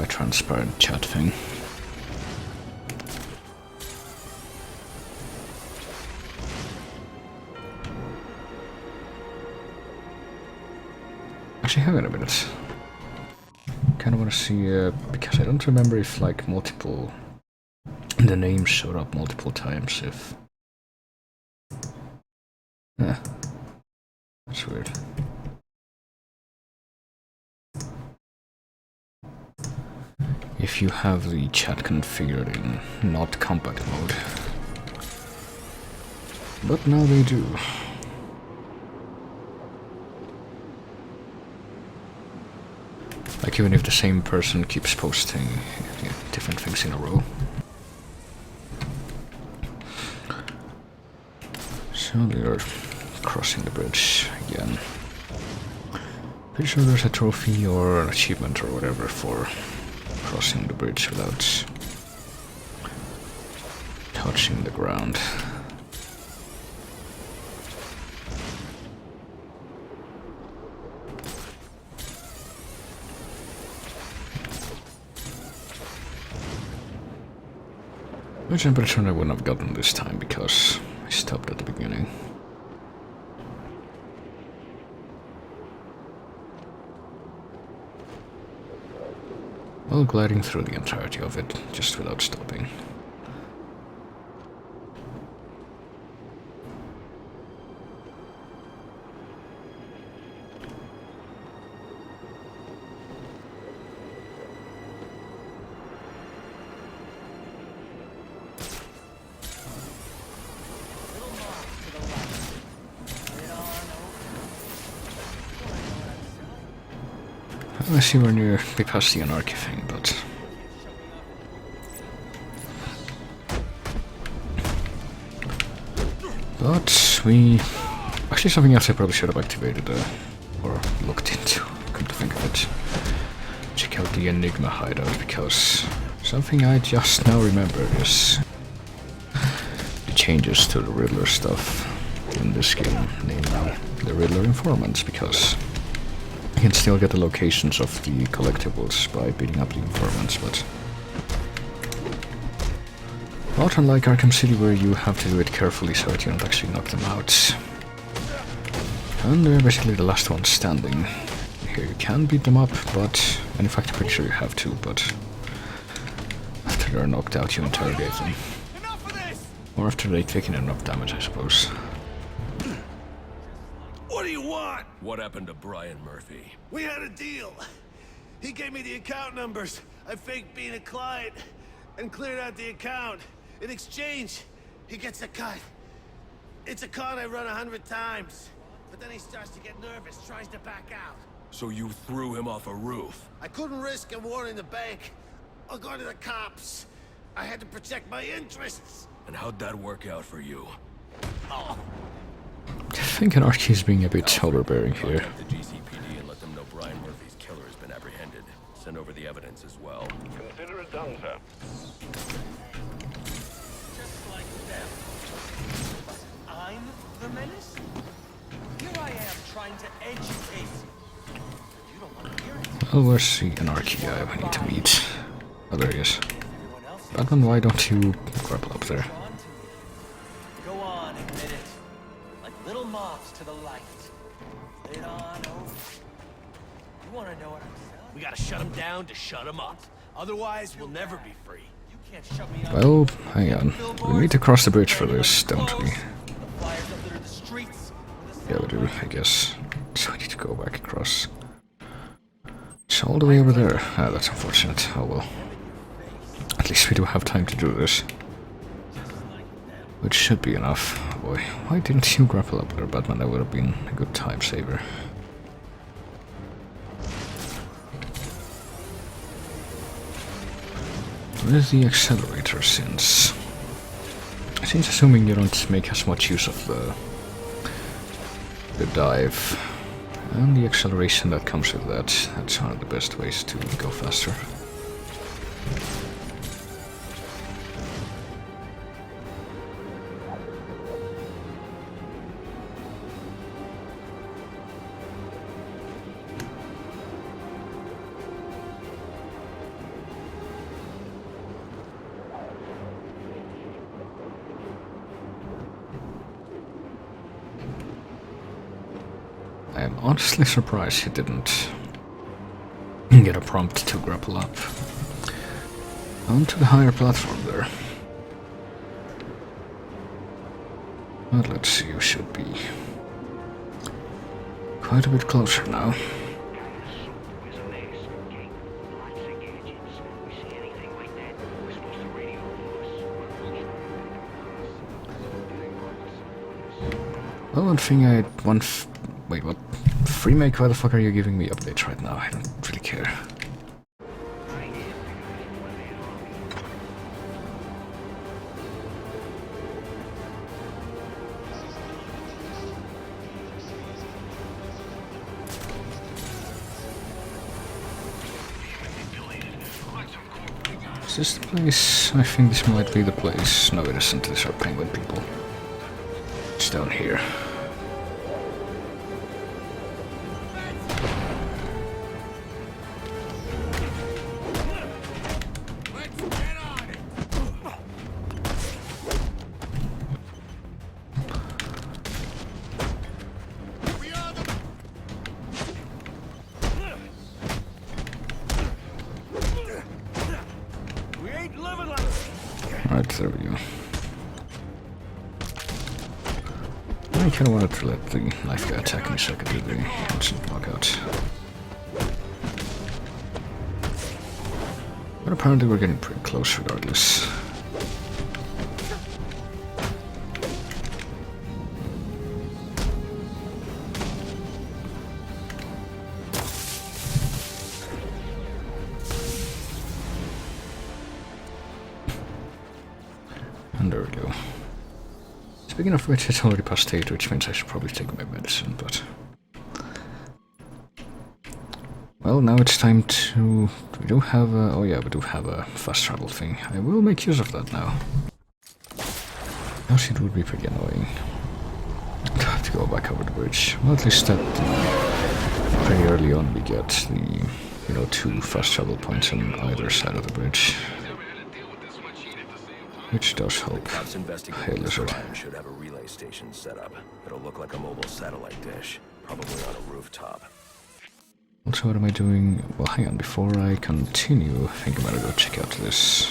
transparent chat thing. Actually, hang on a minute. Kind of want to see, because I don't remember if like the names showed up multiple times. If that's weird. If you have the chat configured in not combat mode, but now they do. Like even if the same person keeps posting different things in a row. So they are crossing the bridge again. Pretty sure there's a trophy or an achievement or whatever for crossing the bridge without touching the ground. Which I'm pretty sure I wouldn't have gotten this time because I stopped at the beginning. While gliding through the entirety of it, just without stopping. I see we're near, we passed the anarchy thing, but But we... Actually, something else I probably should have activated, or looked into, come to think of it. Check out the Enigma hideout, because something I just now remembered is the changes to the Riddler stuff in this game, namely the Riddler informants, because you can still get the locations of the collectibles by beating up the informants, but not unlike Arkham City, where you have to do it carefully so that you don't actually knock them out. And they're basically the last ones standing. Here you can beat them up, but... and in fact I'm pretty sure you have to, but... after they're knocked out you interrogate them. Or after they've taken enough damage, I suppose. What do you want? What happened to Brian Murphy? We had a deal. He gave me the account numbers. I faked being a client and cleared out the account. In exchange, he gets a cut. It's a con I run 100 times. But then he starts to get nervous, tries to back out. So you threw him off a roof? I couldn't risk him warning the bank or going to the cops. I had to protect my interests. And how'd that work out for you? Oh. I think Anarchy's being a bit overbearing here. Contact the GCPD and let them know Brian Murphy's killer has been apprehended. Send over the evidence as well. Consider it done, sir. Just like them. I'm the menace? Here I am trying to educate. You don't want to hear it. Well, where's the Anarchy guy we need to meet? Oh, there he is. Batman, why don't you grapple up there? Go on, admit it. Like little moths to the light. Lay it on over. You want to know what I'm saying? We gotta shut him down to shut him up. Otherwise, we'll never be free. You can't shut me up. Well, hang on. We need to cross the bridge for this, don't we? Yeah, we do, I guess. So I need to go back across. It's all the way over there. Ah, that's unfortunate. Oh well. At least we do have time to do this. Which should be enough. Oh boy, why didn't you grapple up there, Batman? That would have been a good time saver. Where's the accelerator since? Since assuming you don't make as much use of the dive and the acceleration that comes with that, that's one of the best ways to go faster. I am honestly surprised he didn't get a prompt to grapple up onto the higher platform there. But let's see, you should be quite a bit closer now. Well, one thing I... wait, what? Freemake, why the fuck are you giving me updates right now? I don't really care. Is this the place? I think this might be the place. No, it isn't. These are penguin people. It's down here. Right, there we go. I kinda wanted to let the knife guy attack me so I could do the instant knockout. But apparently we're getting pretty close regardless. And there we go. Speaking of which, it's already past 8, which means I should probably take my medicine, but... Well, now it's time to... We do have a... Oh yeah, we do have a fast travel thing. I will make use of that now. Else it would be pretty annoying to have to go back over the bridge. Well, at least that pretty early on we get the, 2 fast travel points on either side of the bridge. Which does help. Cops investigating this crime should have a relay station set up. It'll look like a mobile satellite dish, probably on a rooftop. Also, what am I doing? Well, hang on, before I continue, I think I'm gonna go check out this.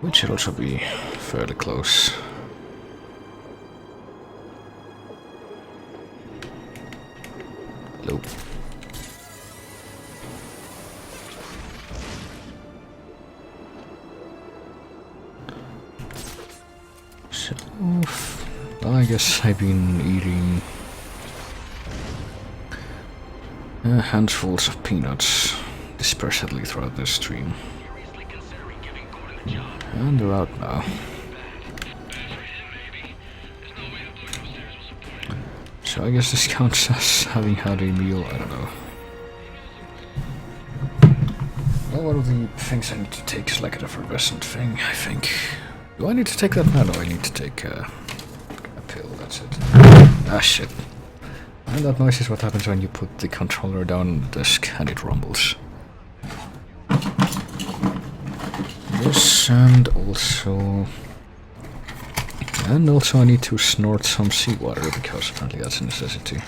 Which should also be fairly close. Hello. So, well, I guess I've been eating handfuls of peanuts dispersedly throughout this stream. And they're out now. So I guess this counts as having had a meal, I don't know. Well, one of the things I need to take is like an effervescent thing, I think. Do I need to take that now? No, I need to take a pill, that's it. Ah, shit. And that noise is what happens when you put the controller down on the desk and it rumbles. This and also I need to snort some seawater because apparently that's a necessity.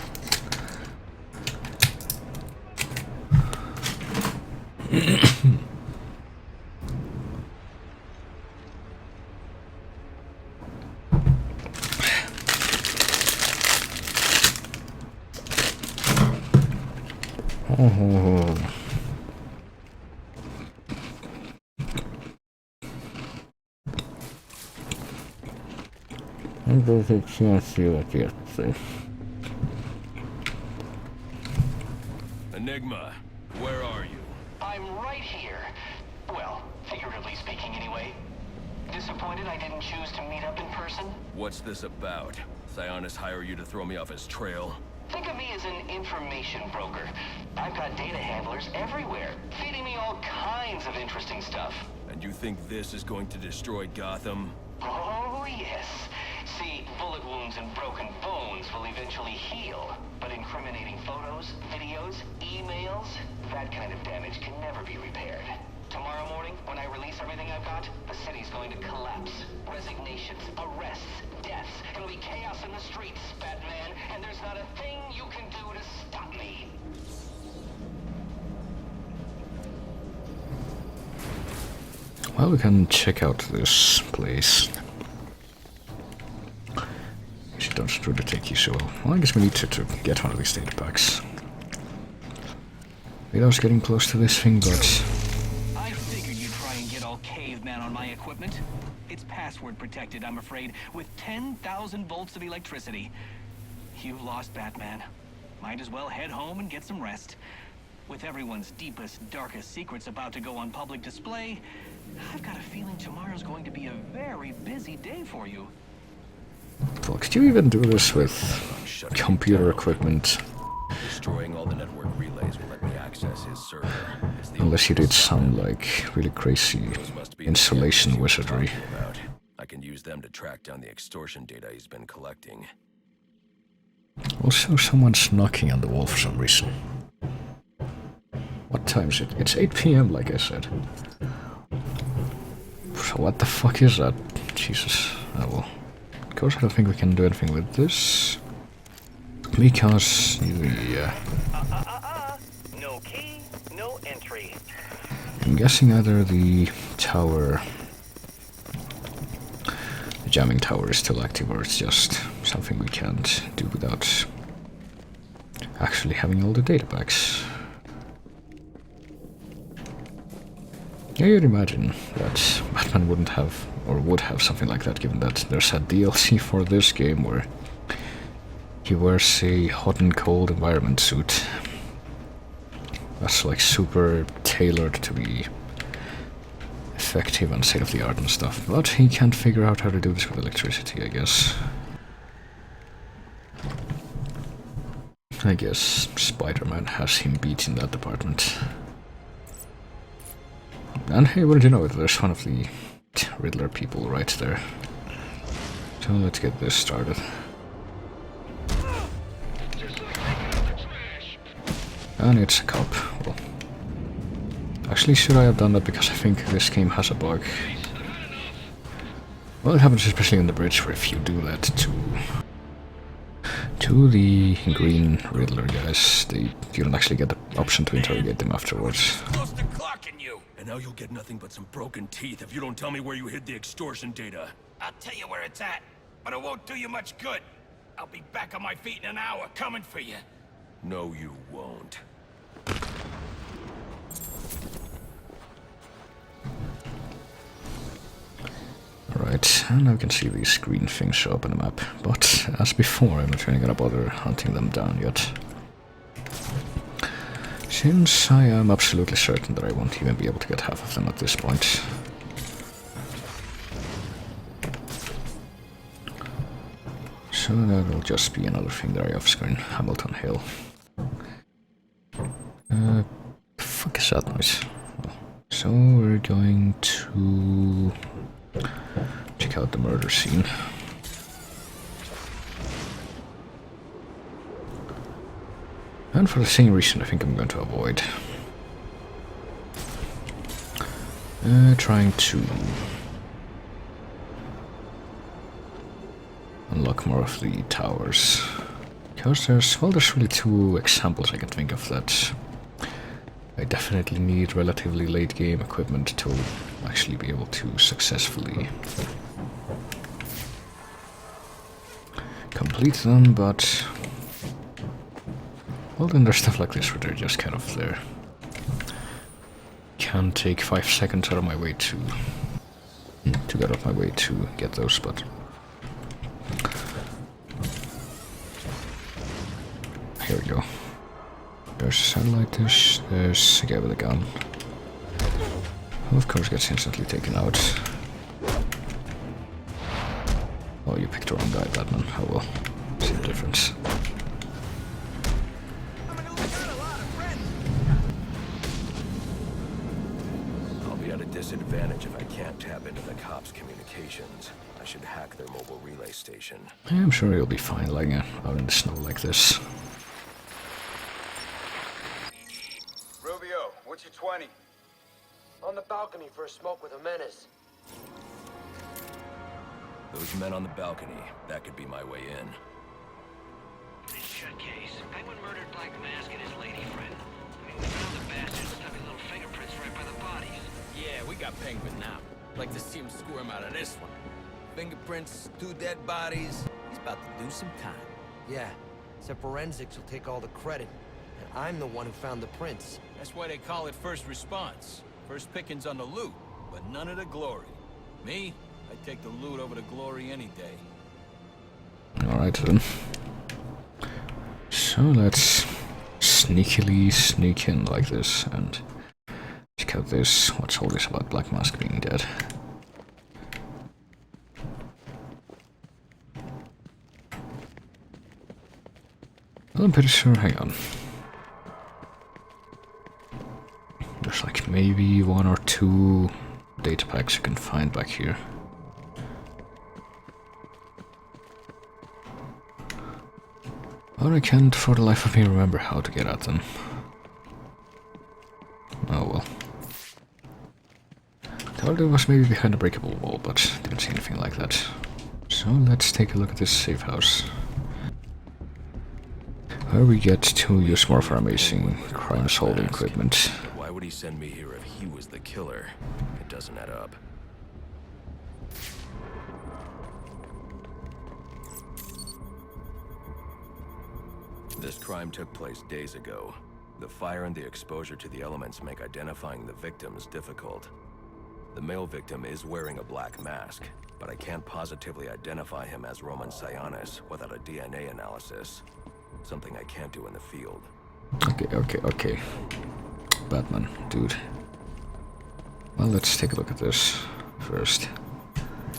Oh. Entonces, sí ha sido aquí, sí. Enigma, where are you? I'm right here. Well, figuratively speaking anyway. Disappointed I didn't choose to meet up in person? What's this about? Sionis hire you to throw me off his trail? Think of me as an information broker. I've got data handlers everywhere, feeding me all kinds of interesting stuff. And you think this is going to destroy Gotham? Oh, yes. See, bullet wounds and broken bones will eventually heal. But incriminating photos, videos, emails, that kind of damage can never be repaired. Tomorrow morning, when I release everything I've got, the city's going to collapse. Resignations, arrests, deaths. It'll be chaos in the streets, Batman, and there's not a thing you can do to stop me. Well, we can check out this place. She doesn't really take you so well. I guess we need to get one of these data packs. I was getting close to this thing, but... I figured you'd try and get all caveman on my equipment. It's password protected, I'm afraid, with 10,000 volts of electricity. You lost, Batman. Might as well head home and get some rest. With everyone's deepest, darkest secrets about to go on public display, I've got a feeling tomorrow's going to be a very busy day for you. Well, could you even do this with computer equipment? Destroying all the network relays will let me access his server. Unless you did some, like, really crazy installation wizardry. I can use them to track down the extortion data he's been collecting. Also, someone's knocking on the wall for some reason. What time is it? It's 8 PM, like I said. So what the fuck is that? Jesus. Oh well. Of course, I don't think we can do anything with this. Because, yeah. No key, no entry. I'm guessing either the tower, the jamming tower is still active, or it's just something we can't do without actually having all the data packs. Yeah, you'd imagine that Batman wouldn't have, or would have something like that, given that there's a DLC for this game where he wears a hot and cold environment suit. That's like super tailored to be effective and state of the art and stuff, but he can't figure out how to do this with electricity, I guess. I guess Spider-Man has him beat in that department. And hey, what did you know? There's one of the Riddler people right there. So let's get this started. And it's a cop. Well, actually, should I have done that? Because I think this game has a bug. Well, it happens especially on the bridge, where if you do that to the green Riddler guys, you don't actually get the option to interrogate them afterwards. Close to clocking you. And now you'll get nothing but some broken teeth if you don't tell me where you hid the extortion data. I'll tell you where it's at, but it won't do you much good. I'll be back on my feet in an hour, coming for you. No, you won't. Right, and now we can see these green things show up on the map, but as before, I'm not really gonna bother hunting them down yet. Since I am absolutely certain that I won't even be able to get half of them at this point. So that will just be another thing there off screen. Hamilton Hill. The fuck is that noise? So we're going to check out the murder scene. And for the same reason, I think I'm going to avoid trying to unlock more of the towers. Because there's really two examples I can think of that I definitely need relatively late game equipment to actually be able to successfully complete them, but well, then there's stuff like this where they're just kind of there. Can take 5 seconds out of my way to get out of my way to get those, but here we go. There's a satellite dish, there's a guy with a gun. Who of course gets instantly taken out. Oh, you picked the wrong guy, Batman. Oh well, same difference. I'll be at a disadvantage if I can't tap into the cops' communications. I should hack their mobile relay station. I'm sure you'll be fine lying out in the snow like this. Rubio, what's your 20? On the balcony for a smoke with a menace. Those men on the balcony, that could be my way in. This shut case. Penguin murdered Black Mask and his lady friend. I mean, we found the bastards stuffy little fingerprints right by the bodies. Yeah, we got Penguin now. Like to see him squirm out of this one. Fingerprints, 2 dead bodies. He's about to do some time. Yeah, except forensics will take all the credit. And I'm the one who found the prints. That's why they call it first response. First pickings on the loot, but none of the glory. Me? I'd take the loot over the glory any day. Alright then. So let's sneakily sneak in like this and check out this. What's all this about Black Mask being dead? Well, I'm pretty sure, hang on. There's like maybe 1 or 2 data packs you can find back here. But I can't for the life of me remember how to get at them. Oh well. Thought it was maybe behind a breakable wall, but didn't see anything like that. So let's take a look at this safe house, where we get to use more of our amazing crime-solving equipment. Why would he send me here if he was the killer? It doesn't add up. This crime took place days ago. The fire and the exposure to the elements make identifying the victims difficult. The male victim is wearing a black mask, but I can't positively identify him as Roman Sionis without a DNA analysis. Something I can't do in the field. Okay. Batman, dude. Well, let's take a look at this first.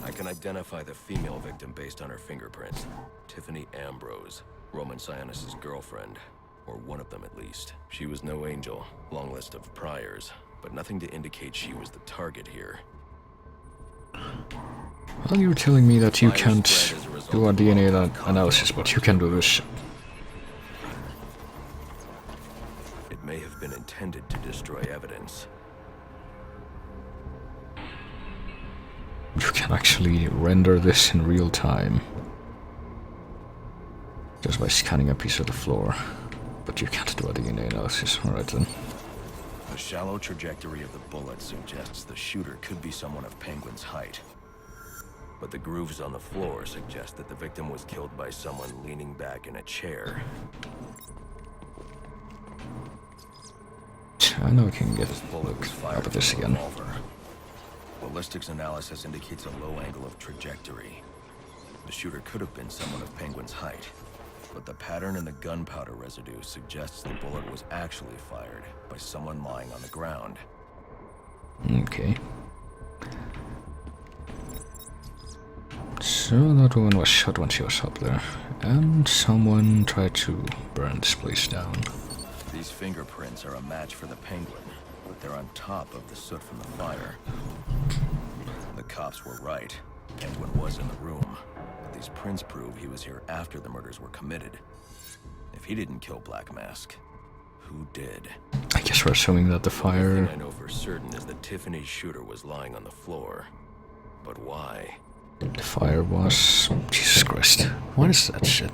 I can identify the female victim based on her fingerprints. Tiffany Ambrose, Roman Sionis' girlfriend. Or one of them at least. She was no angel, long list of priors, but nothing to indicate she was the target here. Well, you're telling me that you can't do a DNA analysis, but you can do this. It may have been intended to destroy evidence. You can actually render this in real time. Just by scanning a piece of the floor. But you can't do a DNA analysis. Alright then. The shallow trajectory of the bullet suggests the shooter could be someone of Penguin's height. But the grooves on the floor suggest that the victim was killed by someone leaning back in a chair. I know we can get a look up at this again. Ballistics analysis indicates a low angle of trajectory. The shooter could have been someone of Penguin's height, but the pattern in the gunpowder residue suggests the bullet was actually fired by someone lying on the ground. Okay. So that woman was shot when she was up there, and someone tried to burn this place down. These fingerprints are a match for the Penguin, but they're on top of the soot from the fire. The cops were right. Penguin was in the room, but these prints prove he was here after the murders were committed. If he didn't kill Black Mask, who did? I guess we're assuming that the fire... The thing I know for certain is that Tiffany's shooter was lying on the floor. But why? The fire was... Jesus Christ. What is that shit?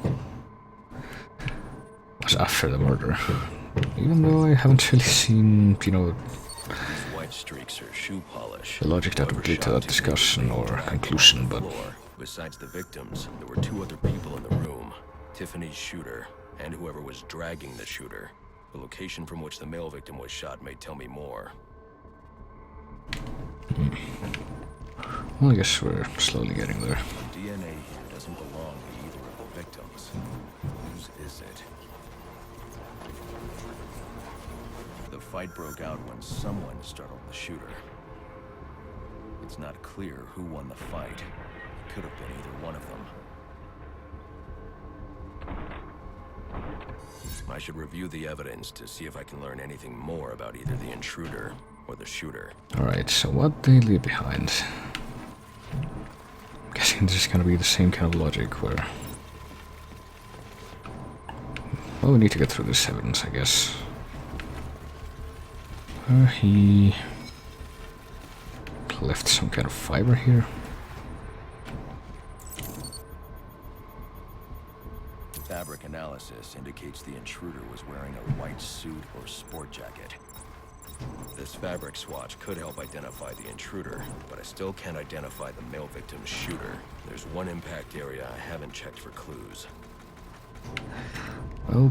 It was after the murder. Even though I haven't really seen, you know... These white streaks are shoe polish. The logic that would lead to that discussion or conclusion, but... Besides the victims, there were two other people in the room. Tiffany's shooter, and whoever was dragging the shooter. The location from which the male victim was shot may tell me more. Well, I guess we're slowly getting there. The DNA here doesn't belong to either of the victims. Whose is it? The fight broke out when someone startled the shooter. It's not clear who won the fight. It could have been either one of them. I should review the evidence to see if I can learn anything more about either the intruder or the shooter. Alright, so what they leave behind. I'm guessing this is gonna be the same kind of logic where... Well, we need to get through this evidence, I guess. He... left some kind of fiber here. Fabric analysis indicates the intruder was wearing a white suit or sport jacket. This fabric swatch could help identify the intruder, but I still can't identify the male victim's shooter. There's one impact area I haven't checked for clues. Well,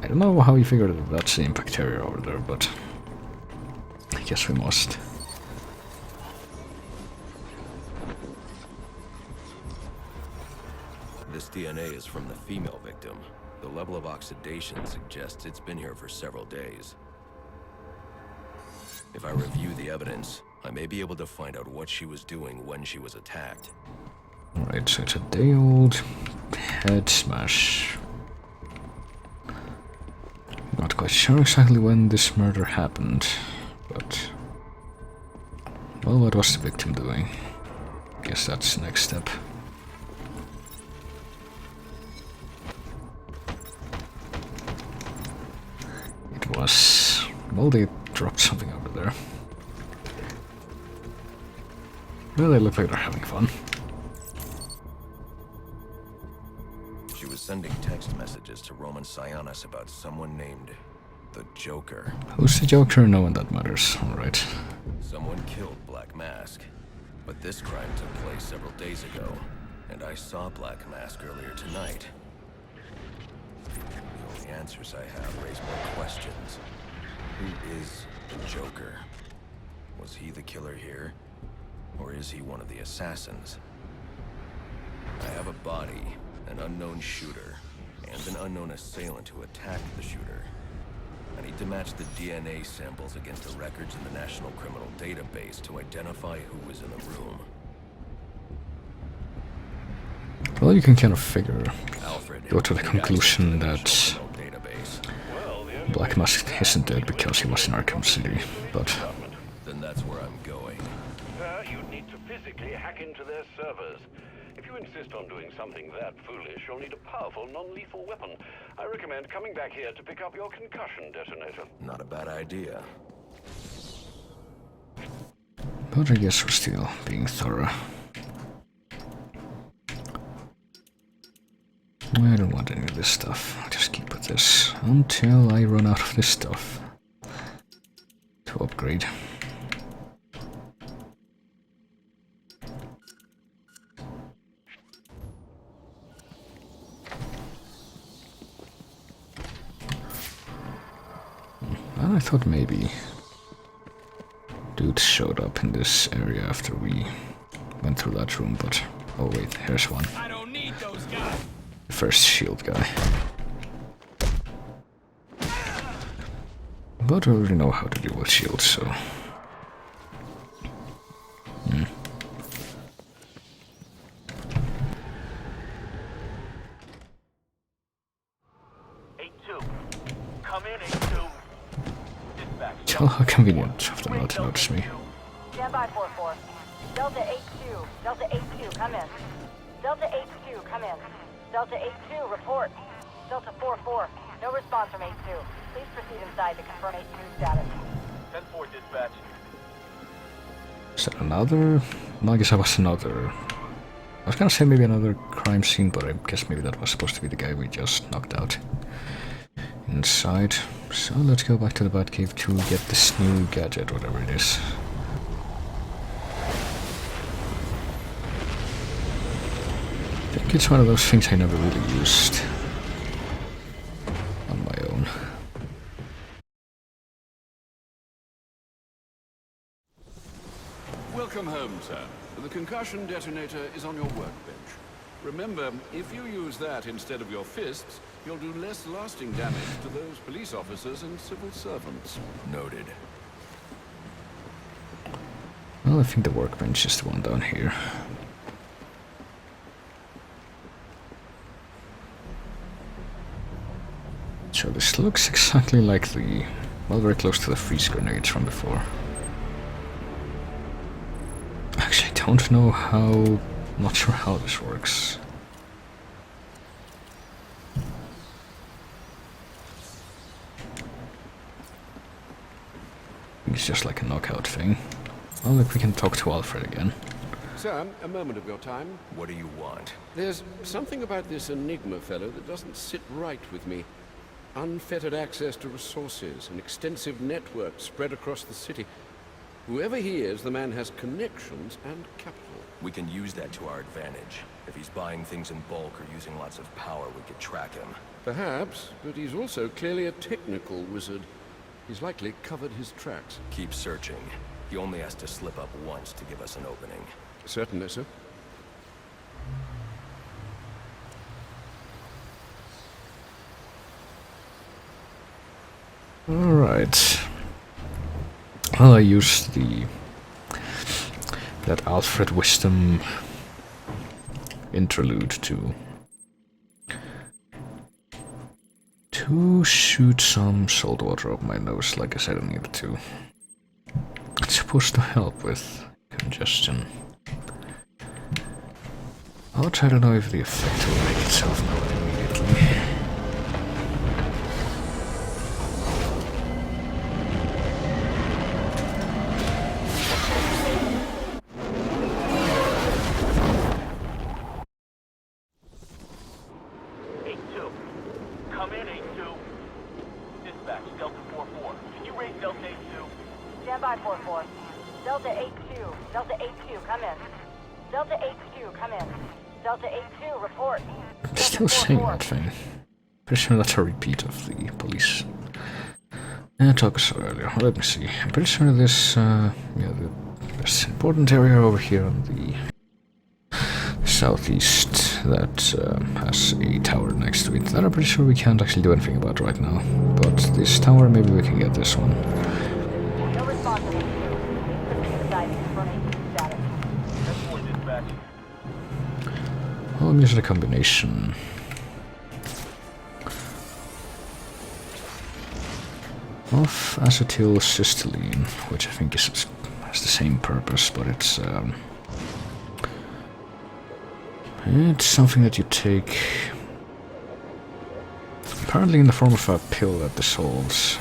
I don't know how you figured that that's the impact area over there, but I guess we must. This DNA is from the female victim. The level of oxidation suggests it's been here for several days. If I review the evidence, I may be able to find out what she was doing when she was attacked. Alright, so it's a day-old head smash. Not quite sure exactly when this murder happened, but... Well, what was the victim doing? Guess that's the next step. It was... Well, they dropped something over there. Well, they look like they're having fun. She was sending text messages to Roman Sionis about someone named the Joker. Who's the Joker? No one that matters. Alright. Someone killed Black Mask. But this crime took place several days ago, and I saw Black Mask earlier tonight. The only answers I have raise more questions. Who is the Joker? Was he the killer here? Or is he one of the assassins? I have a body, an unknown shooter, and an unknown assailant who attacked the shooter. I need to match the DNA samples against the records in the National Criminal Database to identify who was in the room. Well, you can kind of figure, Alfred, go to the conclusion that database. Black Mask isn't dead because he was in Arkham City, but... Then that's where I'm going. You'd need to physically hack into their servers. If you insist on doing something that foolish, you'll need a powerful, non-lethal weapon. I recommend coming back here to pick up your concussion detonator. Not a bad idea. But I guess we're still being thorough. I don't want any of this stuff. I'll just keep with this until I run out of this stuff to upgrade. I thought maybe dudes showed up in this area after we went through that room, but oh wait, here's one. I don't need those guys. The first shield guy. But I already know how to deal with shields, so... Tell how convenient of them not to notice me. Stand by 4-4. Delta 8-2. Delta 8-2, come in. Delta 8-2, come in. Delta 8-2, report. Delta 4-4, no response from 8-2. Please proceed inside to confirm 8-2 status. 10-4 dispatch. Is that another? No, I guess that was another. I was gonna say maybe another crime scene, but I guess maybe that was supposed to be the guy we just knocked out inside. So let's go back to the Batcave to get this new gadget, whatever it is. I think it's one of those things I never really used on my own. Welcome home, sir. The concussion detonator is on your workbench. Remember, if you use that instead of your fists, you'll do less lasting damage to those police officers and civil servants. Noted. Well, I think the workbench is the one down here. So this looks exactly like the... well, very close to the freeze grenades from before. Actually, I don't know how... not sure how this works. It's just like a knockout thing. Well, look, we can talk to Alfred again. Sir, a moment of your time. What do you want? There's something about this Enigma fellow that doesn't sit right with me. Unfettered access to resources, an extensive network spread across the city. Whoever he is, the man has connections and capital. We can use that to our advantage. If he's buying things in bulk or using lots of power, we could track him. Perhaps, but he's also clearly a technical wizard. He's likely covered his tracks. Keep searching. He only has to slip up once to give us an opening. Certainly, sir. Alright. Well, I used that Alfred Wisdom interlude to shoot some salt water up my nose, like I said I needed to. It's supposed to help with congestion. I'll try to know if the effect will make itself known immediately. Stand by 4-4. Delta 8-2. Delta 8-2, come in. Delta 8-2, come in. Delta 8-2, report. I'm still saying that thing. Pretty sure that's a repeat of the police talk I saw earlier. Well, let me see. I'm pretty sure this, this important area over here on the southeast, that has a tower next to it that I'm pretty sure we can't actually do anything about right now. But this tower, maybe we can get this one. No response on diving information status. Well, I'm using a combination. Of acetylcysteine, which I think has the same purpose, but it's something that you take apparently in the form of a pill that dissolves.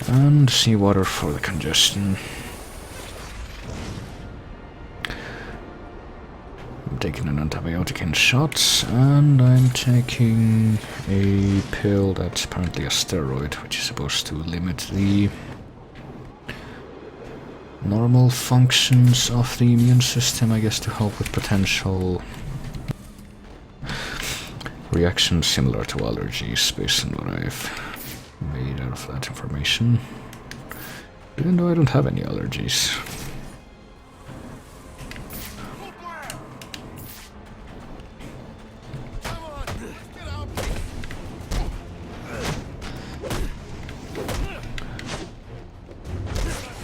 And seawater for the congestion. I'm taking an antibiotic in shots, and I'm taking a pill that's apparently a steroid, which is supposed to limit the normal functions of the immune system, I guess, to help with potential reactions similar to allergies, based on what I've made out of that information. Even though I don't have any allergies.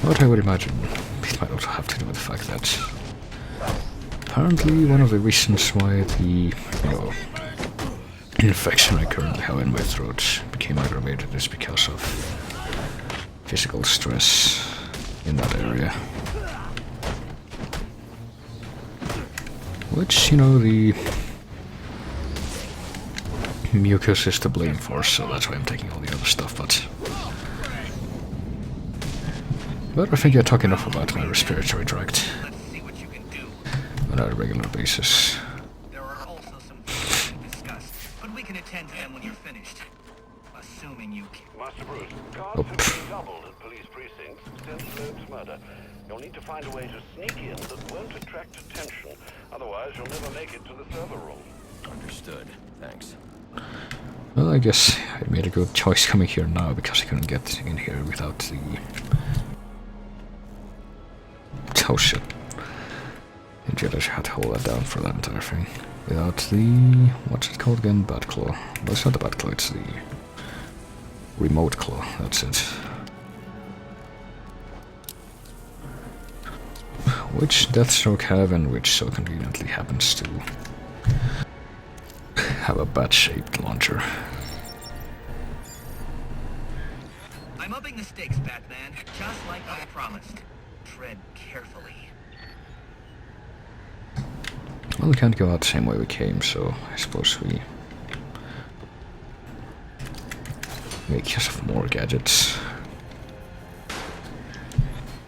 What I would imagine it might also have to do with the fact that apparently one of the reasons why the, infection I currently have in my throat became aggravated is because of physical stress in that area. Which, the mucus is to blame for, so that's why I'm taking all the other stuff, but I think I talk enough about my respiratory tract on a regular basis. There are also some things to discuss, but we can attend to them when you're finished. Assuming you can. Master Bruce, guards have been doubled at police precincts since Loeb's murder. You'll need to find a way to sneak in that won't attract attention. Otherwise, you'll never make it to the server room. Understood. Thanks. Well, I guess I made a good choice coming here now, because I couldn't get in here without the... Oh shit. I realized I had to hold that down for that entire thing. Without the... what's it called again? Bat Claw. Well, it's not the Bat Claw, it's the... Remote Claw, that's it. Which Deathstroke have, and which so conveniently happens to have a bat-shaped launcher. I'm upping the stakes, Batman, just like I promised. Tread carefully. Well, we can't go out the same way we came, so I suppose we make use of more gadgets.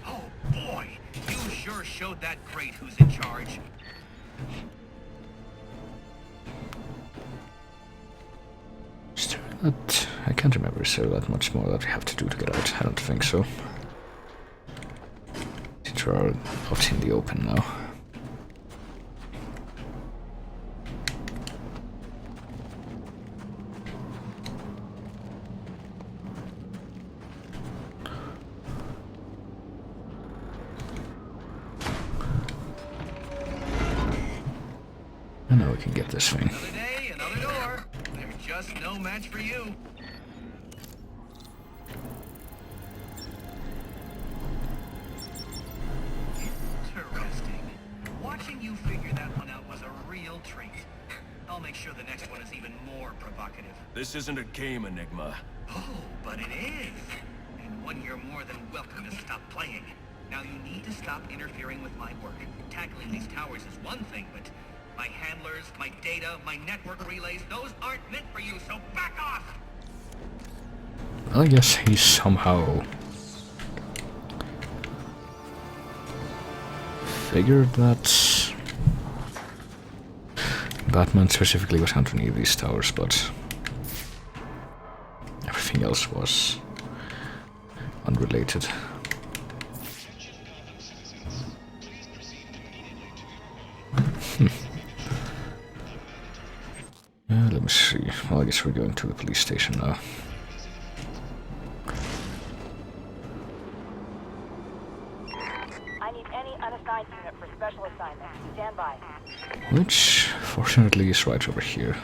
Oh boy, you sure showed that crate who's in charge. But I can't remember, is there that much more that we have to do to get out? I don't think so. Since we're out in the open now. And now we can get this thing. Another day, another door. They're just no match for you. Interesting. Watching you figure that one out was a real treat. I'll make sure the next one is even more provocative. This isn't a game, Enigma. Oh, but it is. And one you're more than welcome to stop playing. Now you need to stop interfering with my work. Tackling these towers is one thing, but my handlers, my data, my network relays, those aren't meant for you, so back off! I guess he somehow figured that Batman specifically was going to need these towers, but everything else was unrelated. Let me see. Well, I guess we're going to the police station now. I need any unassigned unit for special assignment. Stand by. Which, fortunately, is right over here.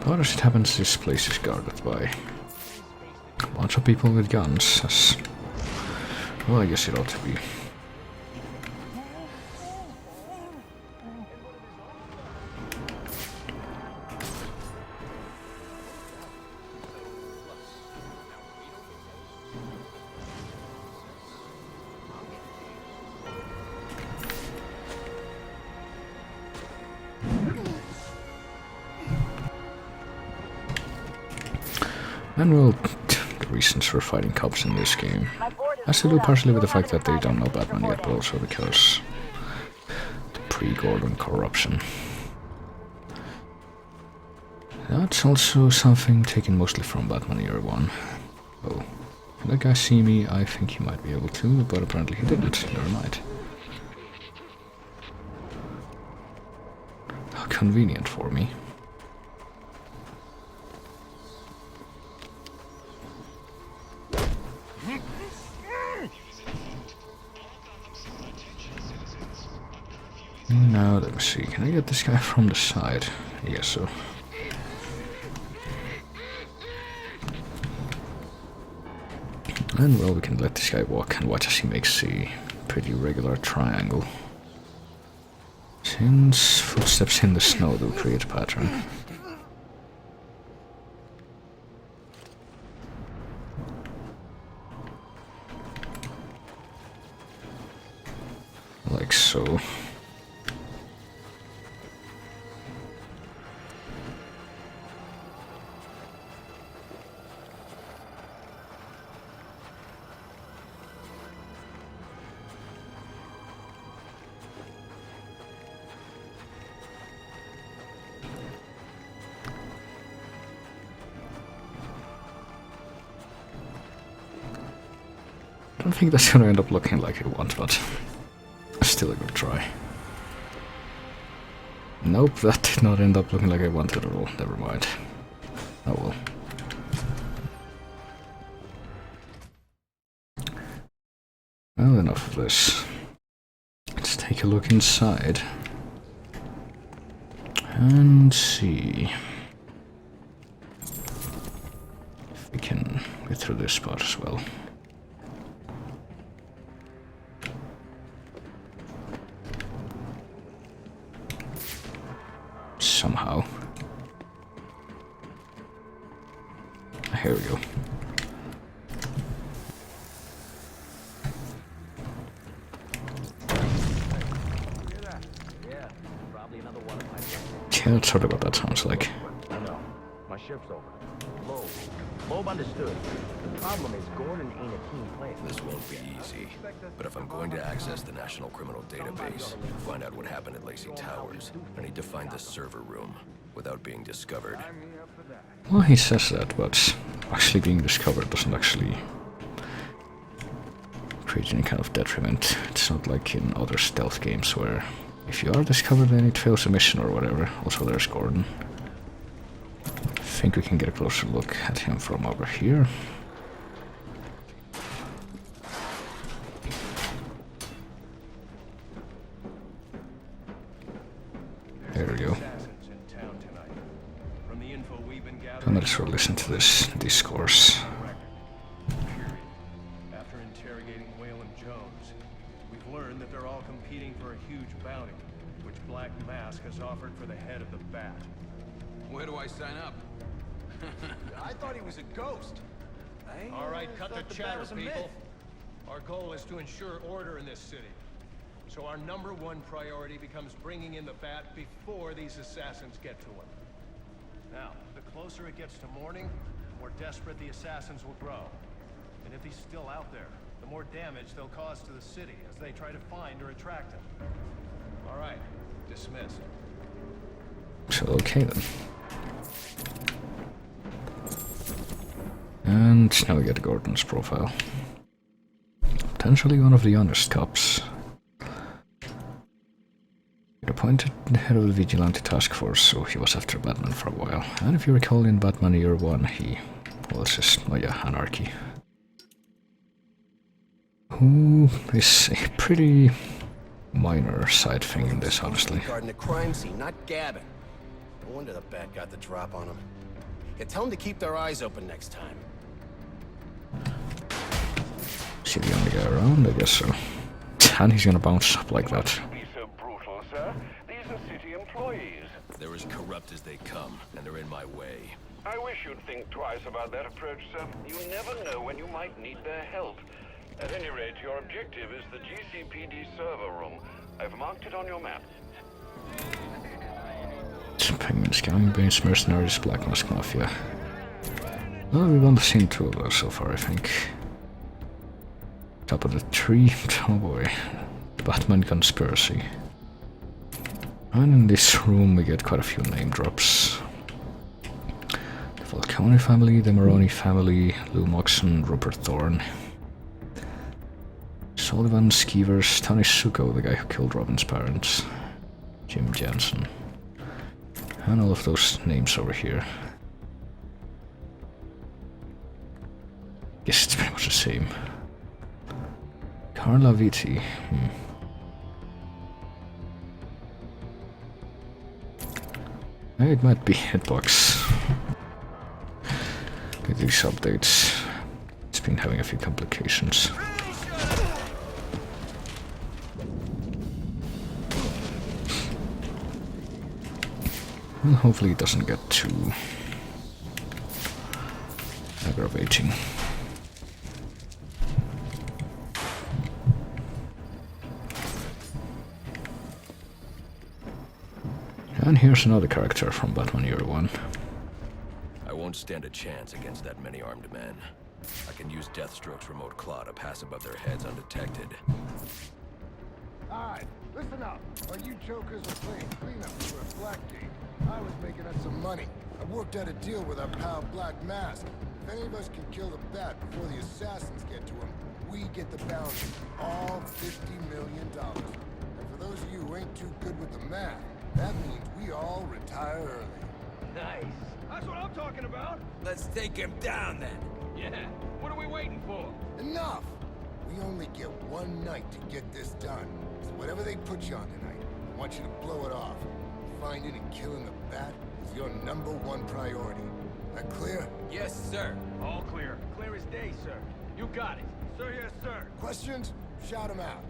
But as it happens, this place is guarded by a bunch of people with guns, as well, I guess it ought to be. And well, the reasons for fighting cops in this game has to do partially with the fact that they don't know Batman yet, but also because the pre-Gordon corruption. That's also something taken mostly from Batman Year 1. Oh, can that guy see me? I think he might be able to, but apparently he didn't. Never mind. How convenient for me. Now, let me see, can I get this guy from the side? I guess so. And well, we can let this guy walk and watch as he makes a pretty regular triangle. Since footsteps in the snow do create a pattern. Like so. I don't think that's gonna end up looking like I want, but still a good try. Nope, that did not end up looking like I wanted at all. Never mind. Oh well. Well, enough of this. Let's take a look inside. And see if we can get through this part as well. Somehow. Here we go. Yeah, that's sort of what that sounds like. I know. My shift's over. Loeb understood. The problem is Gordon ain't a team player. This won't be easy. But if I'm going to access the National Criminal Database, find out what happened at Lacey Towers, I need to find the server room without being discovered. Well, he says that, but actually being discovered doesn't actually create any kind of detriment. It's not like in other stealth games where if you are discovered then it fails a mission or whatever. Also there's Gordon. I think we can get a closer look at him from over here. There we go. So let's sort of listen to this discourse. After interrogating Waylon Jones, we've learned that they're all competing for a huge bounty, which Black Mask has offered for the head of the Bat. Where do I sign up? I thought he was a ghost. All right, cut the chatter, people. Our goal is to ensure order in this city. So our #1 priority becomes bringing in the Bat before these assassins get to him. Now, the closer it gets to morning, the more desperate the assassins will grow. And if he's still out there, the more damage they'll cause to the city as they try to find or attract him. All right, dismissed. So, okay then. And now we get Gordon's profile. Potentially one of the honest cops. The appointed the head of the vigilante task force, so he was after Batman for a while. And if you recall in Batman Year 1, he was just, oh yeah, Anarchy. Who is a pretty minor side thing in this, honestly. Guarding the crime scene, not gabbing. No wonder the Bat got the drop on him. Yeah, tell them to keep their eyes open next time. Is he the only guy around? I guess so. And he's gonna bounce up like that. Be so brutal, sir. These are city employees. They're as corrupt as they come, and they're in my way. I wish you'd think twice about that approach, sir. You never know when you might need their help. At any rate, your objective is the GCPD server room. I've marked it on your map. Penguins, Gang, Banes, Mercenaries, Black Mask Mafia. Well, we've only seen 2 of those so far, I think. Top of the tree, oh boy. The Batman Conspiracy. And in this room we get quite a few name drops. The Falcone family, the Maroni family, Lou Moxon, Rupert Thorne. Sullivan, Skeevers, Tony Suko, the guy who killed Robin's parents. Jim Jensen. And all of those names over here. Guess it's pretty much the same. Carla Vitti. It might be Hitbox. With these updates, it's been having a few complications. Well, hopefully it doesn't get too aggravating. And here's another character from Batman Year 1. I won't stand a chance against that many armed men. I can use Deathstroke's remote claw to pass above their heads undetected. Alright, listen up. While you jokers were playing cleanup for a Blackgate, I was making us some money. I worked out a deal with our pal Black Mask. If any of us can kill the Bat before the assassins get to him, we get the bounty. All $50 million. And for those of you who ain't too good with the math, that means we all retire early. Nice. That's what I'm talking about. Let's take him down then. Yeah. What are we waiting for? Enough! We only get one night to get this done. So whatever they put you on tonight, I want you to blow it off. Finding and killing the Bat is your #1 priority. That clear? Yes, sir. All clear. Clear as day, sir. You got it. Sir, yes, sir. Questions? Shout them out.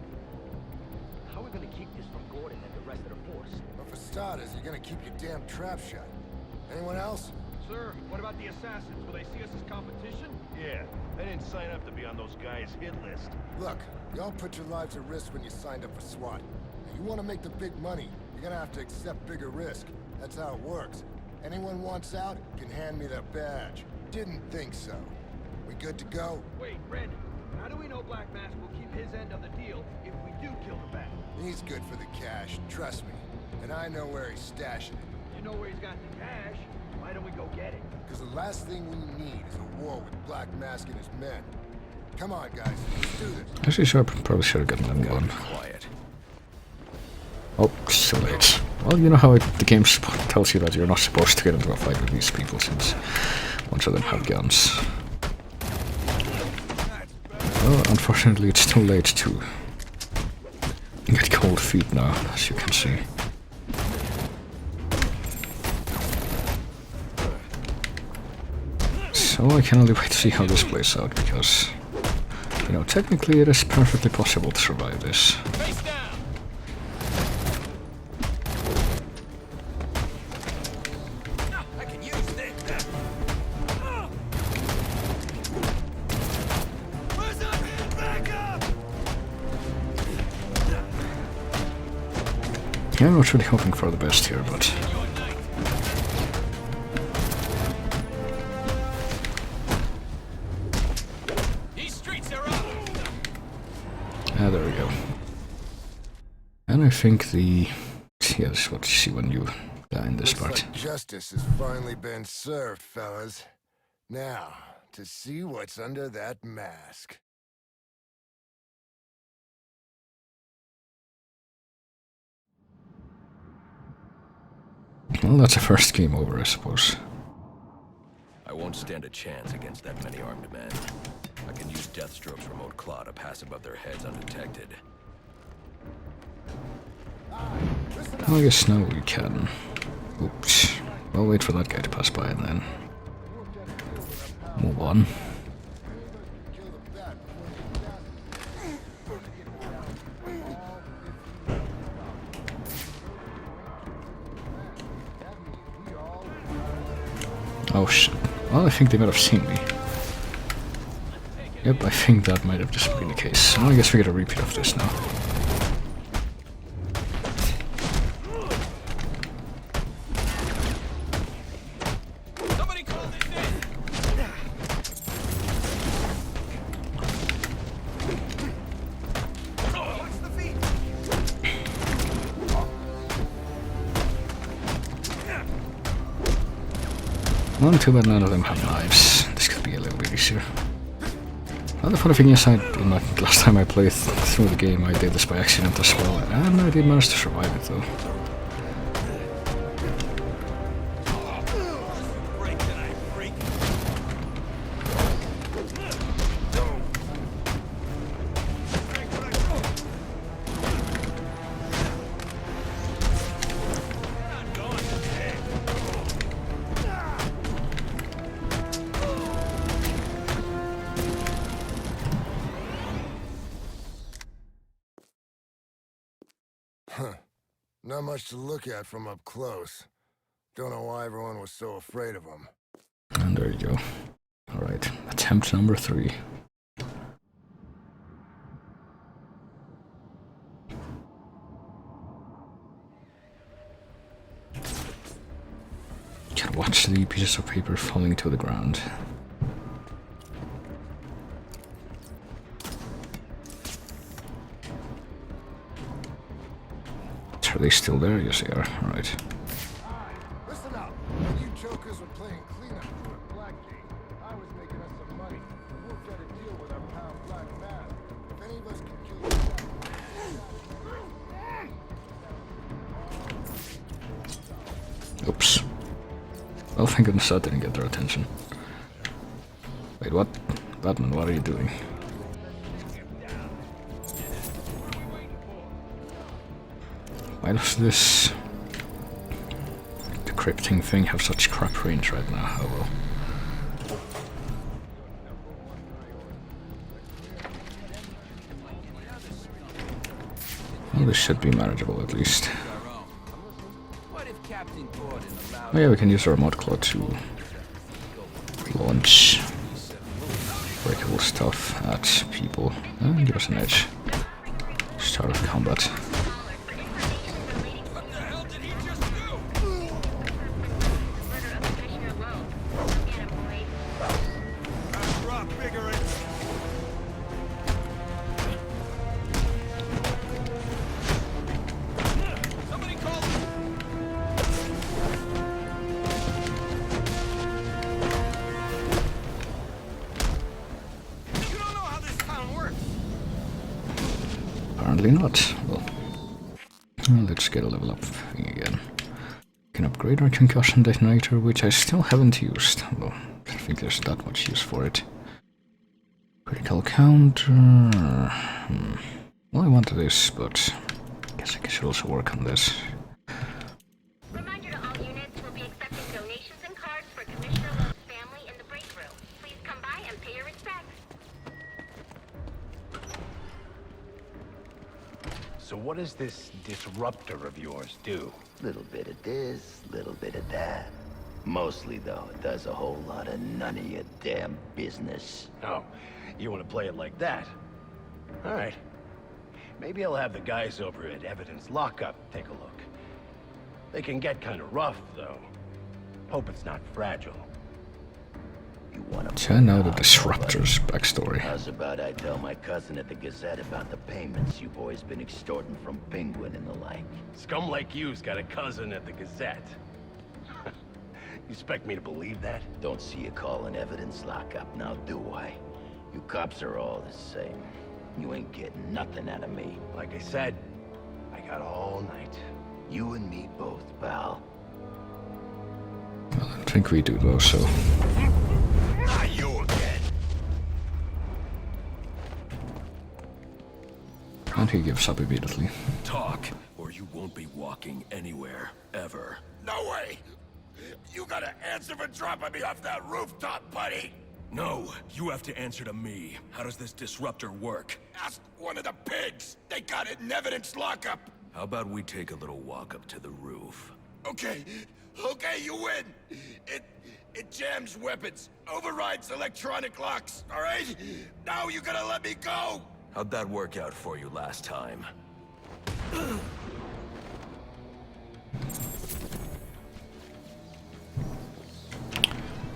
How are we gonna keep this from Gordon and the rest of the force? But for starters, you're gonna keep your damn trap shut. Anyone else? Sir, what about the assassins? Will they see us as competition? Yeah, they didn't sign up to be on those guys' hit list. Look, y'all put your lives at risk when you signed up for SWAT. If you want to make the big money, you're gonna have to accept bigger risk. That's how it works. Anyone wants out can hand me their badge. Didn't think so. We good to go? Wait, Red, how do we know Black Mask will keep his end of the deal if we do kill the Bat? He's good for the cash, trust me. And I know where he's stashing it. You know where he's got the cash. Why don't we go get it? Because the last thing we need is a war with Black Mask and his men. Come on, guys, let's do this. Actually, so I probably should have gotten them going. Quiet. Oh, so late. Well, you know how the game tells you that you're not supposed to get into a fight with these people since most of them have guns. Well, unfortunately, it's too late to get cold feet now, as you can see. So I can only wait to see how this plays out, because, you know, technically it is perfectly possible to survive this. Yeah, I'm not really hoping for the best here, but... Ah, there we go. And I think the... Yeah, this is what you see when you die in this part. Like justice has finally been served, fellas. Now, to see what's under that mask. Well, that's a first game over, I suppose. I won't stand a chance against that many armed men. I can use Deathstroke's remote claw to pass above their heads undetected. Well, I guess now we can. Oops. I'll wait for that guy to pass by and then move on. Oh shit. Well, I think they might have seen me. Yep, I think that might have just been the case. Well, I guess we get a repeat of this now. Well, too bad none of them have knives. This could be a little bit easier. Well, the funny thing is, last time I played through the game, I did this by accident as well, and I did manage to survive it though. Not much to look at from up close. Don't know why everyone was so afraid of him. And there you go. Alright, attempt number 3. Can watch the pieces of paper falling to the ground. Are they still there? Yes, they are. Alright. Listen up. When you jokers were playing cleanup for Blackgate, I was making us some money. We'll get a deal with our pal Black Mask. If any of us can kill you. Oops. Well, thank goodness that didn't get their attention. Wait, what? Batman, what are you doing? Why does this decrypting thing have such crap range right now? Oh well. Well, this should be manageable at least. Oh yeah, we can use our remote claw to launch breakable stuff at people and give us an edge. Start of combat. Apparently not. Well, let's get a level up thing again. We can upgrade our concussion detonator, which I still haven't used. Although I don't think there's that much use for it. Critical counter. Well, I wanted this, but I guess I should also work on this. Reminder to all units, we'll be accepting donations and cards for Commissioner Love's family in the break room. Please come by and pay your respects. So what does this disruptor of yours do? Little bit of this, little bit of that. Mostly, though, it does a whole lot of none of your damn business. Oh, you want to play it like that? All right. Maybe I'll have the guys over at Evidence Lockup take a look. They can get kind of rough, though. Hope it's not fragile. So I know the Disruptor's backstory. How's about I tell my cousin at the Gazette about the payments you boys been extorting from Penguin and the like? Scum like you's got a cousin at the Gazette. You expect me to believe that? Don't see you calling Evidence Lockup now, do I? You cops are all the same. You ain't getting nothing out of me. Like I said, I got all night. You and me both, pal. Well, I don't think we do though, so... Not you again. And he gives up immediately. Talk, or you won't be walking anywhere, ever. No way. You gotta answer for dropping me off that rooftop, buddy. No, you have to answer to me. How does this disruptor work? Ask one of the pigs. They got it in evidence lockup. How about we take a little walk up to the roof? Okay, you win. It jams weapons, overrides electronic locks, all right? Now you gotta let me go. How'd that work out for you last time?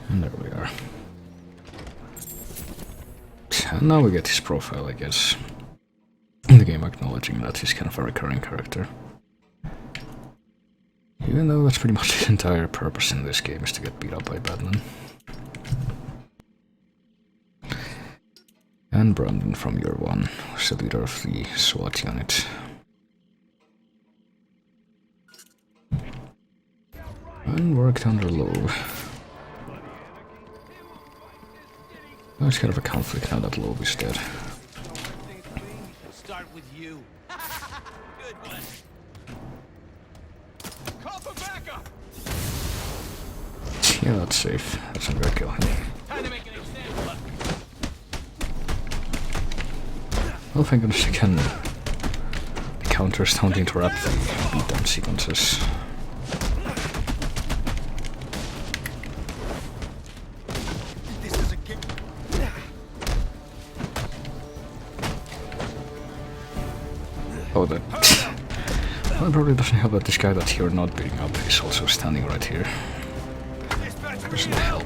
And there we are. And now we get his profile, I guess. The game acknowledging that he's kind of a recurring character. Even though that's pretty much the entire purpose in this game is to get beat up by Batman. And Brandon from Year One, who's the leader of the SWAT unit. And worked under Loeb. There's kind of a conflict now that Loeb is dead. Start with you. Good one. Call for backup. Yeah, that's safe. That's not gonna kill him. Time to make an example. Well, thank goodness again. The counters don't interrupt the beatdown sequences. Oh, that... Well, it probably doesn't help that this guy that you're not beating up is also standing right here. Doesn't help.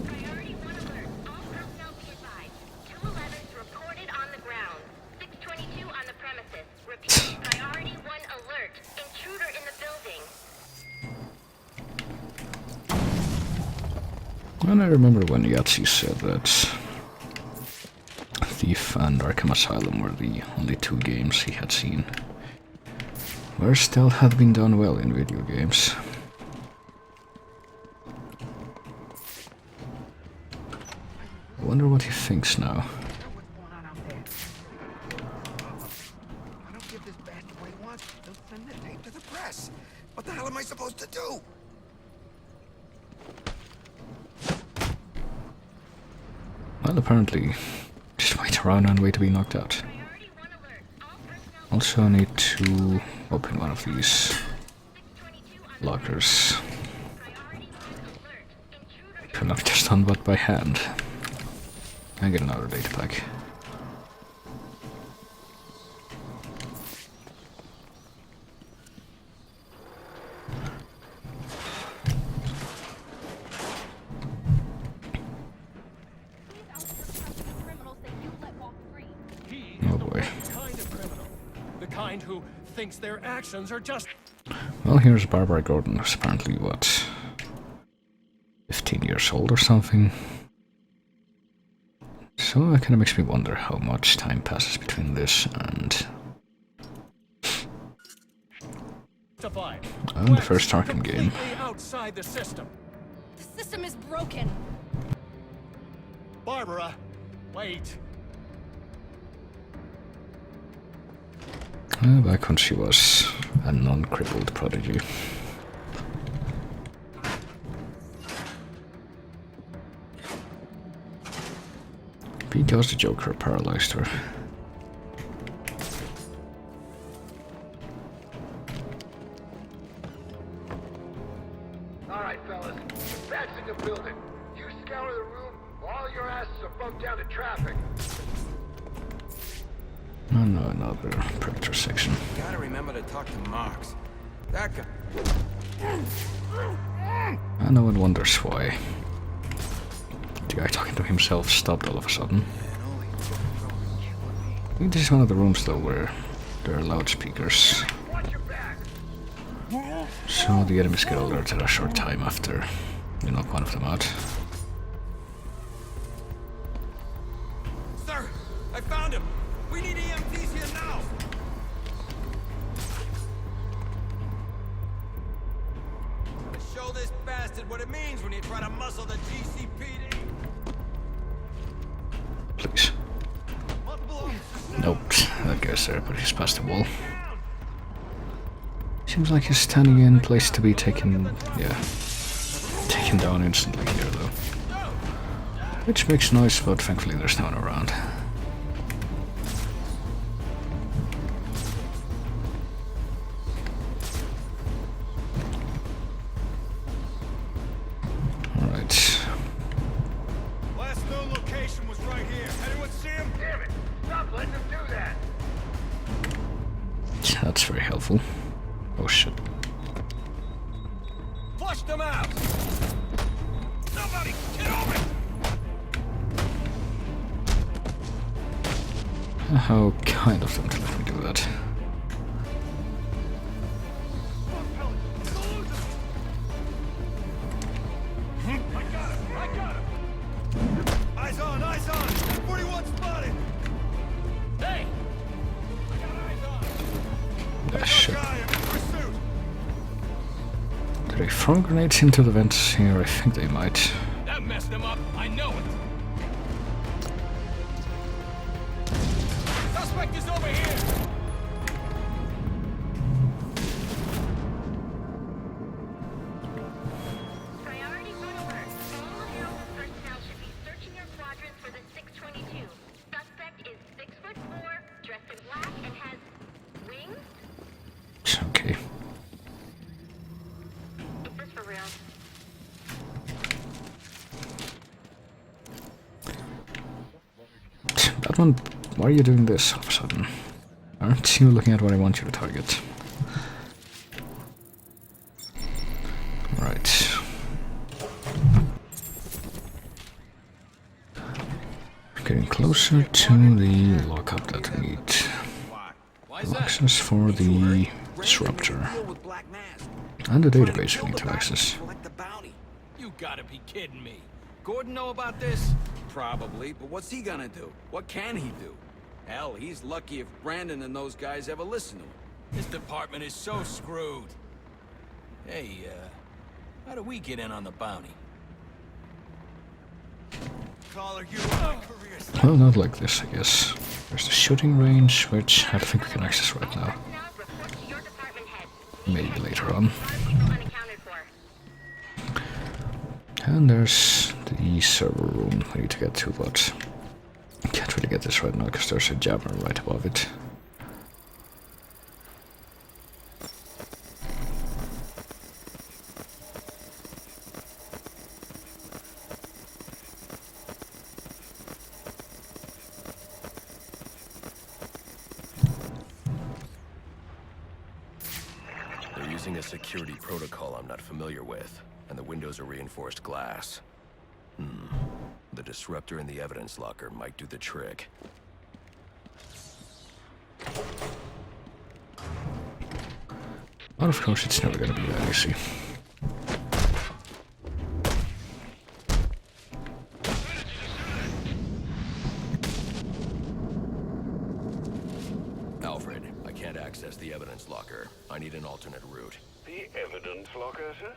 Priority 1 alert. All personnel be advised. 211's reported on the ground. 622 on the premises. Repeat. Priority 1 alert. Intruder in the building. And I remember when Yahtzee said that Thief and Arkham Asylum were the only two games he had seen where stealth had been done well in video games. I wonder what he thinks now. I don't give this bad boy once. They'll send the tape to the press. What the hell am I supposed to do? Well, apparently, just wait around and wait to be knocked out. Also, I need to open one of these lockers. Could not just done but by hand. And get another data pack. Oh boy. The kind who thinks their actions are just... Well, here's Barbara Gordon, who's apparently, what, 15 years old or something. So it kind of makes me wonder how much time passes between this and the first Arkham game. outside the system. The system is broken. Barbara, wait. Back when she was a non-crippled prodigy. Because the Joker paralyzed her. All right, fellas. Bats in the building. You scour the room while your asses are bumped down to traffic. Oh no, another Predator section. Gotta remember to talk to Marks. That guy... And no one wonders why the guy talking to himself stopped all of a sudden. I think this is one of the rooms though where there are loudspeakers. So the enemies get alerted a short time after you knock one of them out. I found him! We need EMTs here now! Gotta show this bastard what it means when you try to muscle the GCPD! Please. Nope, that guy's there, but he's past the wall. Seems like he's standing in place to be taken, taken down instantly here though. Which makes noise, but thankfully there's no one around. Alright. Last known location was right here. Anyone see him? Damn it! Stop letting him do that! That's very helpful. Oh shit. Flush them out! Somebody get over it! How kind of them to let me do that. I got him! Eyes on, eyes on! 41 spotted! Hey! Ah, shit. Do they throw grenades into the vents here? I think they might. That messed them up, I know it! Suspect is over here! Priority alert. All available personnel should be searching your quadrants for the 622. Suspect is 6'4", dressed in black, and has wings? Okay. Is this for real? Batman, why are you doing this all of a sudden? Aren't you looking at what I want you to target? Right. Getting closer to the lockup that we need. Access for the disruptor. And the database we need to access. You gotta be kidding me. Gordon know about this? Probably, but what's he gonna do? What can he do? Hell, he's lucky if Brandon and those guys ever listen to him. This department is so screwed. Hey, how do we get in on the bounty? Caller, you Well, not like this, I guess. There's the shooting range, which I don't think we can access right now. Maybe later on. And there's the server room I need to get to, but I can't really get this right now because there's a jammer right above it. They're using a security protocol I'm not familiar with, and the windows are reinforced glass. The disruptor in the evidence locker might do the trick. Well, of course, it's never gonna be that easy. Alfred, I can't access the evidence locker. I need an alternate route. The evidence locker, sir?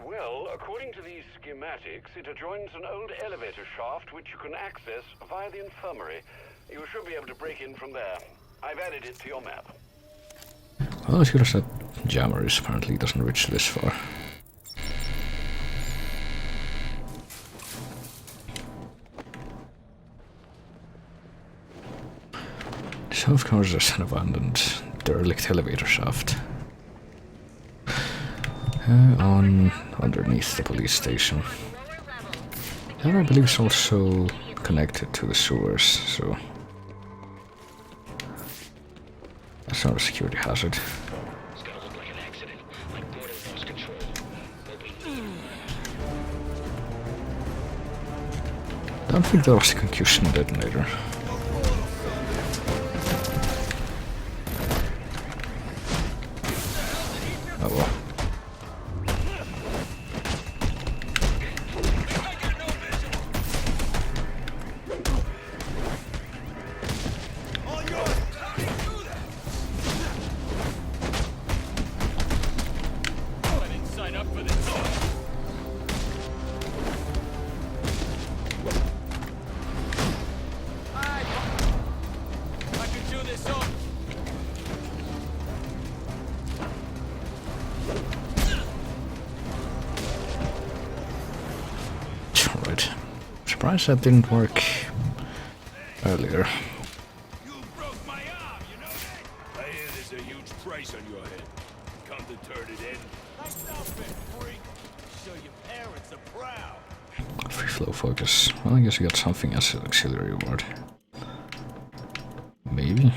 Well, according to these schematics, it adjoins an old elevator shaft which you can access via the infirmary. You should be able to break in from there. I've added it to your map. Well, as good as that jammer is, apparently it doesn't reach this far. So of course there's an abandoned, derelict elevator shaft. On underneath the police station. And I believe it's also connected to the sewers, so that's not a security hazard. I don't think there was a concussion detonator. Oh well. surprised that didn't work earlier. You broke my arm, you know that? I hear there's a huge price on your head. Come to turn it in. Nice outfit, freak. Show your parents are proud. Free flow focus. Well, I guess you got something as an auxiliary award. Maybe.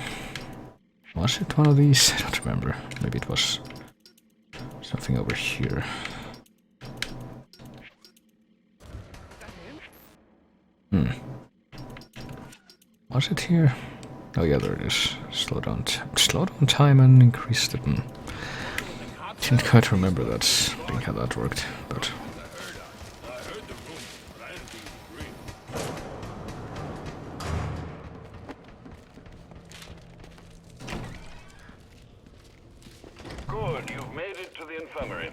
Was it one of these? I don't remember. Maybe it was something over here. Was it here? Oh yeah, there it is. Slow down time and increase the... Didn't quite remember that, think how that worked, but... Good, you've made it to the infirmary.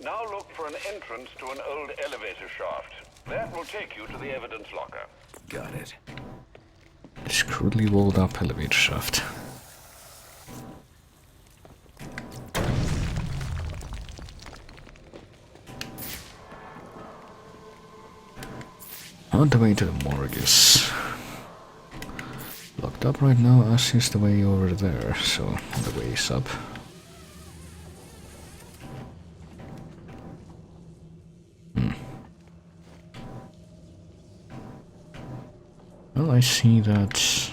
Now look for an entrance to an old elevator shaft. That will take you to the evidence locker. Got it. This crudely walled up elevator shaft. On the way to the morgue is locked up right now, as is the way over there, so the way is up. Well, I see that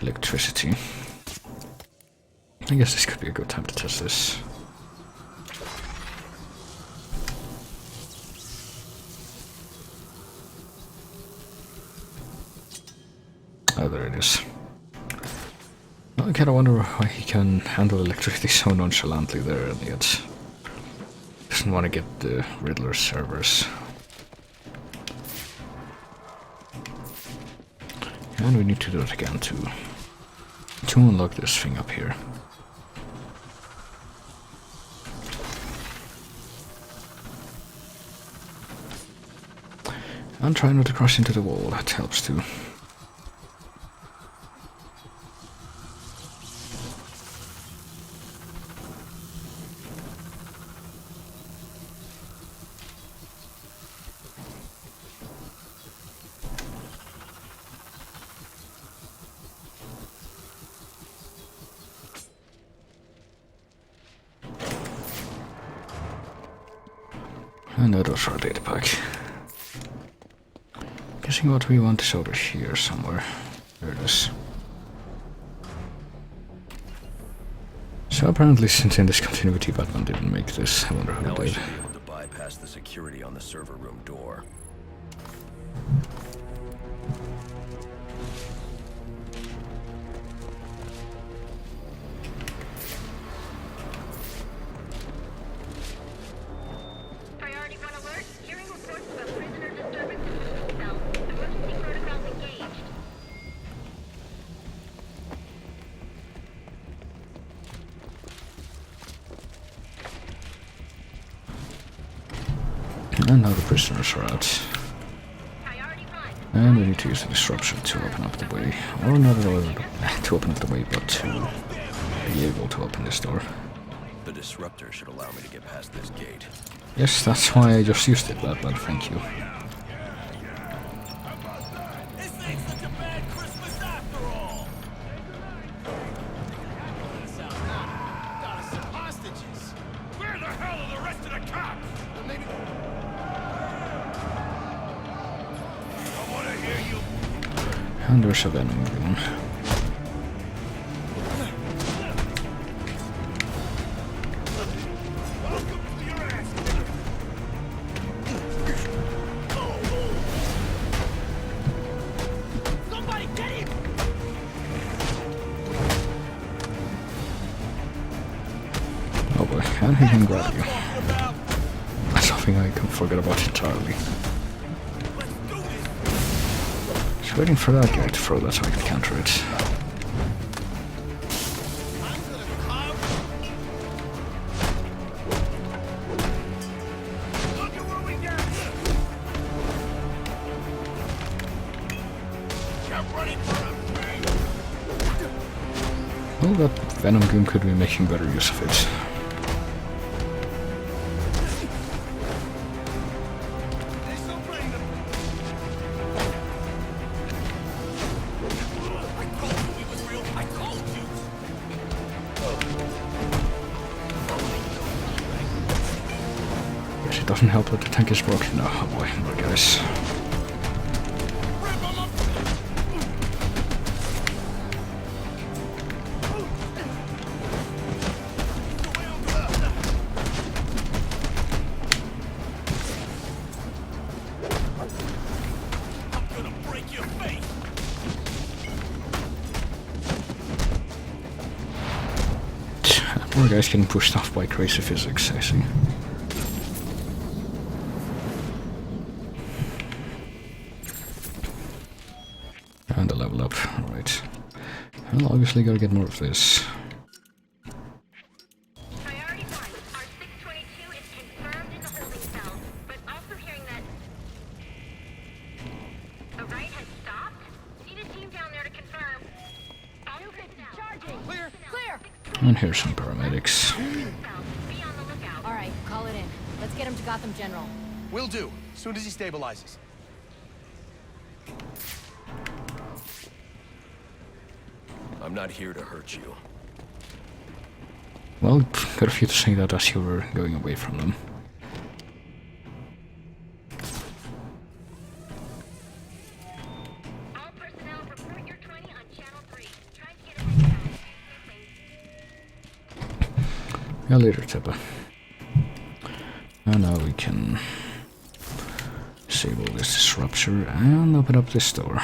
electricity. I guess this could be a good time to test this. Oh, there it is. Well, I kinda wonder why he can handle electricity so nonchalantly there, and yet doesn't want to get the Riddler's servers. And we need to do it again to unlock this thing up here. And try not to cross into the wall, that helps too. And that was our data pack. Guessing what we want is over here somewhere. There it is. So apparently, since in this continuity Batman didn't make this, I wonder who Now I did. should be able to bypass the security on the server room door. Priority 1 alert. Hearing reports about prisoner disturbance in Wilson's cell. Emergency protocols engaged. And now the prisoners are out. And we need to use the disruption to open up the way. Or not to open up the way, but to be able to open this door. The disruptor should allow me to get past this gate. Yes, that's why I just used it, Batman, thank you. This ain't such a bad Christmas after all. Got us some hostages. Where the hell are the rest of the cops? Maybe. I want to hear you. And there's a Venom goon. Somebody get him! Oh boy, and he can grab you. That's something I can forget about entirely. Just waiting for that guy to throw that so I can counter it. Well, that Venom goon could be making better use of it. doesn't help that the tank is broken now. Oh boy, more guys. More guys getting pushed off by crazy physics, I see. And a level up, alright. Well, obviously gotta get more of this. Priority 1, our 622 is confirmed in the holding cell, but also hearing that a raid has stopped. Need a team down there to confirm. Charging. Clear. Clear. And here's some paramedics. All right, call it in. Let's get him to Gotham General. Will do, as soon as he stabilizes. I'm not here to hurt you. Well, good of you to say that as you were going away from them. All personnel report your 20 on Channel 3. Try to get a head count. Yeah, later, Tippa. And now we can disable this disruptor and open up this door.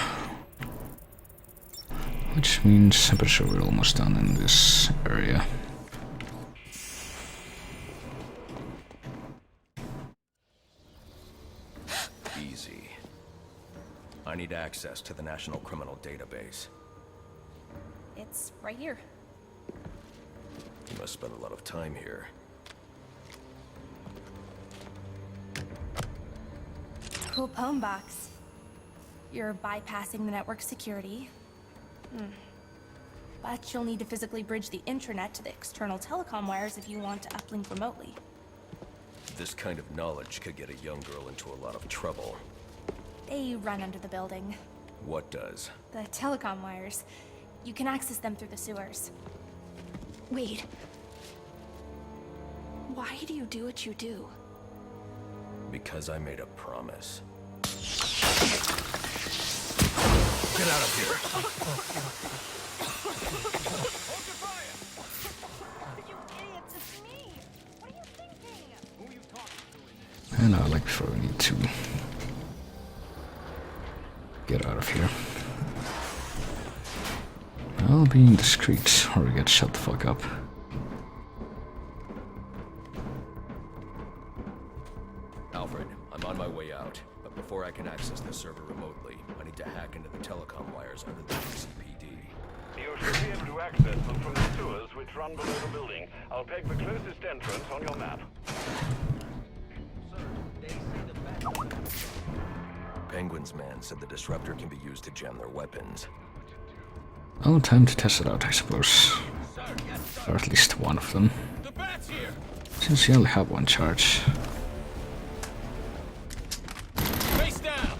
Which means I'm pretty sure we're almost done in this area. Easy. I need access to the National Criminal Database. It's right here. You must spend a lot of time here. Cool poem box. You're bypassing the network security. But you'll need to physically bridge the intranet to the external telecom wires if you want to uplink remotely. This kind of knowledge could get a young girl into a lot of trouble. They run under the building. What does? The telecom wires. You can access them through the sewers. Wait. Why do you do what you do? Because I made a promise. Get out of here. You idiots, it's me! What are you thinking? Who are you talking to in there? And now, like before, we need to get out of here. I'll be indiscreet or we get shut the fuck up. Alfred, I'm on my way out, but before I can access the server remotely, I need to hack into the telecom wires under the CPD. You should be able to access them from the sewers which run below the building. I'll peg the closest entrance on your map. Penguin's man said the disruptor can be used to jam their weapons. Well, time to test it out, I suppose. Or at least one of them. Since you only have one charge. Face down.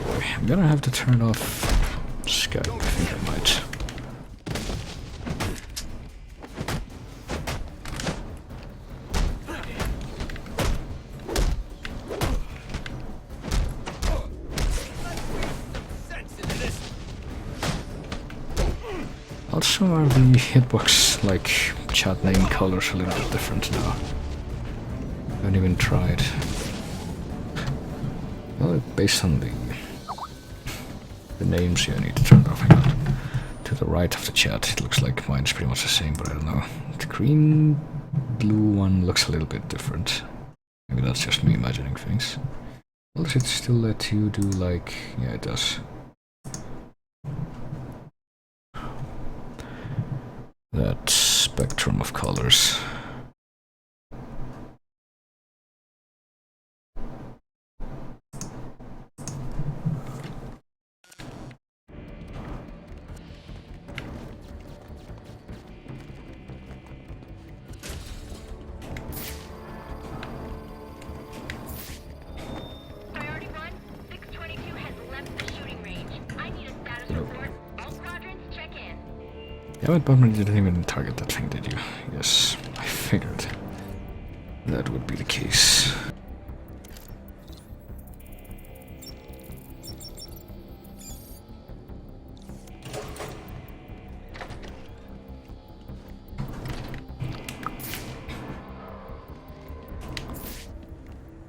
Boy, I'm gonna have to turn off Skype, I think I might. Also, are the hitbox, like, chat name colors a little bit different now? I haven't even tried. Well, based on the names, you need to turn it off. Hang on. To the right of the chat, it looks like mine's pretty much the same, but I don't know. The green, blue one looks a little bit different. Maybe that's just me imagining things. Well, does it still let you do, like... Yeah, it does. That spectrum of colors. Priority 1, 622 has left the shooting range. I need a status report. All squadrons, check in. Yeah, but Bummer didn't even target that thing, did you? Yes, I figured that would be the case.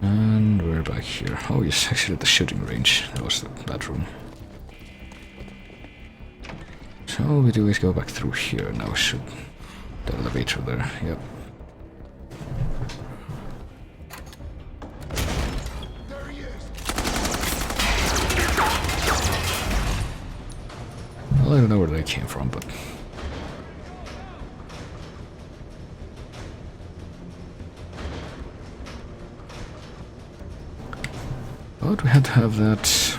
And we're back here. Oh yes, actually the shooting range. That was that room. So all we do is go back through here now. Should the elevator there? Yep. There he is. Well, I don't know where they came from, but we had to have that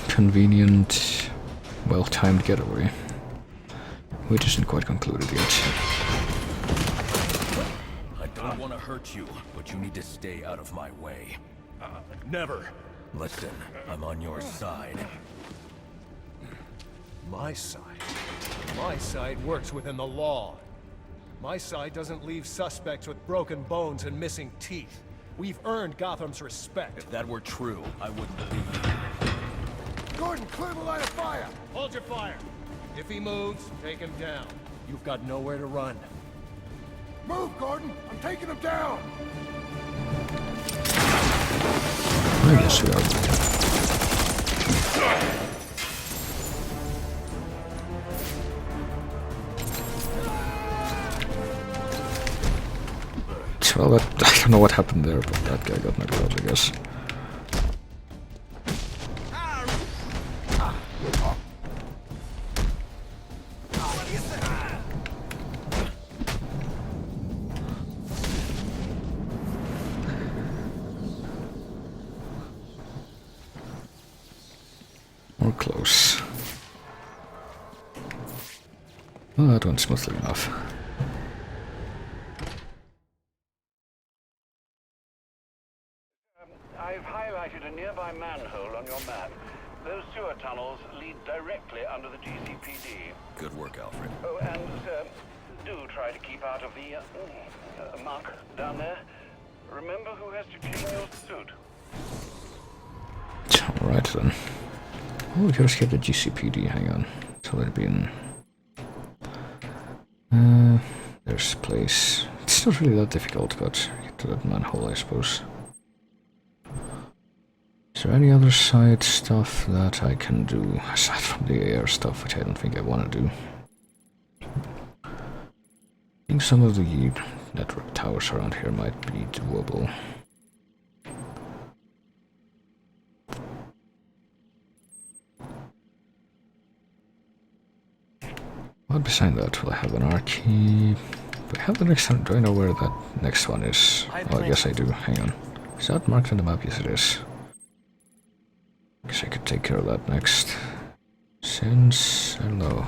convenient, well-timed getaway, which isn't quite concluded yet. I don't want to hurt you, but you need to stay out of my way. Never. Listen, I'm on your side. My side? My side works within the law. My side doesn't leave suspects with broken bones and missing teeth. We've earned Gotham's respect. If that were true, I wouldn't be here. Gordon, clear the line of fire! Hold your fire. If he moves, take him down. You've got nowhere to run. Move, Gordon! I'm taking him down! I guess we are. Well, I don't know what happened there, but that guy got knocked out, I guess. Or close. Well, that went smoothly enough. I've highlighted a nearby manhole on your map. Those sewer tunnels lead directly under the GCPD. Good work, Alfred. Oh, and, sir, do try to keep out of the, muck down there. Remember who has to clean your suit. Alright then. Oh, we gotta skip the GCPD, hang on. So it'd be in... there's a place. It's not really that difficult, but get to that manhole, I suppose. Is there any other side stuff that I can do, aside from the air stuff, which I don't think I want to do? I think some of the network towers around here might be doable. What beside that? Will I have an Arkham? Do I have the next one? Do I know where that next one is? Oh, I guess I do. Hang on. Is that marked on the map? Yes, it is. Guess I could take care of that next. Since, I don't know.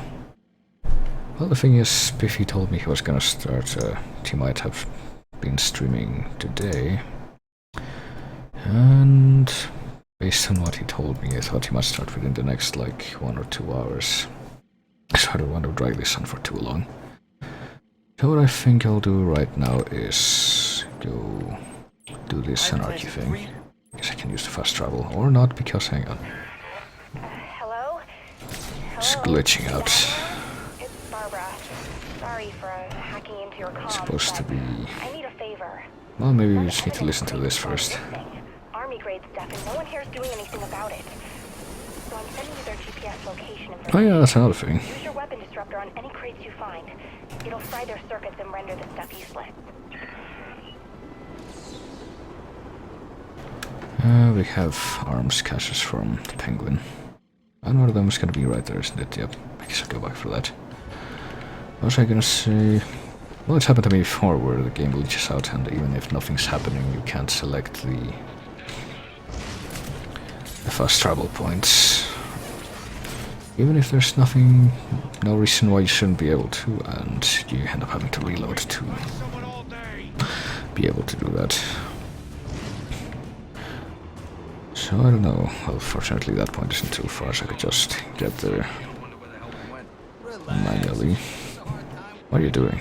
Well, the thing is, Biffy told me he was gonna start, he might have been streaming today. And based on what he told me, I thought he might start within the next, like, 1 or 2 hours. So I don't want to drag this on for too long. So what I think I'll do right now is go do this anarchy thing. Guess I can use the fast travel, or not, because hang on. Hello? It's glitching out. It's Barbara. Sorry for hacking into your comms. It's supposed to be... I need a favor. Well, maybe we just need to listen to this first. Army grade stuff, and no one here is doing anything about it. So I'm sending you their GPS location information. Oh yeah, that's another thing. Use your weapon disruptor on any crates you find. It'll fry their circuits and render the stuff useless. We have arms caches from the Penguin. And one of them is gonna be right there, isn't it? Yep, I guess I'll go back for that. What was I gonna say? Well, it's happened to me before where the game glitches out, and even if nothing's happening, you can't select the fast travel points. Even if there's nothing, no reason why you shouldn't be able to, and you end up having to reload to be able to do that. So I don't know. Well, fortunately that point isn't too far, so I could just get there manually. What are you doing?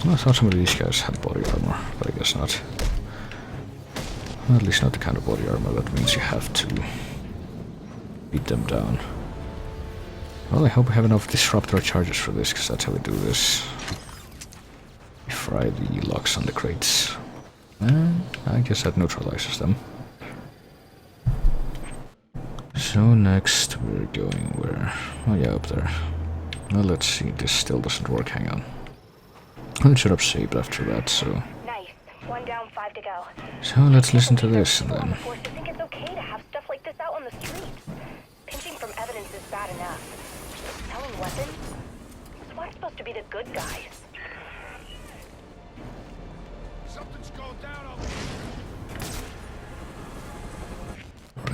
I thought some of these guys had body armor, but I guess not. At least not the kind of body armor that means you have to beat them down. Well, I hope I have enough disruptor charges for this, because that's how we do this. We fry the locks on the crates. And I guess that neutralizes them. So next we're going where? Oh yeah, up there. Well, let's see, this still doesn't work, hang on. It should have saved after that, so... Nice. 1 down, 5 to go. So let's listen to this and then... The force to think it's okay to have stuff like this out on the streets. Pinching from evidence is bad enough. Selling weapons? SWAT's supposed to be the good guys. Something's going down over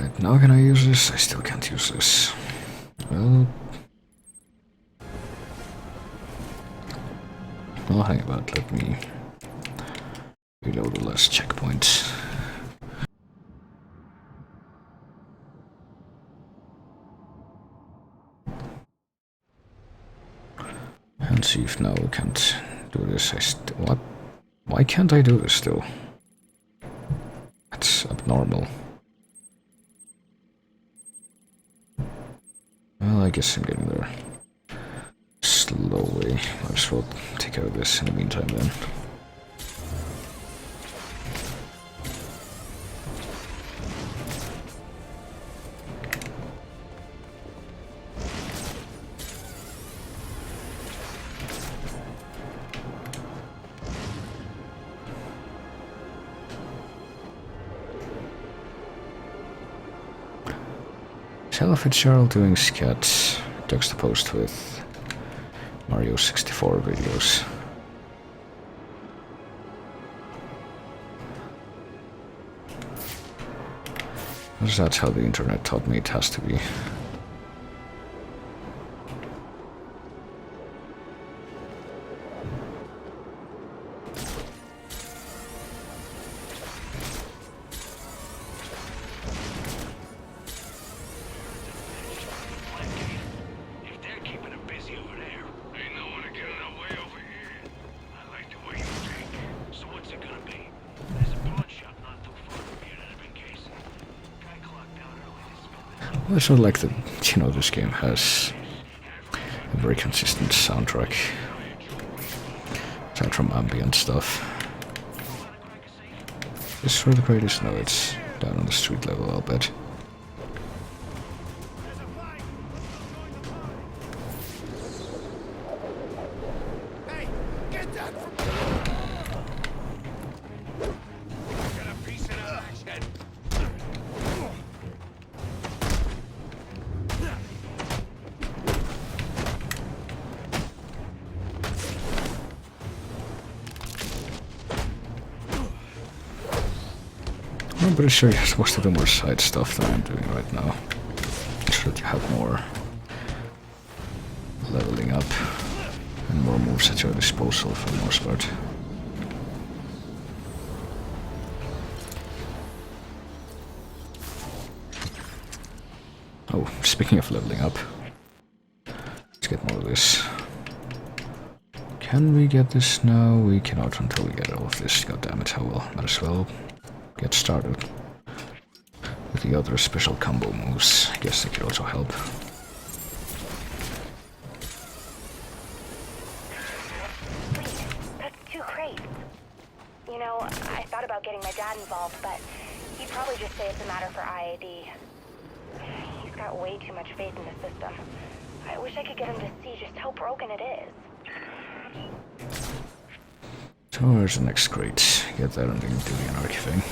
here. Right, now can I use this? I still can't use this. Well... Well, hang about, let me reload the last checkpoint. And see if now we can't do this. What? Why can't I do this still? That's abnormal. Well, I guess I'm getting there. Slowly. Might as well take care of this in the meantime then. Ella Fitzgerald doing scat juxtaposed with Mario 64 videos. Because that's how the internet taught me it has to be. I sort of like that, you know, this game has a very consistent soundtrack. Aside from ambient stuff. Is this for the greatest? No, it's down on the street level, I'll bet. I'm pretty sure you're supposed to do more side stuff than I'm doing right now. So that you have more leveling up and more moves at your disposal for the most part. Oh, speaking of leveling up, let's get more of this. Can we get this now? We cannot until we get all of this. God damn it, I will. Might as well get started with the other special combo moves. I guess they could also help. Wait, that's 2 crates. You know, I thought about getting my dad involved, but he'd probably just say it's a matter for IAD. He's got way too much faith in the system. I wish I could get him to see just how broken it is. So where's the next crate? Get that and then do the anarchy thing.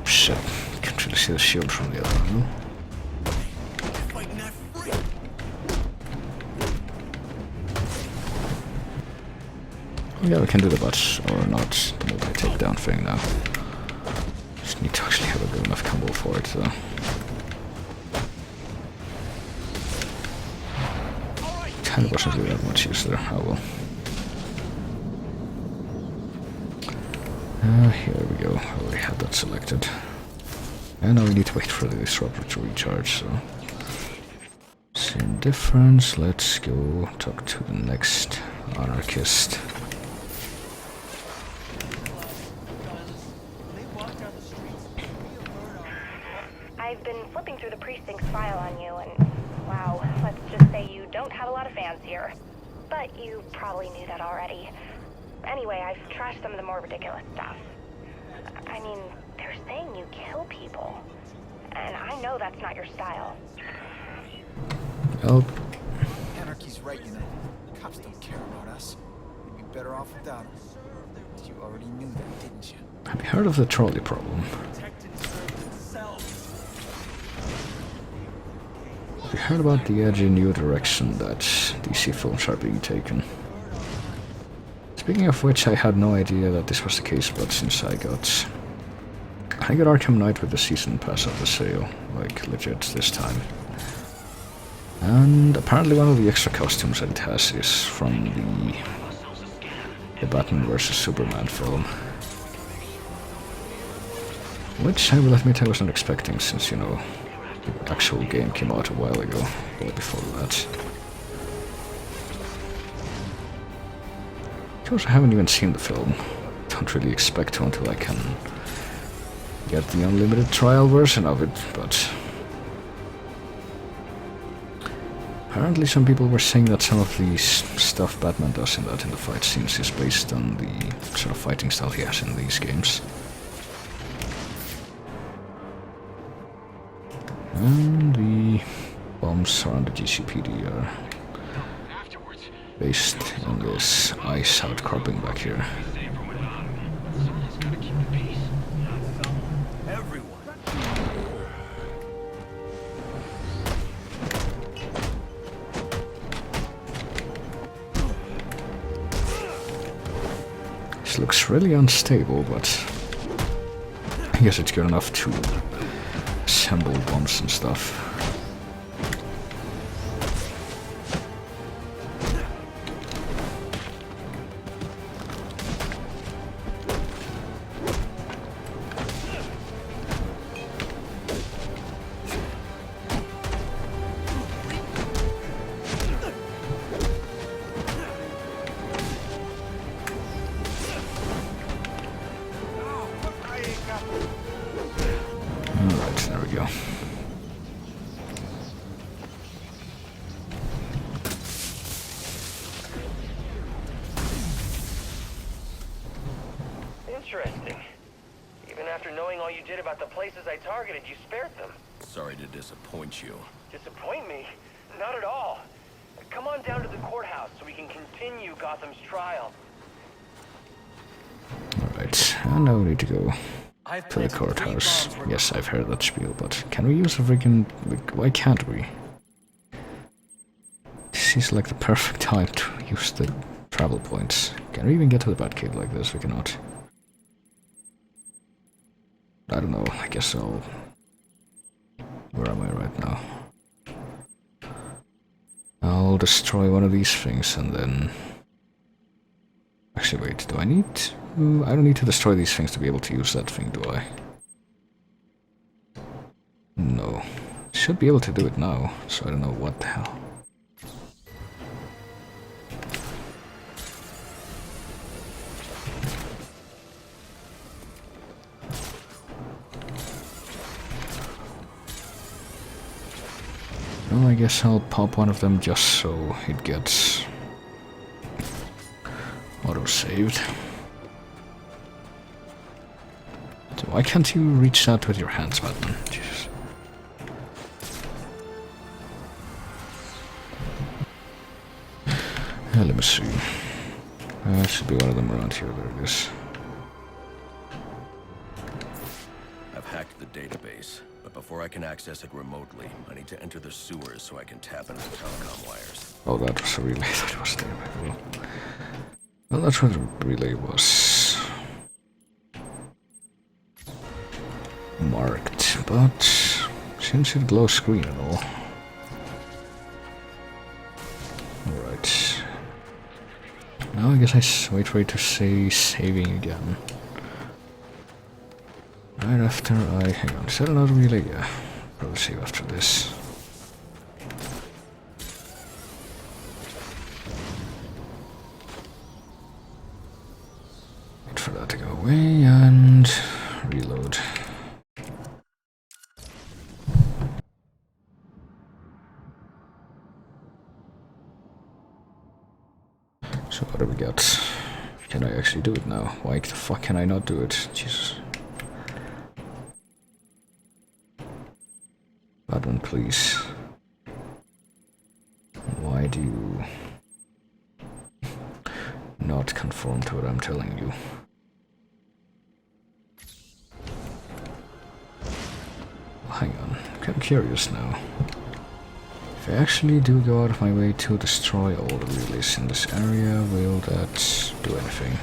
Shit, can't really see the shield from the other one. Oh yeah, we can do the butts or not the multi-takedown thing now. Just Need to actually have a good enough combo for it, though. Kind of wasn't really that much use there. Oh well. Here we go. I already had that selected. And now we need to wait for the disruptor to recharge, so... Same difference. Let's go talk to the next anarchist. I've been flipping through the precinct's file on you, and wow, let's just say you don't have a lot of fans here. But you probably knew that already. Anyway, I've trashed some of the more ridiculous stuff. I mean, they're saying you kill people. And I know that's not your style. Oh. Anarchy's right, you know. Cops don't care about us. We'd be better off without them. You already knew that, didn't you? Have you heard of the trolley problem? Have you heard about the edgy new direction that DC films are being taken? Speaking of which, I had no idea that this was the case, but since I got Arkham Knight with the season pass at the sale, like legit this time. And apparently one of the extra costumes that it has is from the Batman vs Superman film. Which I will admit I was not expecting, since, you know, the actual game came out a while ago, or before that. Because I haven't even seen the film. Don't really expect to until I can get the unlimited trial version of it, but... Apparently some people were saying that some of the stuff Batman does in the fight scenes is based on the sort of fighting style he has in these games. And the bombs around the GCPD are based on this ice outcropping back here. This looks really unstable, but I guess it's good enough to assemble bombs and stuff. Alright, there we go. Interesting. Even after knowing all you did about the places I targeted, you spared them. Sorry to disappoint you. Disappoint me? Not at all. Come on down to the courthouse so we can continue Gotham's trial. Alright, and now we need to go to the courthouse. Yes, I've heard that spiel, but can we use a freaking... Like, why can't we? This is like the perfect time to use the travel points. Can we even get to the Batcave like this? We cannot. I don't know, I guess I'll... Where am I right now? I'll destroy one of these things and then... Actually, wait, do I need to... I don't need to destroy these things to be able to use that thing, do I? No. Should be able to do it now, so I don't know what the hell. Well, I guess I'll pop one of them just so it gets auto-saved. So why can't you reach out with your hands, Batman? Jesus. Let me see. Should be one of them around here. There it is. I've hacked the database, but before I can access it remotely, I need to enter the sewers so I can tap into the telecom wires. Oh, that was a relay that was there. Well, that's what the relay was. marked, but seems it glows green and all. Alright. Now I guess I wait for it to say saving again. Right after I... hang on, is that not really? Yeah, probably save after this. Wait for that to go away and reload. So what do we got? Can I actually do it now? Why the fuck can I not do it? Jesus. Button, please. Why do you not conform to what I'm telling you? Well, hang on, I'm kind of curious now. If I actually do go out of my way to destroy all the relays in this area, will that do anything?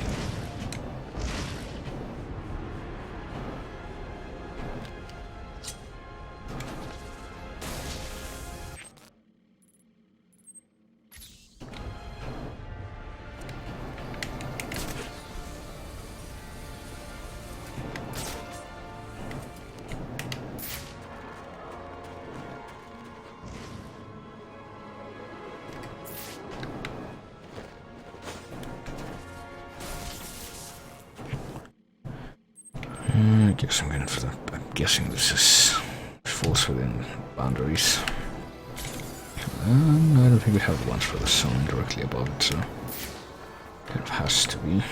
I guess I'm going for that. I'm guessing this falls within boundaries. I don't think we have ones for the zone directly above it, so kind of has to be.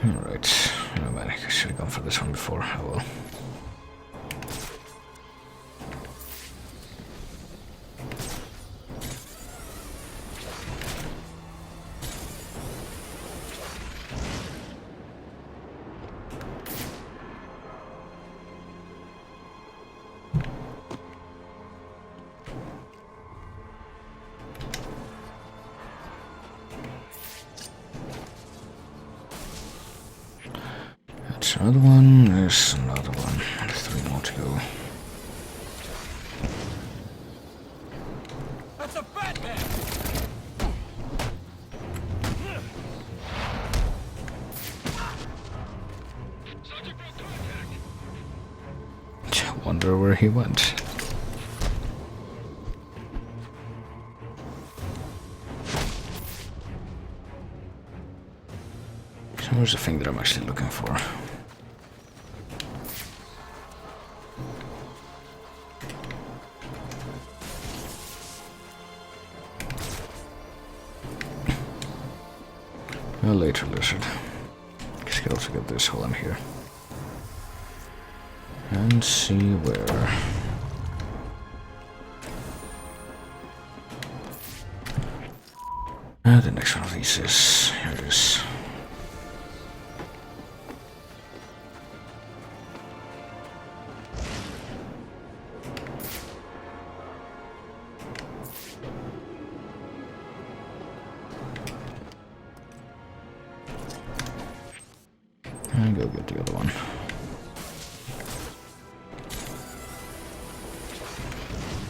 Alright, no man, I should have gone for this one before. Oh well. That's another one, there's another one. There's 3 more to go. That's a fat man! Wonder where he went. So where's the thing that I'm actually looking for? A later lizard. Guess I could also get this while I'm here. And see where. The next one of these is. Here it is. And go get the other one.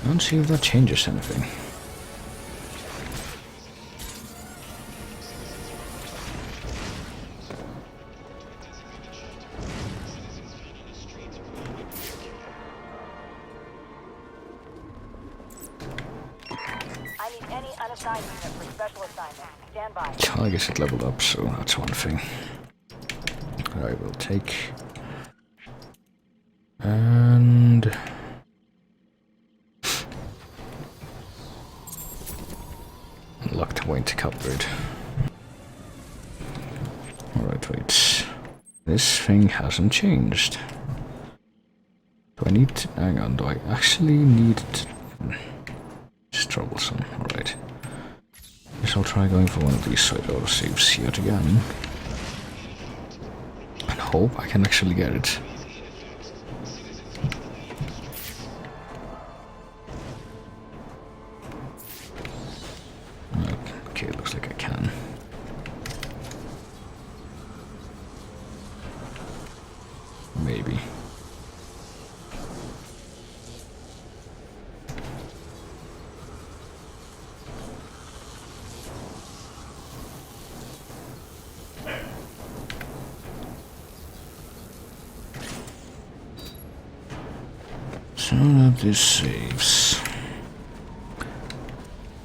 Let's see if that changes anything. I need any unassigned unit for special assignment. Stand by. I guess it leveled up, so that's one thing. I will take. And unlocked weight cupboard. Alright, wait. This thing hasn't changed. Do I need to, hang on, do I actually need to, it's troublesome, alright. Guess I'll try going for one of these so it auto-saves yet again. And hope I can actually get it. maybe. So that this saves.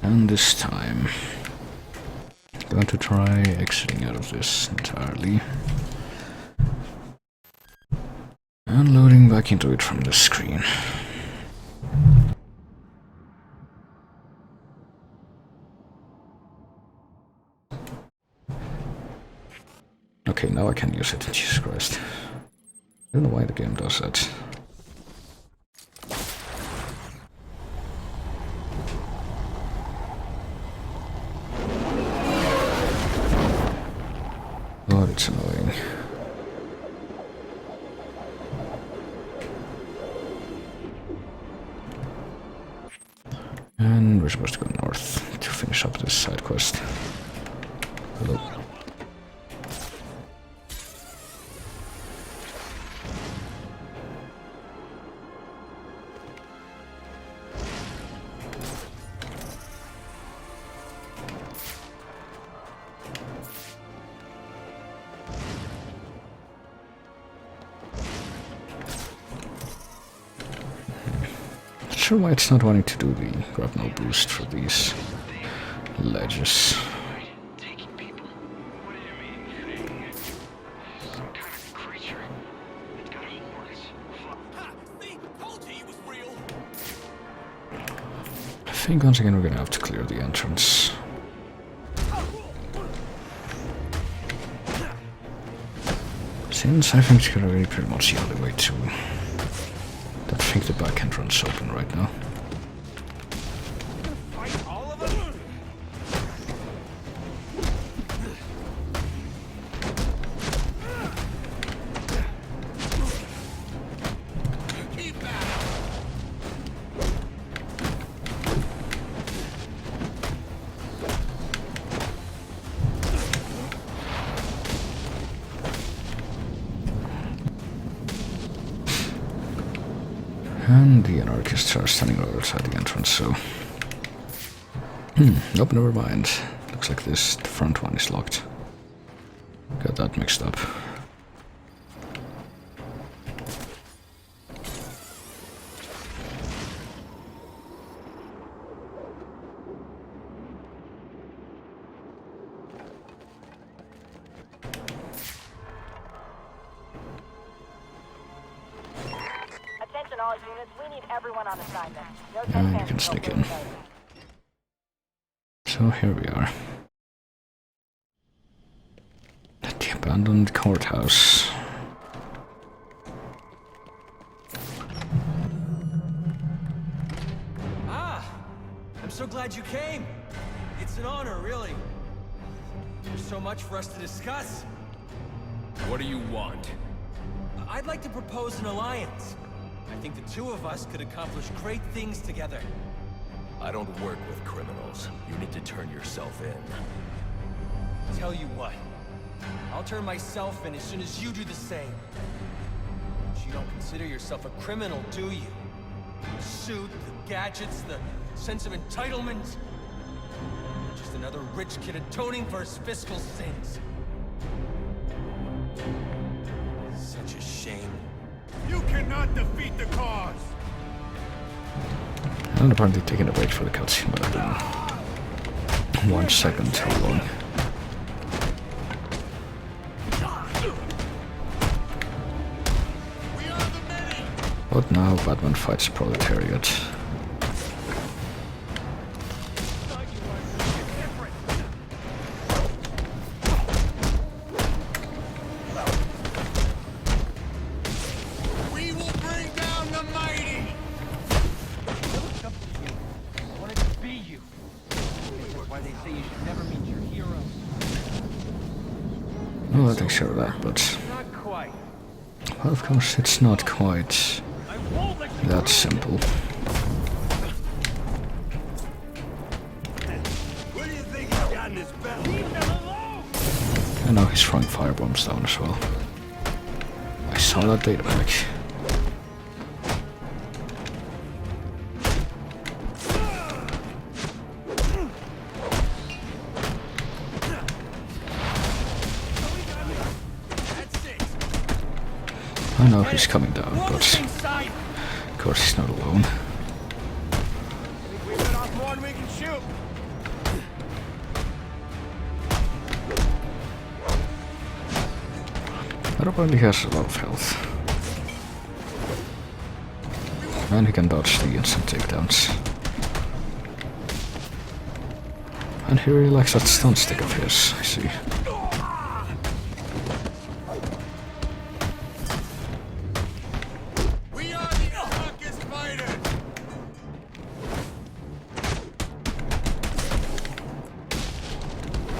And this time, I'm going to try exiting out of this entirely. And loading back into it from the screen. Okay, now I can use it. Jesus Christ. I don't know why the game does that. God, it's annoying. And we're supposed to go north to finish up this side quest. Hello. Not sure why it's not wanting to do the grapnel boost for these ledges. I think once again we're gonna have to clear the entrance. Since I think it's gonna be pretty much the only way to... I think the back entrance open right now. And the anarchists are standing right outside the entrance, so... Nope, never mind. Looks like the front one is locked. Got that mixed up. All units, we need everyone on assignment. No And you can sneak in. So here we are. At the abandoned courthouse. Ah! I'm so glad you came. It's an honor, really. There's so much for us to discuss. What do you want? I'd like to propose an alliance. I think the two of us could accomplish great things together. I don't work with criminals. You need to turn yourself in. Tell you what, I'll turn myself in as soon as you do the same. But you don't consider yourself a criminal, do you? The suit, the gadgets, the sense of entitlement. You're just another rich kid atoning for his fiscal sins. Such a shame. You cannot defeat the cause! I'm apparently taking a break for the cutscene, but I've been 1 second too long. But now Batman fights the proletariat. Well, I think sure of that, but well, of course it's not quite that simple. What do you think he's got in his belt? Leave them alone! And now he's throwing firebombs down as well. I saw that data back. I know he's coming down, but of course he's not alone. We bit off more than we can shoot. But apparently he has a lot of health. And he can dodge the instant takedowns. And he really likes that stun stick of his, I see. We are the strongest fighters!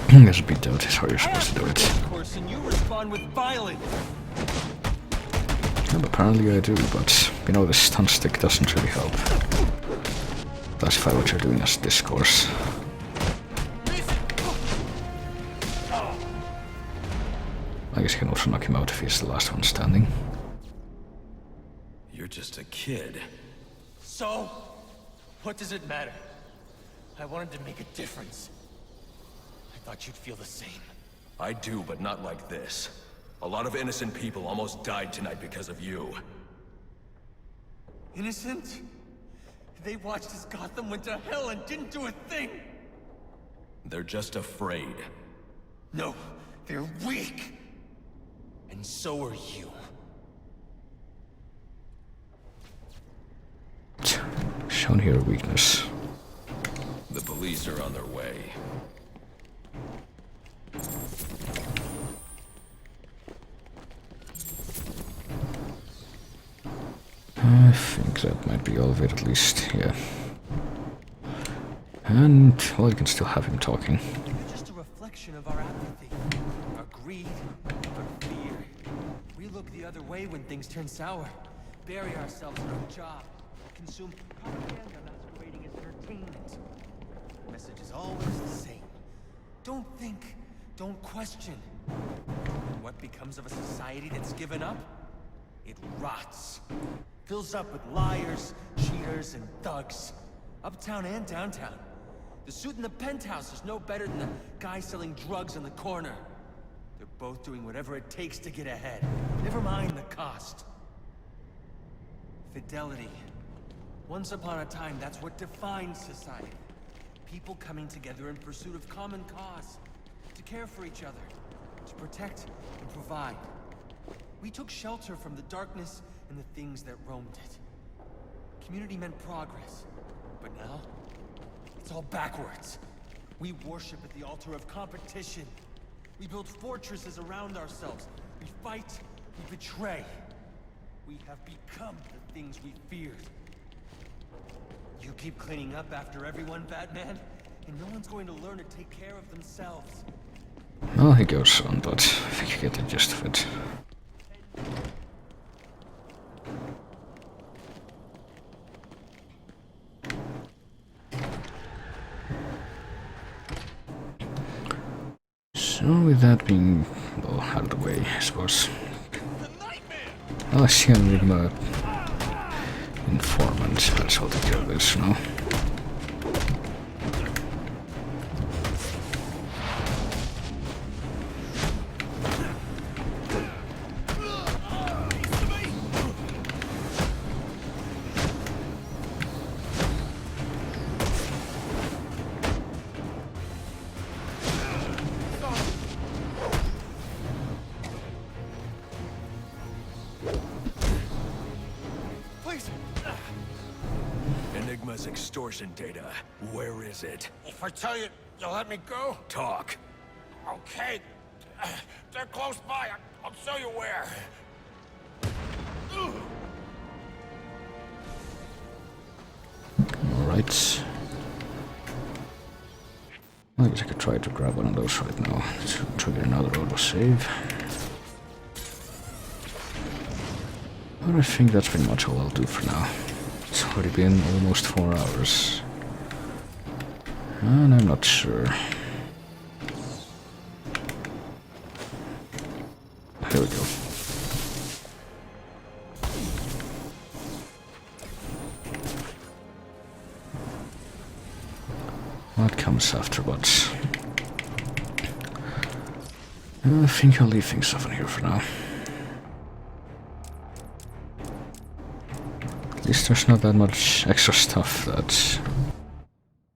There's a beat out, is how you're supposed to do it. And you respond with violence. Yeah, apparently I do, but you know, the stun stick doesn't really help. Classify what you're doing as discourse. I guess you can also knock him out if he's the last one standing. You're just a kid. So, what does it matter? I wanted to make a difference. I thought you'd feel the same. I do, but not like this. A lot of innocent people almost died tonight because of you. Innocent? They watched as Gotham went to hell and didn't do a thing! They're just afraid. No, they're weak! And so are you. Shown here a weakness. The police are on their way. I think that might be all of it, at least, yeah. And, well, you can still have him talking. You're just a reflection of our apathy, our greed, our fear. We look the other way when things turn sour, bury ourselves in our job, consume propaganda masquerading as entertainment. The message is always the same. Don't think, don't question. And what becomes of a society that's given up? It rots. Fills up with liars, cheaters, and thugs. Uptown and downtown. The suit in the penthouse is no better than the guy selling drugs in the corner. They're both doing whatever it takes to get ahead. Never mind the cost. Fidelity. Once upon a time, that's what defined society. People coming together in pursuit of common cause. To care for each other. To protect and provide. We took shelter from the darkness and the things that roamed it. Community meant progress. But now, it's all backwards. We worship at the altar of competition. We build fortresses around ourselves. We fight, we betray. We have become the things we feared. You keep cleaning up after everyone, Batman, and no one's going to learn to take care of themselves. Well, he goes on, but I think you get the gist of it. So with that being, well, out of the way, I suppose. Well, I see an Enigma informant, let's all take care of this now. Enigma's extortion data. Where is it? If I tell you, you'll let me go? Talk. Okay. They're close by. I'll show you where. Alright. I guess I could try to grab one of those right now to trigger another autosave. But I think that's pretty much all I'll do for now. It's already been almost 4 hours. And I'm not sure. Here we go. comes after, but I think I'll leave things off in here for now. At least there's not that much extra stuff that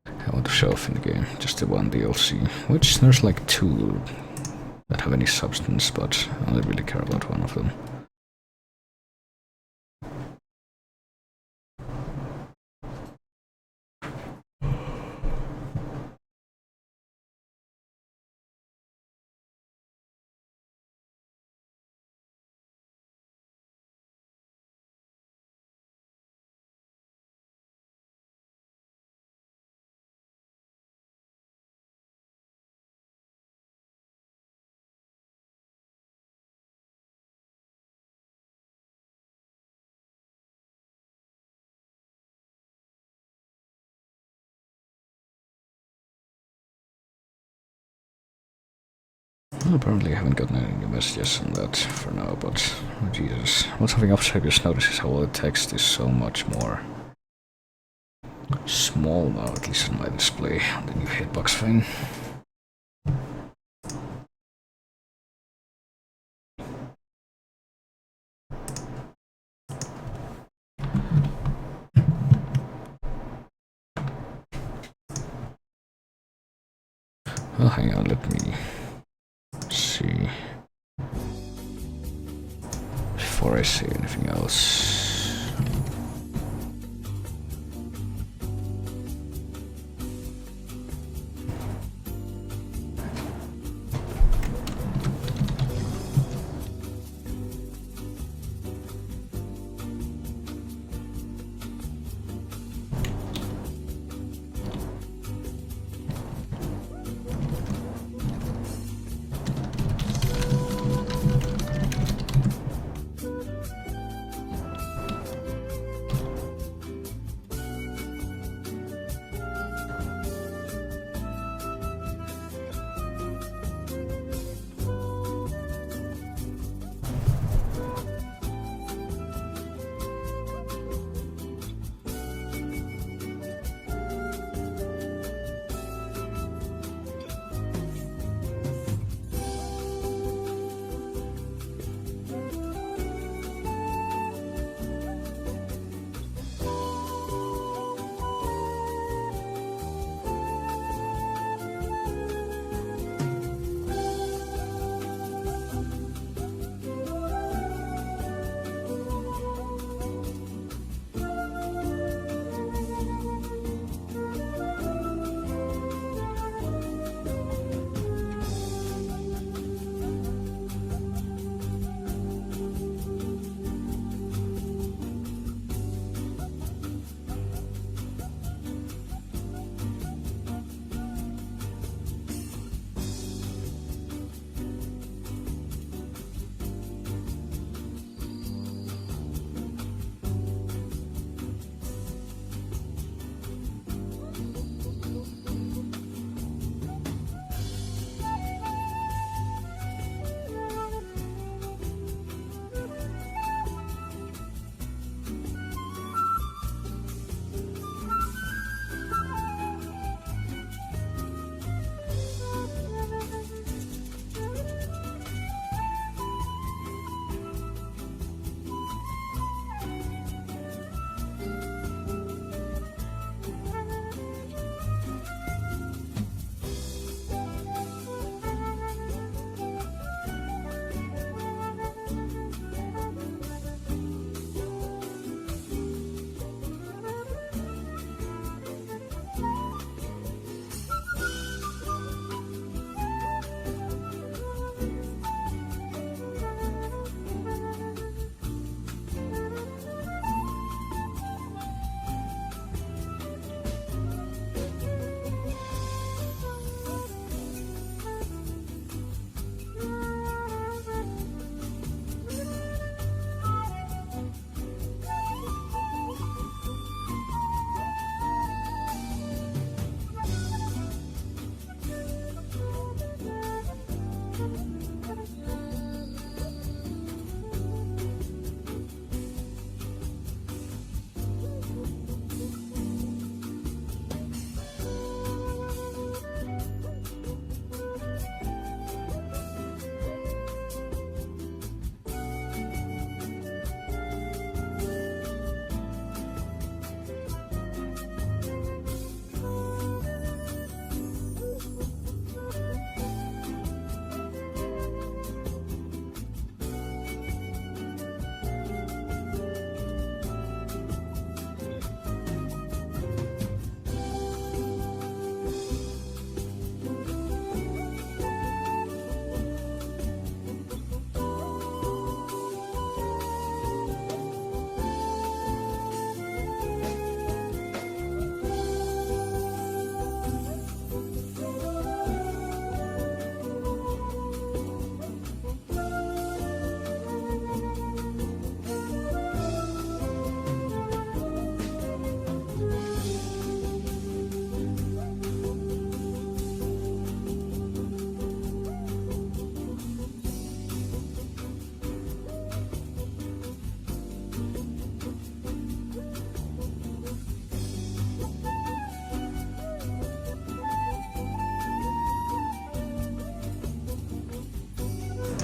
I want to show off in the game. Just the one DLC, which there's like 2 that have any substance, but I only really care about one of them. Well, apparently I haven't gotten any new messages on that for now, but oh Jesus. What's having upside just notices how all the text is so much more small now, at least on my display, on the new hitbox thing. Oh, hang on, let me see before I say anything else.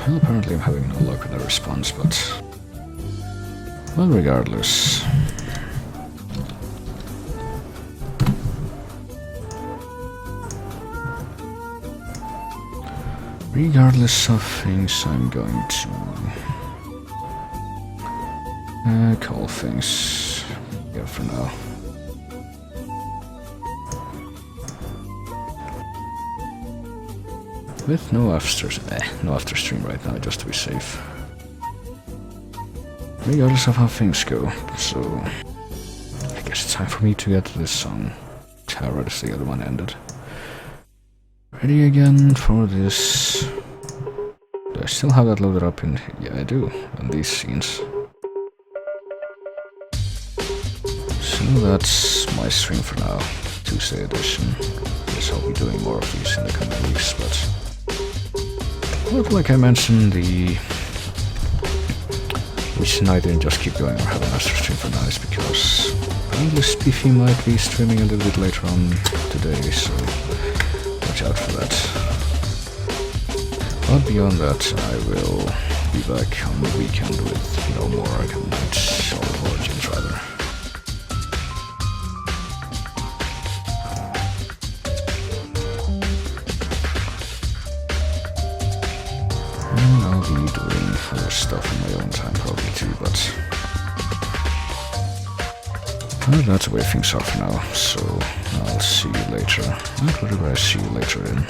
Well, apparently I'm having no luck with the response, but... well, regardless... regardless of things, I'm going to... call things... yeah, for now. With no after stream right now, just to be safe. Regardless of how things go, so... I guess it's time for me to get to this song. How does the other one ended? Ready again for this... do I still have that loaded up in... yeah, I do, in these scenes. So that's my stream for now, Tuesday edition. I guess I'll be doing more of these in the coming weeks, but... but like I mentioned, the reason I didn't just keep going or have a master stream for now is because apparently Spiffy might be streaming a little bit later on today, so watch out for that. But beyond that, I will be back on the weekend with no more Arkham Knights, or Origins rather. And I'll be doing other stuff in my own time probably too, but that's the way things are for now, so I'll see you later. And whatever I see you later in.